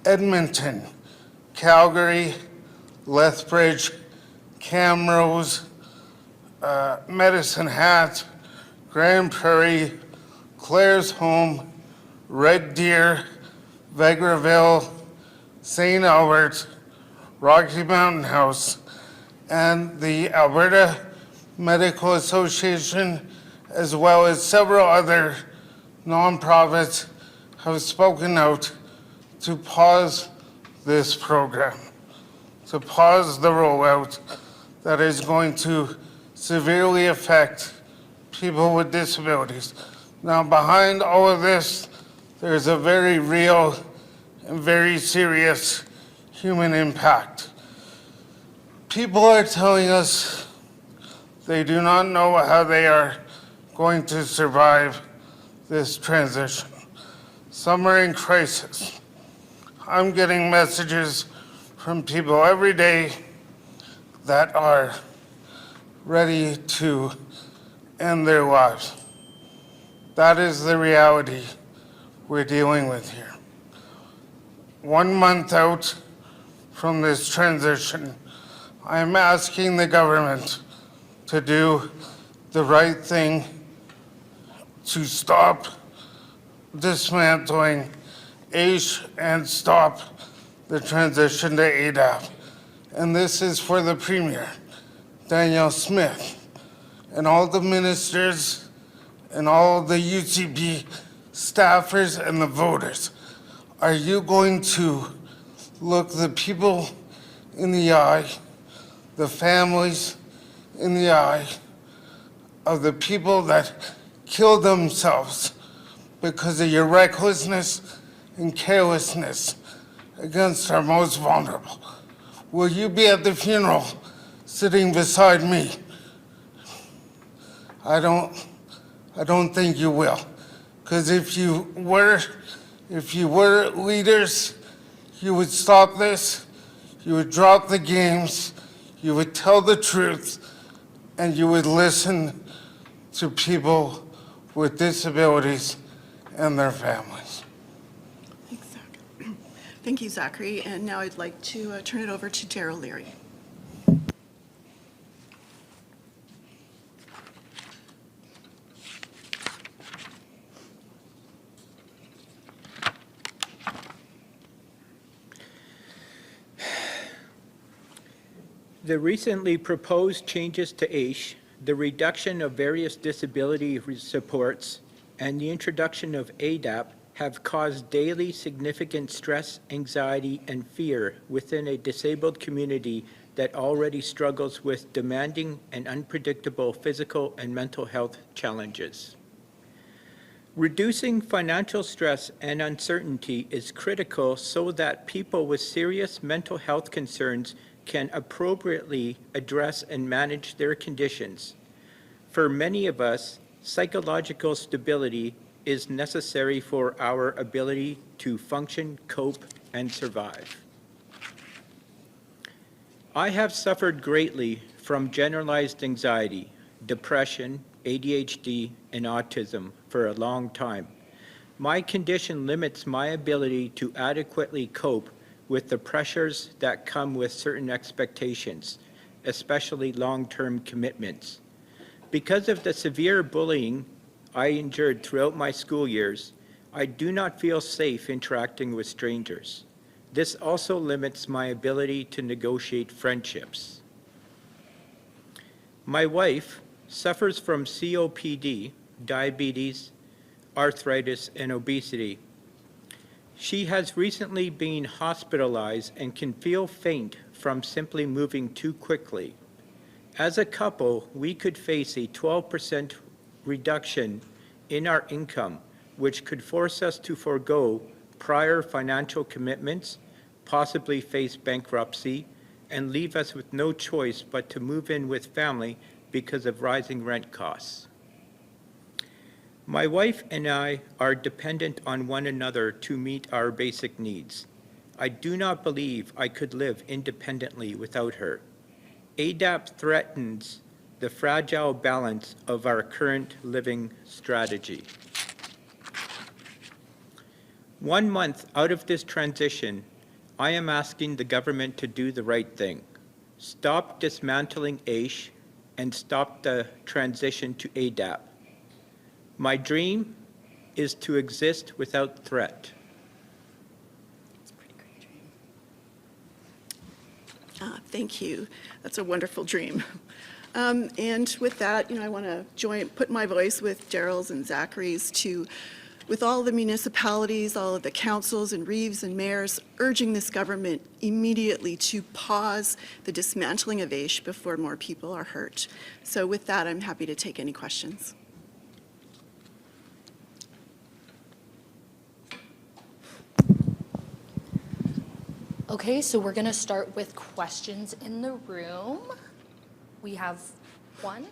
Edmonton, Calgary, Lethbridge, Camrose, Medicine Hat, Grand Prairie, Clare's Home, Red Deer, Vegreville, St. Albert, Rocky Mountain House, and the Alberta Medical Association, as well as several other nonprofits, have spoken out to pause this program, to pause the rollout that is going to severely affect people with disabilities. Now, behind all of this, there's a very real and very serious human impact. People are telling us they do not know how they are going to survive this transition. Some are in crisis. I'm getting messages from people every day that are ready to end their lives. That is the reality we're dealing with here. 1 month out from this transition, I'm asking the government to do the right thing to stop dismantling AISH and stop the transition to ADAP. And this is for the Premier, Danielle Smith, and all the ministers and all the UCP staffers and the voters. Are you going to look the people in the eye, the families in the eye of the people that killed themselves because of your recklessness and carelessness against our most vulnerable? Will you be at the funeral sitting beside me? I don't think you will. Because if you were leaders, you would stop this, you would drop the games, you would tell the truth, and you would listen to people with disabilities and their families. Thank you, Zachary. And now I'd like to turn it over to Darryl Learie. The recently proposed changes to AISH, the reduction of various disability supports, and the introduction of ADAP have caused daily significant stress, anxiety, and fear within a disabled community that already struggles with demanding and unpredictable physical and mental health challenges. Reducing financial stress and uncertainty is critical so that people with serious mental health concerns can appropriately address and manage their conditions. For many of us, psychological stability is necessary for our ability to function, cope, and survive. I have suffered greatly from generalized anxiety, depression, ADHD, and autism for a long time. My condition limits my ability to adequately cope with the pressures that come with certain expectations, especially long-term commitments. Because of the severe bullying I endured throughout my school years, I do not feel safe interacting with strangers. This also limits my ability to negotiate friendships. My wife suffers from COPD, diabetes, arthritis, and obesity. She has recently been hospitalized and can feel faint from simply moving too quickly. As a couple, we could face a 12% reduction in our income, which could force us to forego prior financial commitments, possibly face bankruptcy, and leave us with no choice but to move in with family because of rising rent costs. My wife and I are dependent on one another to meet our basic needs. I do not believe I could live independently without her. ADAP threatens the fragile balance of our current living strategy. 1 month out of this transition, I am asking the government to do the right thing. Stop dismantling AISH and stop the transition to ADAP. My dream is to exist without threat. Thank you. That's a wonderful dream. And with that, I want to put my voice with Darryl's and Zachary's with all the municipalities, all of the councils and reeves and mayors, urging this government immediately to pause the dismantling of AISH before more people are hurt. So with that, I'm happy to take any questions. Okay, so we're gonna start with questions in the room. We have one.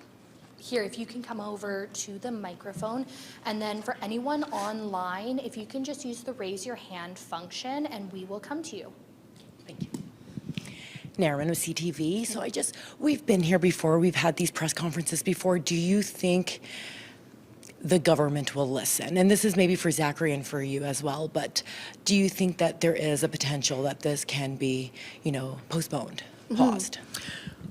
Here, if you can come over to the microphone. And then for anyone online, if you can just use the raise your hand function and we will come to you. Naraman with CTV. So we've been here before, we've had these press conferences before. Do you think the government will listen? And this is maybe for Zachary and for you as well, but do you think that there is a potential that this can be, postponed, paused?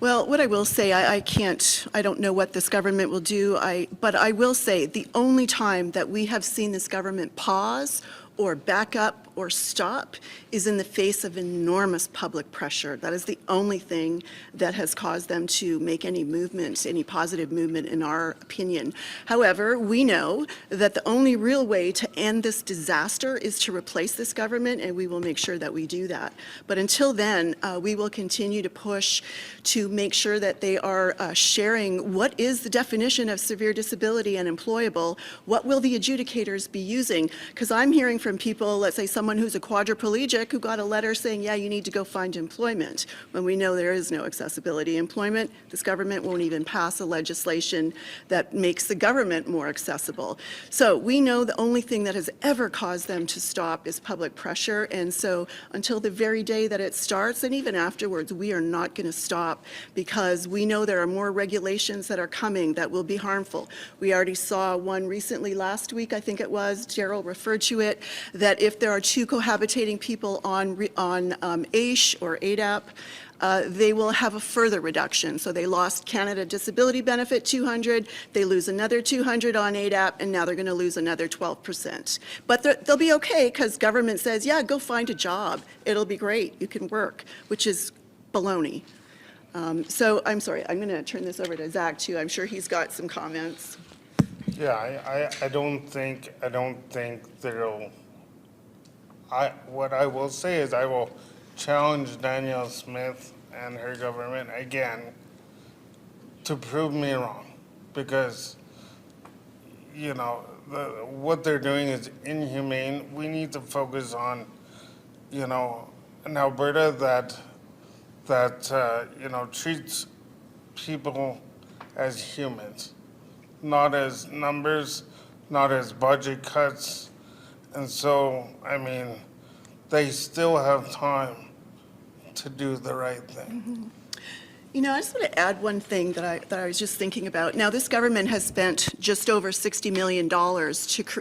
Well, what I will say, I don't know what this government will do, but I will say the only time that we have seen this government pause or back up or stop is in the face of enormous public pressure. That is the only thing that has caused them to make any movement, any positive movement in our opinion. However, we know that the only real way to end this disaster is to replace this government, and we will make sure that we do that. But until then, we will continue to push to make sure that they are sharing what is the definition of severe disability and employable, what will the adjudicators be using? Because I'm hearing from people, let's say someone who's a quadriplegic who got a letter saying, yeah, you need to go find employment. When we know there is no accessibility employment, this government won't even pass a legislation that makes the government more accessible. So we know the only thing that has ever caused them to stop is public pressure. And so until the very day that it starts, and even afterwards, we are not going to stop because we know there are more regulations that are coming that will be harmful. We already saw one recently last week, I think it was, Darryl referred to it, that if there are two cohabitating people on AISH or ADAP, they will have a further reduction. So they lost Canada Disability Benefit 200, they lose another 200 on ADAP, and now they're going to lose another 12%. But they'll be okay because government says, yeah, go find a job. It'll be great. You can work, which is baloney. So I'm sorry, I'm going to turn this over to Zach too. I'm sure he's got some comments. Yeah, I don't think there'll. What I will say is I will challenge Danielle Smith and her government again to prove me wrong, because what they're doing is inhumane. We need to focus on an Alberta that treats people as humans, not as numbers, not as budget cuts. And so, they still have time to do the right thing. Mm-hmm. I just want to add one thing that I was just thinking about. Now, this government has spent just over $60 million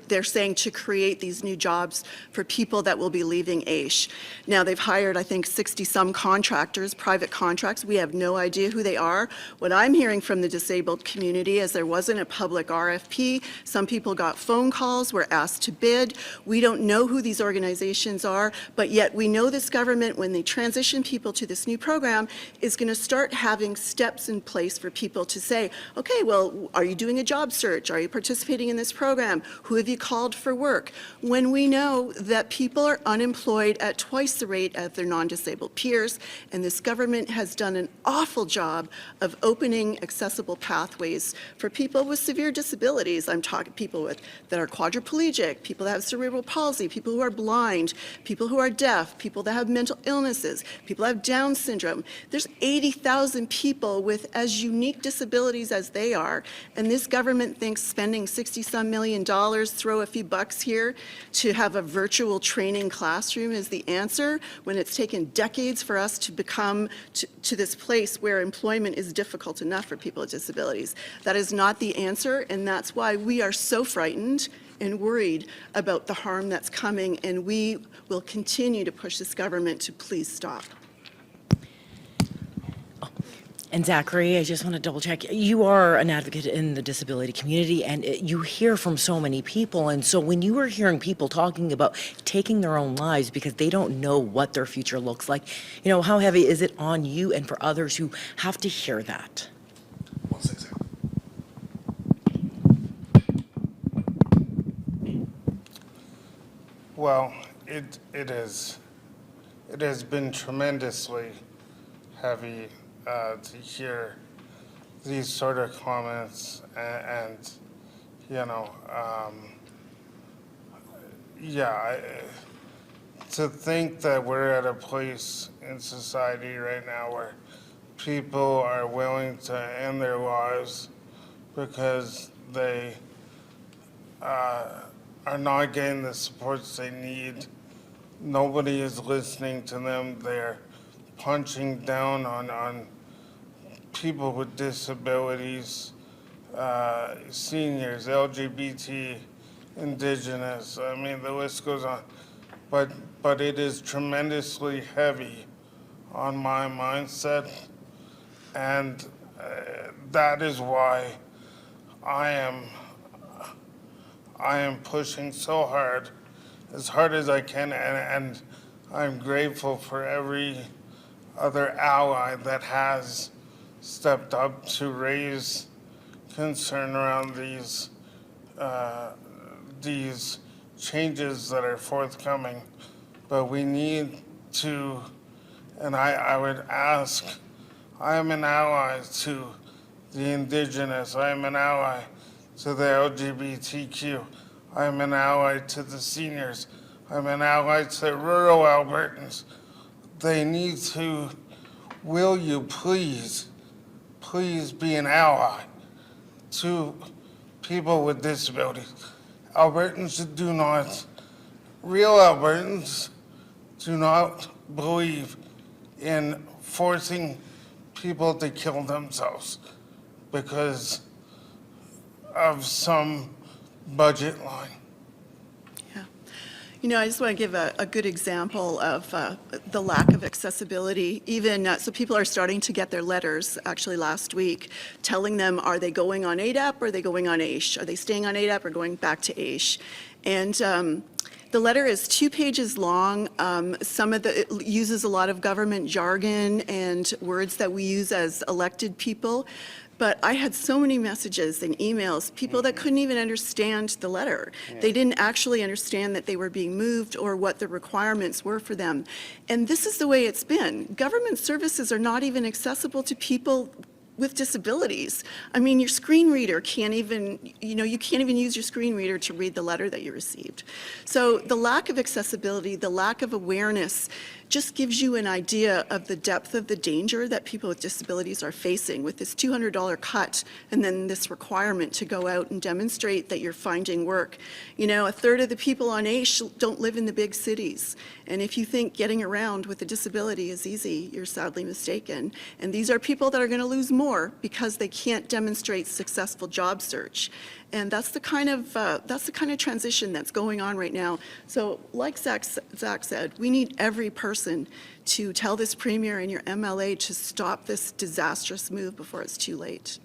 they're saying to create these new jobs for people that will be leaving AISH. Now, they've hired, I think, 60-some contractors, private contracts. We have no idea who they are. What I'm hearing from the disabled community is there wasn't a public RFP. Some people got phone calls, were asked to bid. We don't know who these organizations are, but yet we know this government, when they transition people to this new program, is going to start having steps in place for people to say, okay, well, are you doing a job search? Are you participating in this program? Who have you called for work? When we know that people are unemployed at twice the rate of their non-disabled peers, and this government has done an awful job of opening accessible pathways for people with severe disabilities. I'm talking people that are quadriplegic, people that have cerebral palsy, people who are blind, people who are deaf, people that have mental illnesses, people that have Down syndrome. There's 80,000 people with as unique disabilities as they are, and this government thinks spending $60-some million, throw a few bucks here to have a virtual training classroom is the answer, when it's taken decades for us to become to this place where employment is difficult enough for people with disabilities. That is not the answer, and that's why we are so frightened and worried about the harm that's coming, and we will continue to push this government to please stop. And Zachary, I just want to double check. You are an advocate in the disability community, and you hear from so many people. And so when you are hearing people talking about taking their own lives because they don't know what their future looks like, you know, how heavy is it on you and for others who have to hear that? Well, it has been tremendously heavy to hear these sort of comments, and you know, to think that we're at a place in society right now where people are willing to end their lives because they are not getting the supports they need. Nobody is listening to them. They're punching down on people with disabilities, seniors, LGBT, Indigenous. I mean, the list goes on. But it is tremendously heavy on my mindset, and that is why I am pushing so hard, as hard as I can, and I'm grateful for every other ally that has stepped up to raise concern around these changes that are forthcoming. But we need to, and I would ask, I am an ally to the Indigenous, I am an ally to the LGBTQ, I am an ally to the seniors, I'm an ally to rural Albertans. They need to, will you please be an ally to people with disabilities. Albertans do not, real Albertans do not believe in forcing people to kill themselves because of some budget line. You know, I just want to give a good example of the lack of accessibility. Even so, people are starting to get their letters, actually last week, telling them, are they going on ADAP or are they going on AISH? Are they staying on ADAP or going back to AISH? And the letter is 2 pages long. It uses a lot of government jargon and words that we use as elected people. But I had so many messages and emails, people that couldn't even understand the letter. Yeah. They didn't actually understand that they were being moved or what the requirements were for them. And this is the way it's been. Government services are not even accessible to people with disabilities. I mean, your screen reader can't even, you can't even use your screen reader to read the letter that you received. So the lack of accessibility, the lack of awareness just gives you an idea of the depth of the danger that people with disabilities are facing with this $200 cut and then this requirement to go out and demonstrate that you're finding work. You know, 1/3 of the people on AISH don't live in the big cities. And if you think getting around with a disability is easy, you're sadly mistaken. And these are people that are going to lose more because they can't demonstrate successful job search. And that's the kind of transition that's going on right now. So like Zach said, we need every person to tell this Premier and your MLA to stop this disastrous move before it's too late.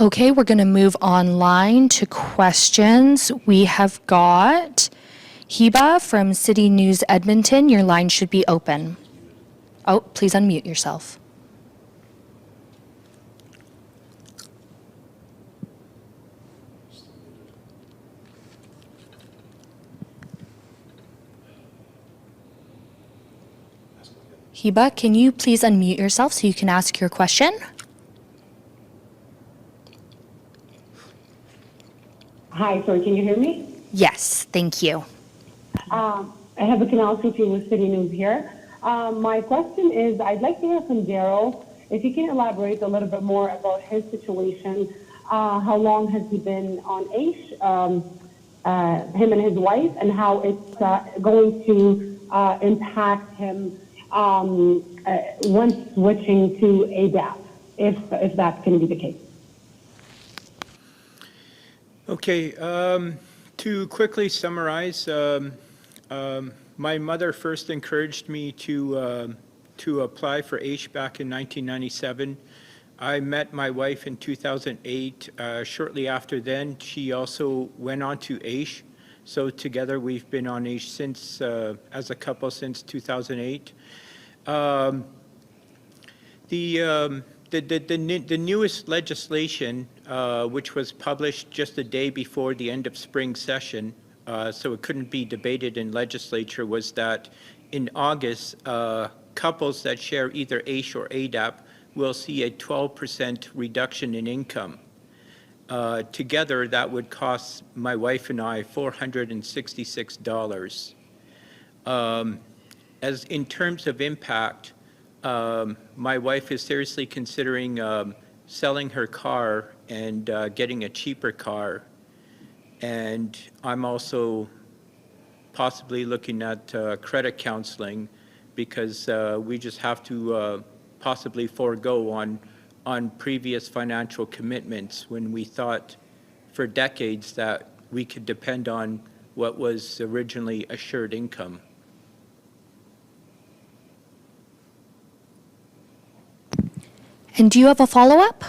Okay, we're going to move online to questions. We have got Heba from City News Edmonton. Your line should be open. Oh, please unmute yourself. Heba, can you please unmute yourself so you can ask your question? Hi, sorry, can you hear me? Yes, thank you. I have a canal with City News here. My question is, I'd like to hear from Darryl, if you can elaborate a little bit more about his situation. How long has he been on AISH, him and his wife, and how it's going to impact him once switching to ADAP, if that's going to be the case. Okay, to quickly summarize, my mother first encouraged me to apply for AISH back in 1997. I met my wife in 2008. Shortly after then, she also went on to AISH. So together we've been on AISH since, as a couple since 2008. The newest legislation, which was published just the day before the end of spring session, so it couldn't be debated in legislature, was that in August, couples that share either AISH or ADAP will see a 12% reduction in income. Together, that would cost my wife and I $466. As in terms of impact, my wife is seriously considering selling her car and getting a cheaper car. And I'm also possibly looking at credit counseling because we just have to possibly forego on previous financial commitments when we thought for decades that we could depend on what was originally assured income. And do you have a follow-up?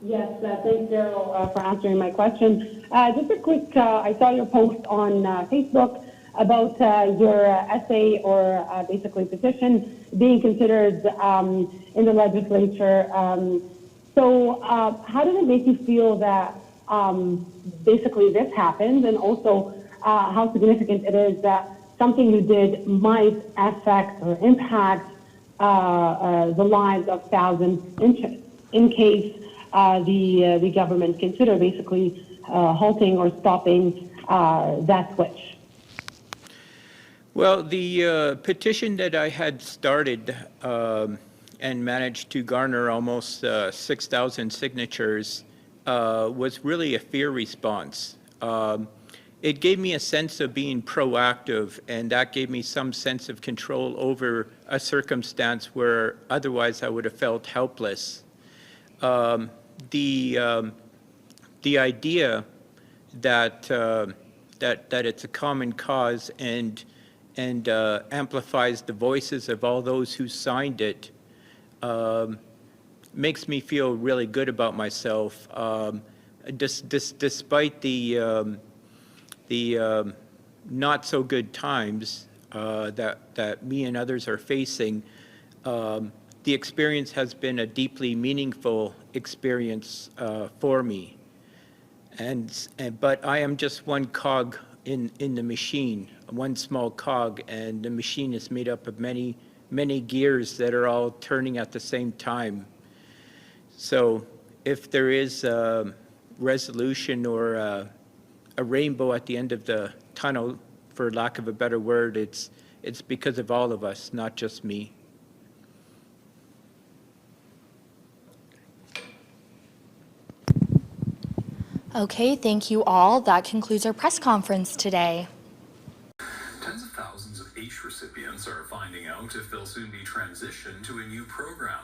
Yes, thanks, Darryl, for answering my question. Just a quick, I saw your post on Facebook about your essay or basically petition being considered in the legislature. So how did it make you feel that basically this happened, and also how significant it is that something you did might affect or impact the lives of thousands in case the government consider basically halting or stopping that switch? Well, the petition that I had started and managed to garner almost 6,000 signatures was really a fear response. It gave me a sense of being proactive, and that gave me some sense of control over a circumstance where otherwise I would have felt helpless. The idea that it's a common cause and amplifies the voices of all those who signed it makes me feel really good about myself. Despite the not so good times that me and others are facing, the experience has been a deeply meaningful experience for me. But I am just one cog in the machine, one small cog, and the machine is made up of many gears that are all turning at the same time. So if there is a resolution or a rainbow at the end of the tunnel, for lack of a better word, it's because of all of us, not just me. Okay, thank you all. That concludes our press conference today. Tens of thousands of AISH recipients are finding out if they'll soon be transitioned to a new program.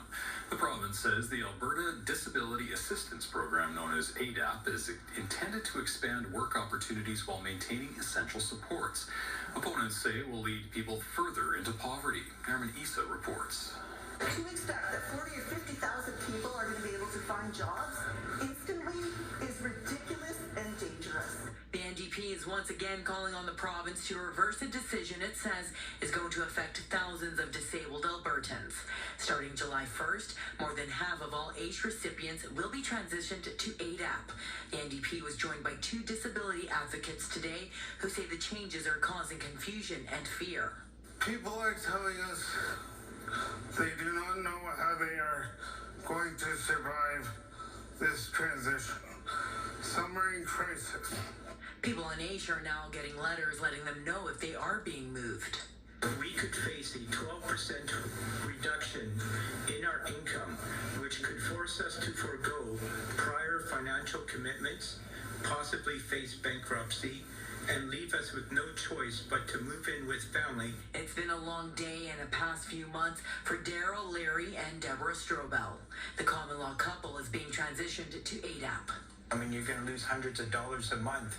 The province says the Alberta Disability Assistance Program, known as ADAP, is intended to expand work opportunities while maintaining essential supports. Opponents say it will lead people further into poverty. Armin Issa reports. To expect that 40 or 50,000 people are going to be able to find jobs instantly is ridiculous and dangerous. The NDP is once again calling on the province to reverse a decision it says is going to affect thousands of disabled Albertans. Starting July 1st, more than half of all AISH recipients will be transitioned to ADAP. The NDP was joined by two disability advocates today who say the changes are causing confusion and fear. People are telling us they do not know how they are going to survive this transition. Some are in crisis. People on AISH are now getting letters letting them know if they are being moved. We could face a 12% reduction in our income, which could force us to forego prior financial commitments, possibly face bankruptcy, and leave us with no choice but to move in with family. It's been a long day and a past few months for Darryl Learie and Deborah Strobel. The common law couple is being transitioned to ADAP. I mean, you're going to lose hundreds of dollars a month.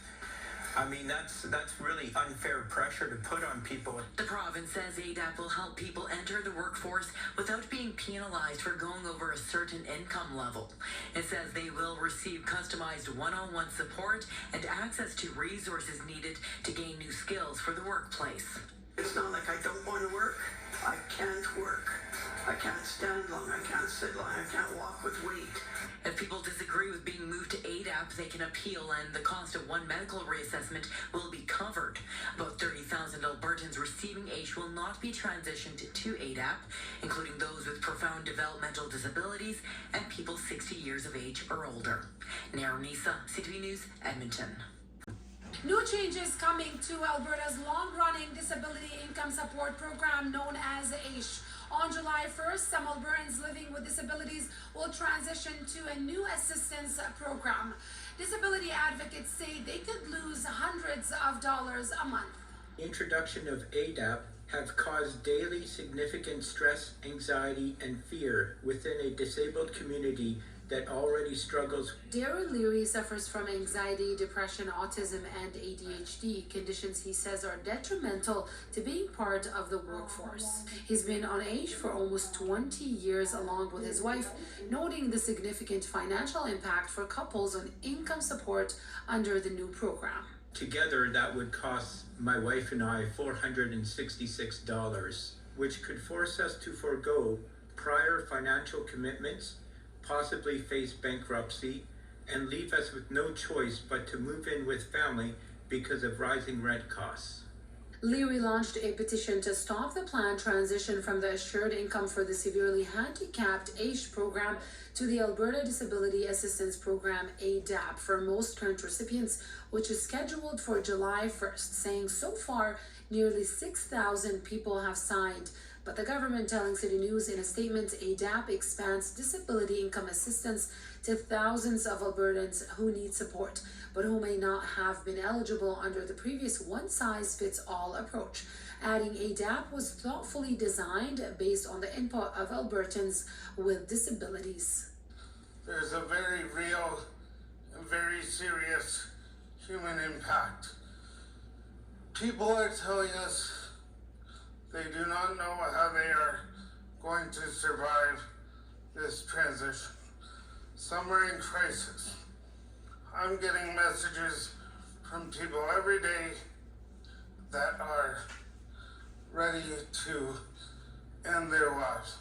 I mean, that's really unfair pressure to put on people. The province says ADAP will help people enter the workforce without being penalized for going over a certain income level. It says they will receive customized one-on-one support and access to resources needed to gain new skills for the workplace. It's not like I don't want to work. I can't work. I can't stand long. I can't sit long. I can't walk with weight. If people disagree with being moved to ADAP, they can appeal, and the cost of one medical reassessment will be covered. About 30,000 Albertans receiving AISH will not be transitioned to ADAP, including those with profound developmental disabilities and people 60 years of age or older. Nara Nisa, CTV News, Edmonton. New changes coming to Alberta's long-running disability income support program known as AISH. On July 1st, some Albertans living with disabilities will transition to a new assistance program. Disability advocates say they could lose hundreds of dollars a month. Introduction of ADAP have caused daily significant stress, anxiety, and fear within a disabled community that already struggles. Darryl Learie suffers from anxiety, depression, autism, and ADHD, conditions he says are detrimental to being part of the workforce. He's been on AISH for almost 20 years along with his wife, noting the significant financial impact for couples on income support under the new program. Together, that would cost my wife and I $466, which could force us to forego prior financial commitments, possibly face bankruptcy, and leave us with no choice but to move in with family because of rising rent costs. Learie launched a petition to stop the planned transition from the Assured Income for the Severely Handicapped AISH program to the Alberta Disability Assistance Program ADAP for most current recipients, which is scheduled for July 1st, saying so far nearly 6,000 people have signed. But the government telling City News in a statement, ADAP expands disability income assistance to thousands of Albertans who need support, but who may not have been eligible under the previous one-size-fits-all approach. Adding ADAP was thoughtfully designed based on the input of Albertans with disabilities. There's a very real and very serious human impact. People are telling us they do not know how they are going to survive this transition. Some are in crisis. I'm getting messages from people every day that are ready to end their lives.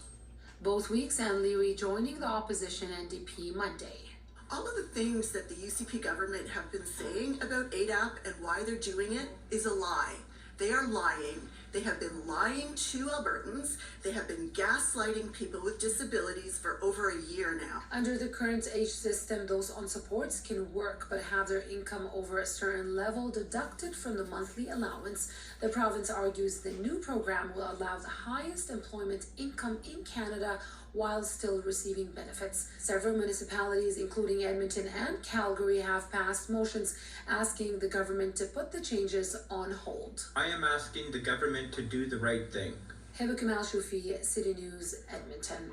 Both weeks and Learie joining the opposition NDP Monday. All of the things that the UCP government have been saying about ADAP and why they're doing it is a lie. They are lying. They have been lying to Albertans. They have been gaslighting people with disabilities for over a year now. Under the current AISH system, those on supports can work but have their income over a certain level deducted from the monthly allowance. The province argues the new program will allow the highest employment income in Canada while still receiving benefits. Several municipalities, including Edmonton and Calgary, have passed motions asking the government to put the changes on hold. I am asking the government to do the right thing. Heba Kamal Shufi, City News, Edmonton.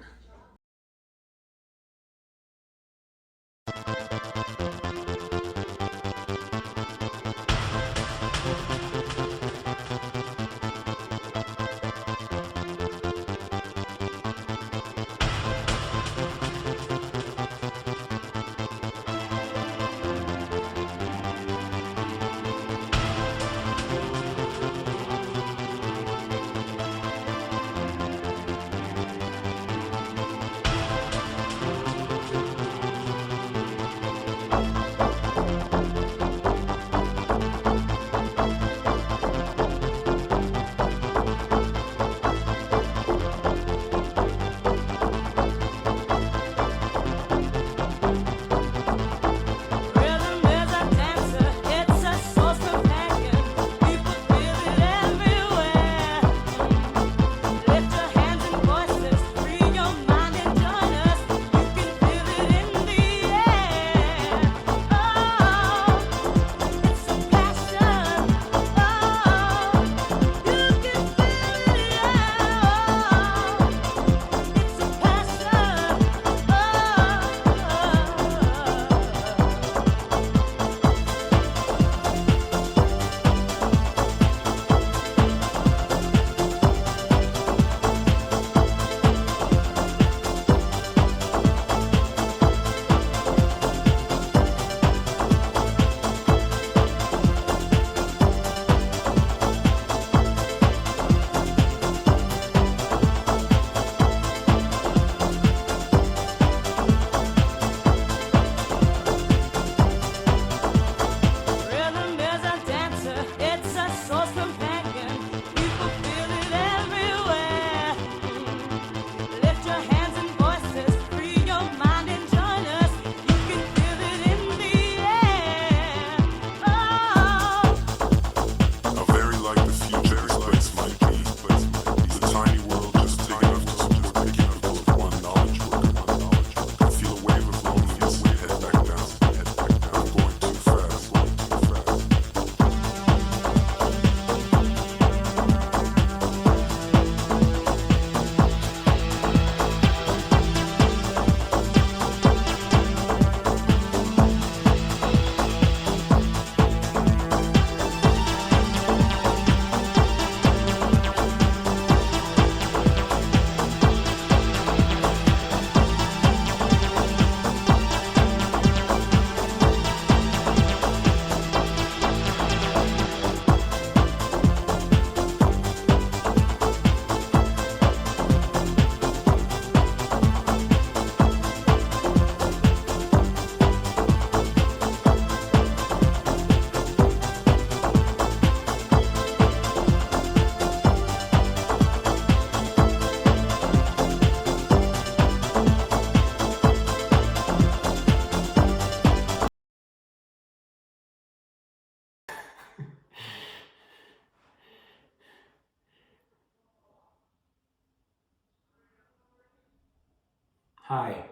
Hi,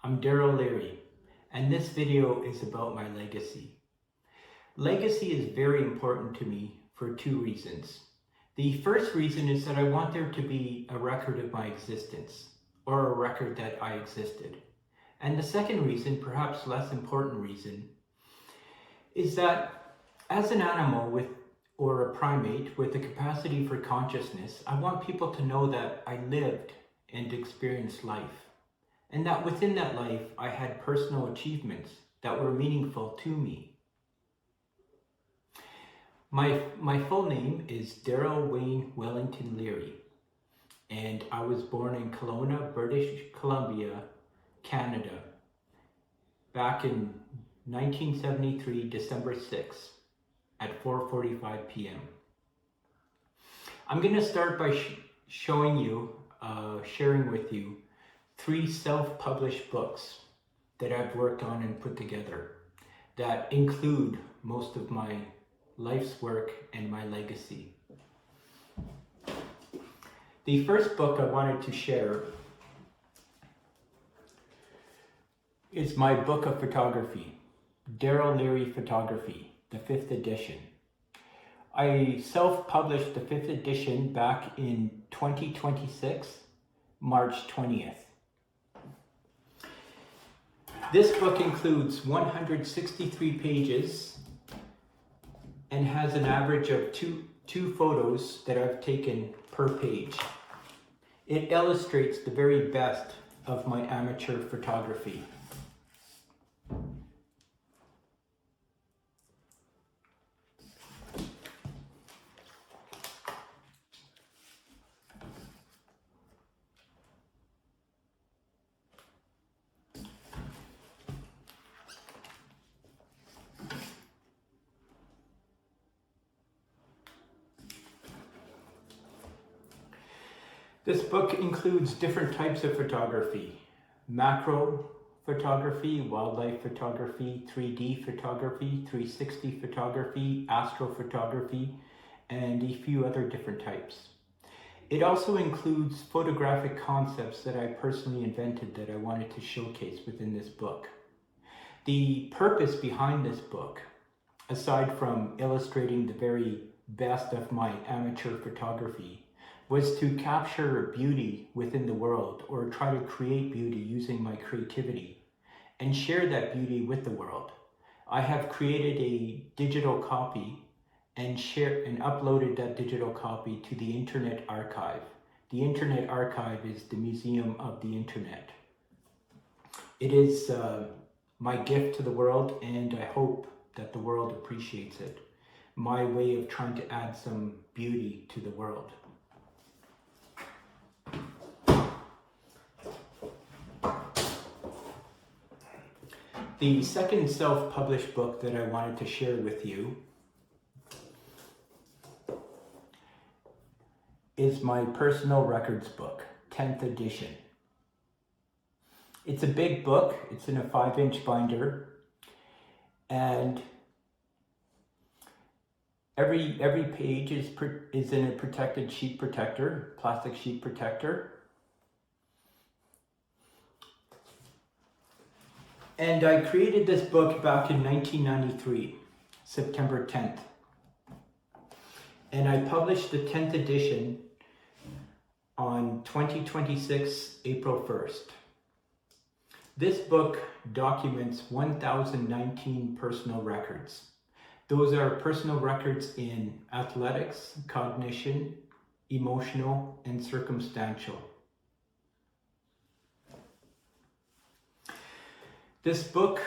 I'm Darryl Learie, and this video is about my legacy. Legacy is very important to me for two reasons. The first reason is that I want there to be a record of my existence, or a record that I existed. And the second reason, perhaps less important reason, is that as an animal or a primate with the capacity for consciousness, I want people to know that I lived and experienced life. And that within that life, I had personal achievements that were meaningful to me. My full name is Darryl Wayne Wellington Learie, and I was born in Kelowna, British Columbia, Canada, back in 1973, December 6th, at 4:45 p.m. I'm going to start by sharing with you 3 self-published books that I've worked on and put together that include most of my life's work and my legacy. The first book I wanted to share is my book of photography, Darryl Learie Photography, the 5th edition. I self-published the 5th edition back in 2026, March 20th. This book includes 163 pages and has an average of two photos that I've taken per page. It illustrates the very best of my amateur photography. This book includes different types of photography: macro photography, wildlife photography, 3D photography, 360 photography, astrophotography, and a few other different types. It also includes photographic concepts that I personally invented that I wanted to showcase within this book. The purpose behind this book, aside from illustrating the very best of my amateur photography, was to capture beauty within the world, or try to create beauty using my creativity and share that beauty with the world. I have created a digital copy and uploaded that digital copy to the Internet Archive. The Internet Archive is the museum of the Internet. It is my gift to the world, and I hope that the world appreciates it. My way of trying to add some beauty to the world. The second self-published book that I wanted to share with you is my personal records book, 10th edition. It's a big book. It's in a 5-inch binder, and every page is in a protected sheet protector, plastic sheet protector. And I created this book back in 1993, September 10th. And I published the 10th edition on 2026, April 1st. This book documents 1,019 personal records. Those are personal records in athletics, cognition, emotional, and circumstantial. This book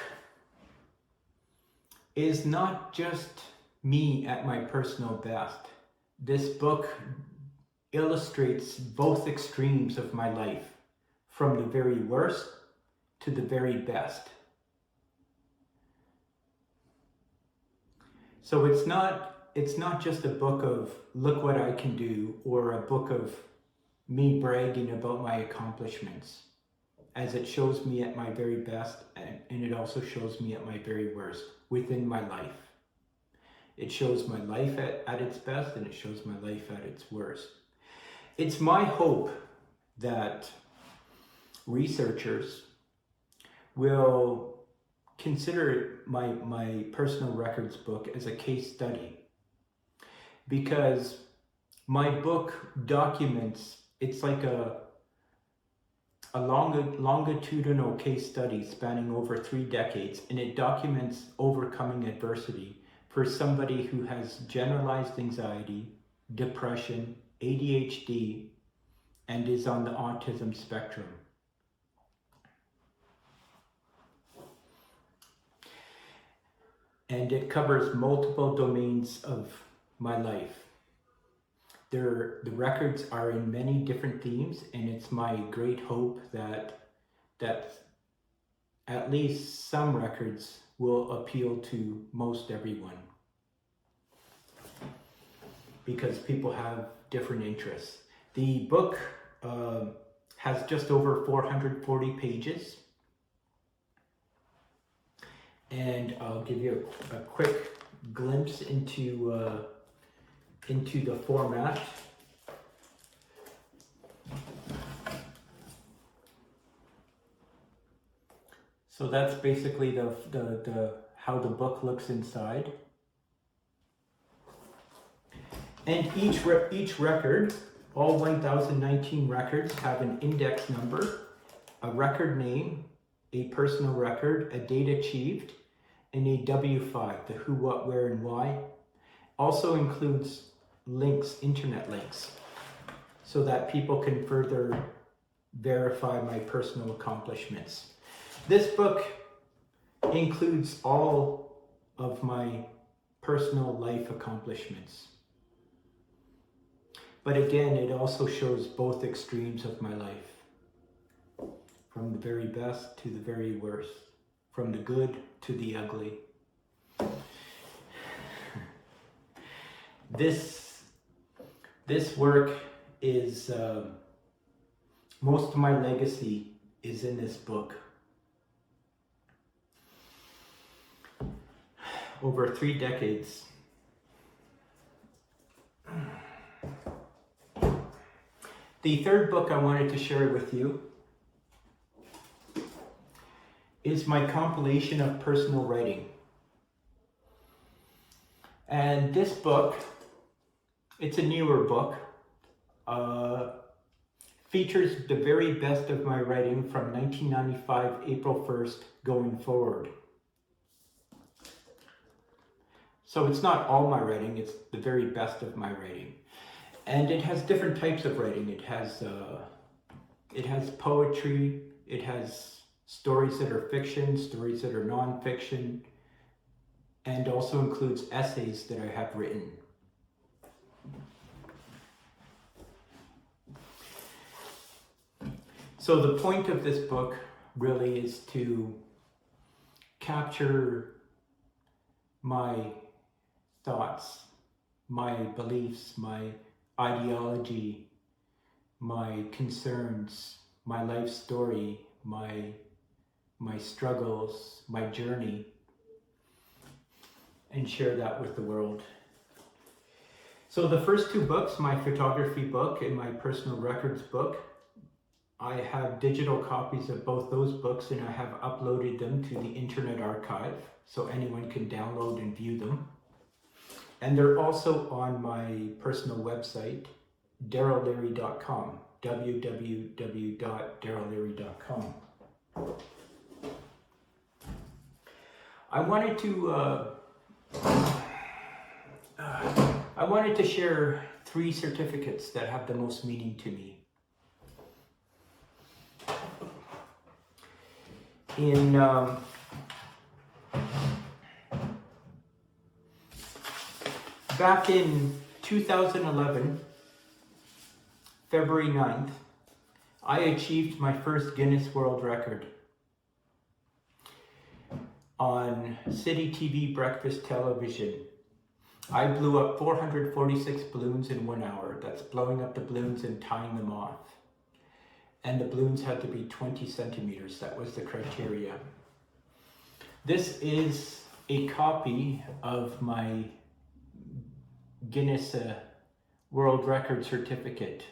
is not just me at my personal best. This book illustrates both extremes of my life, from the very worst to the very best. So it's not just a book of look what I can do, or a book of me bragging about my accomplishments, as it shows me at my very best, and it also shows me at my very worst within my life. It shows my life at its best, and it shows my life at its worst. It's my hope that researchers will consider my personal records book as a case study, because my book documents, it's like a longitudinal case study spanning over 3 decades, and it documents overcoming adversity for somebody who has generalized anxiety, depression, ADHD, and is on the autism spectrum. And it covers multiple domains of my life. The records are in many different themes, and it's my great hope that at least some records will appeal to most everyone, because people have different interests. The book has just over 440 pages, and I'll give you a quick glimpse into the format. So that's basically the how the book looks inside. And each record, all 1,019 records, have an index number, a record name, a personal record, a date achieved, and a W5, the who, what, where, and why. Also includes links, internet links, so that people can further verify my personal accomplishments. This book includes all of my personal life accomplishments. But again, it also shows both extremes of my life, from the very best to the very worst, from the good to the ugly. This work is, most of my legacy is in this book. Over 3 decades. The third book I wanted to share with you is my compilation of personal writing. And this book, it's a newer book, features the very best of my writing from 1995, April 1st, going forward. So it's not all my writing, it's the very best of my writing. And it has different types of writing. It has poetry, it has stories that are fiction, stories that are non-fiction, and also includes essays that I have written. So the point of this book really is to capture my thoughts, my beliefs, my ideology, my concerns, my life story, my struggles, my journey, and share that with the world. So the first 2 books, my photography book and my personal records book, I have digital copies of both those books, and I have uploaded them to the Internet Archive so anyone can download and view them. And they're also on my personal website, darryllearie.com, www.darryllearie.com. I wanted to share 3 certificates that have the most meaning to me. Back in 2011, February 9th, I achieved my first Guinness World Record on City TV breakfast television. I blew up 446 balloons in 1 hour. That's blowing up the balloons and tying them off. And the balloons had to be 20 centimeters. That was the criteria. This is a copy of my Guinness World Record certificate.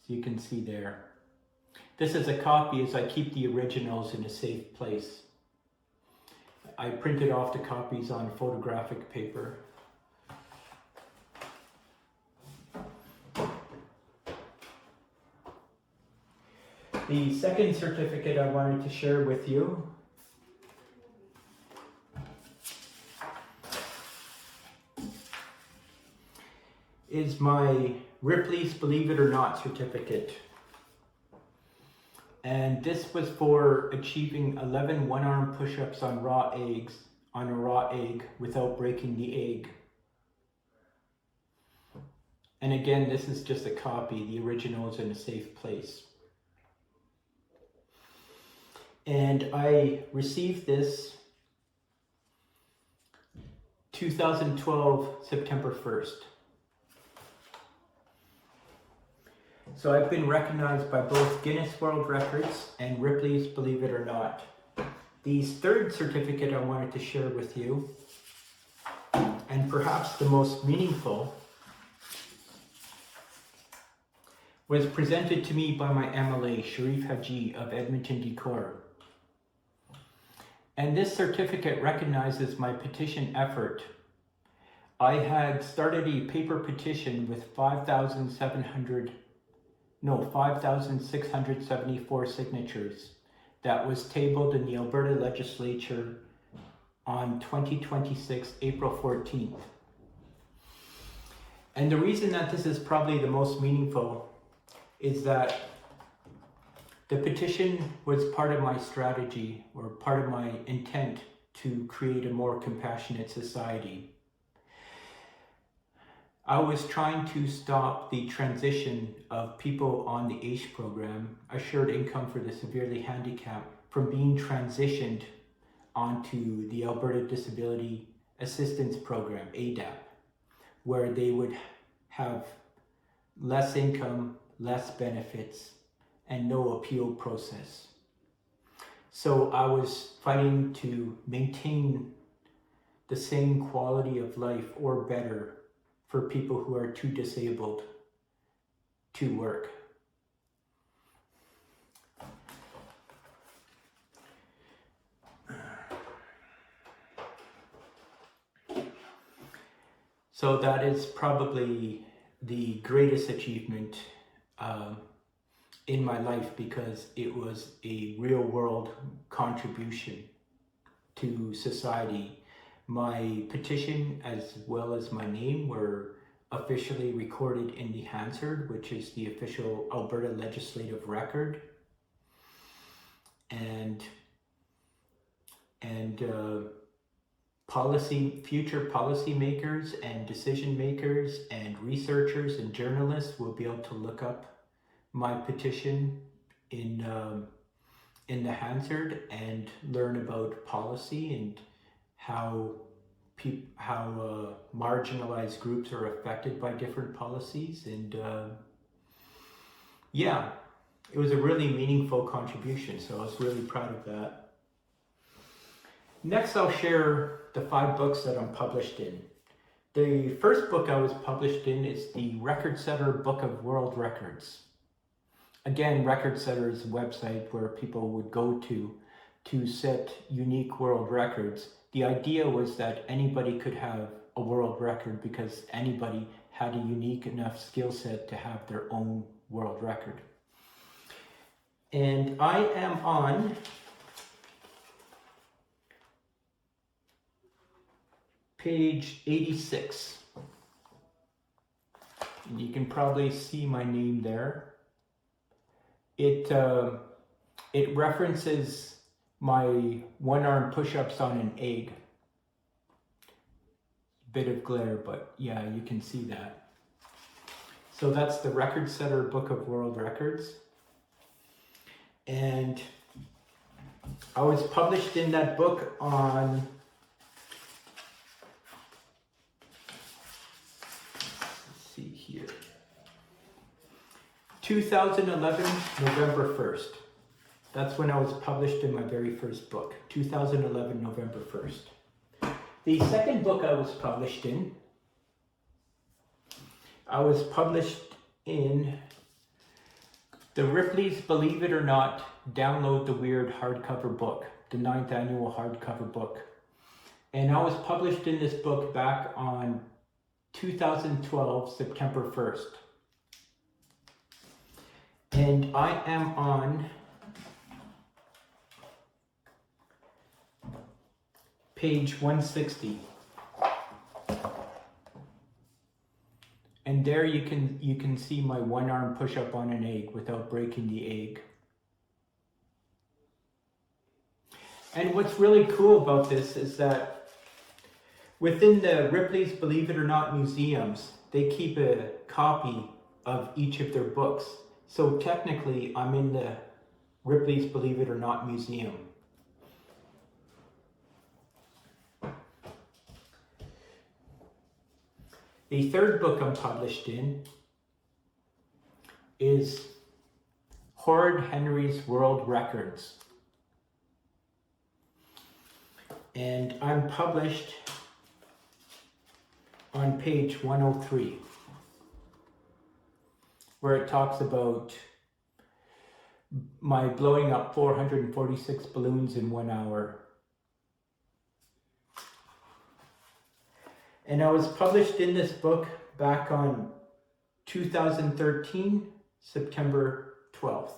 So you can see there. This is a copy as I keep the originals in a safe place. I printed off the copies on photographic paper. The second certificate I wanted to share with you is my Ripley's Believe It or Not certificate. And this was for achieving 11 one-arm push-ups on a raw egg without breaking the egg. And again, this is just a copy. The original is in a safe place. And I received this 2012, September 1st. So I've been recognized by both Guinness World Records and Ripley's Believe It or Not. The third certificate I wanted to share with you, and perhaps the most meaningful, was presented to me by my MLA, Sharif Haji of Edmonton Decor. And this certificate recognizes my petition effort. I had started a paper petition with 5,674 signatures that was tabled in the Alberta Legislature on 2026, April 14th. And the reason that this is probably the most meaningful is that the petition was part of my strategy, or part of my intent to create a more compassionate society. I was trying to stop the transition of people on the AISH program, Assured Income for the Severely Handicapped, from being transitioned onto the Alberta Disability Assistance Program, ADAP, where they would have less income, less benefits, and no appeal process. So I was fighting to maintain the same quality of life or better for people who are too disabled to work. So that is probably the greatest achievement in my life, because it was a real world contribution to society. My petition, as well as my name, were officially recorded in the Hansard, which is the official Alberta legislative record. And future policymakers and decision makers and researchers and journalists will be able to look up my petition in the Hansard and learn about policy and how marginalized groups are affected by different policies. And yeah, it was a really meaningful contribution, so I was really proud of that. Next, I'll share the 5 books that I'm published in. The first book I was published in is the Record Setter Book of World Records. Again, Record Setter is a website where people would go to set unique world records. The idea was that anybody could have a world record because anybody had a unique enough skill set to have their own world record. And I am on page 86. And you can probably see my name there. It references my one-arm push-ups on an egg. Bit of glare, but yeah, you can see that. So that's the Record Setter Book of World Records. And I was published in that book on let's see here, 2011, November 1st. That's when I was published in my very first book, 2011, November 1st. The second book I was published in, The Ripley's Believe It or Not, Download the Weird hardcover book, the 9th annual hardcover book. And I was published in this book back on 2012, September 1st. And I am on page 160. And there you can see my one arm push up on an egg without breaking the egg. And what's really cool about this is that within the Ripley's Believe It or Not museums, they keep a copy of each of their books. So technically, I'm in the Ripley's Believe It or Not museum. The third book I'm published in is Horrid Henry's World Records. And I'm published on page 103, where it talks about my blowing up 446 balloons in 1 hour. And I was published in this book back on 2013, September 12th.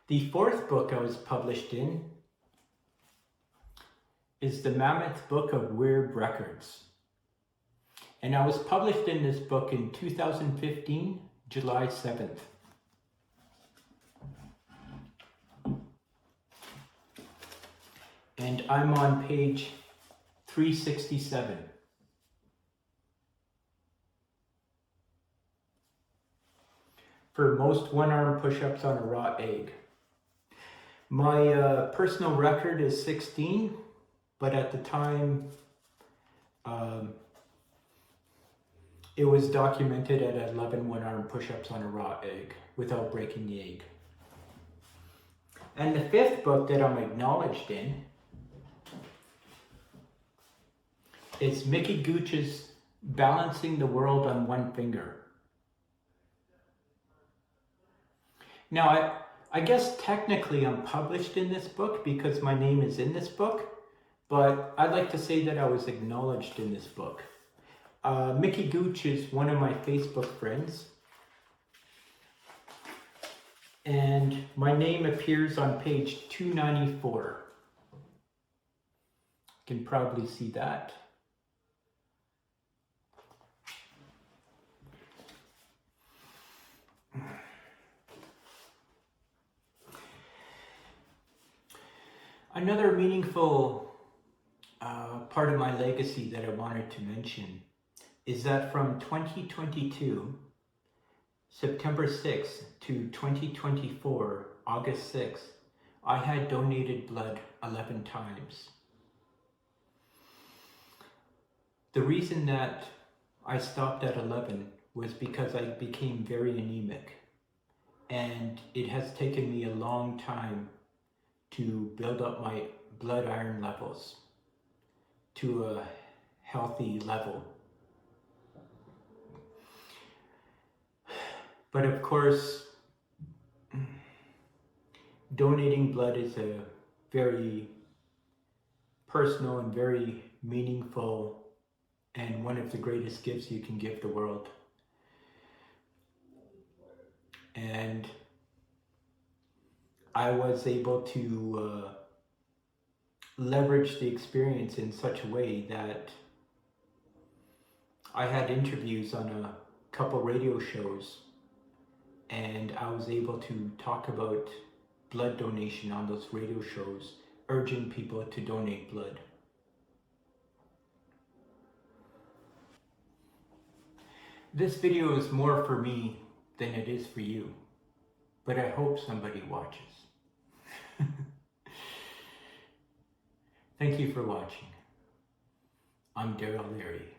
The fourth book I was published in is the Mammoth Book of Weird Records. And I was published in this book in 2015, July 7th. And I'm on page 367. For most one-arm push-ups on a raw egg. My personal record is 16, but at the time it was documented at 11 one-arm push-ups on a raw egg without breaking the egg. And the fifth book that I'm acknowledged in is Mickey Gooch's Balancing the World on One Finger. Now, I guess technically I'm published in this book because my name is in this book, but I'd like to say that I was acknowledged in this book. Mickey Gooch is one of my Facebook friends, and my name appears on page 294. You can probably see that. Another meaningful part of my legacy that I wanted to mention is that from 2022, September 6th to 2024, August 6th, I had donated blood 11 times. The reason that I stopped at 11 was because I became very anemic, and it has taken me a long time to build up my blood iron levels to a healthy level. But of course, donating blood is a very personal and very meaningful and one of the greatest gifts you can give the world. And I was able to leverage the experience in such a way that I had interviews on a couple radio shows, and I was able to talk about blood donation on those radio shows, urging people to donate blood. This video is more for me than it is for you, but I hope somebody watches. Thank you for watching. I'm Darryl Learie.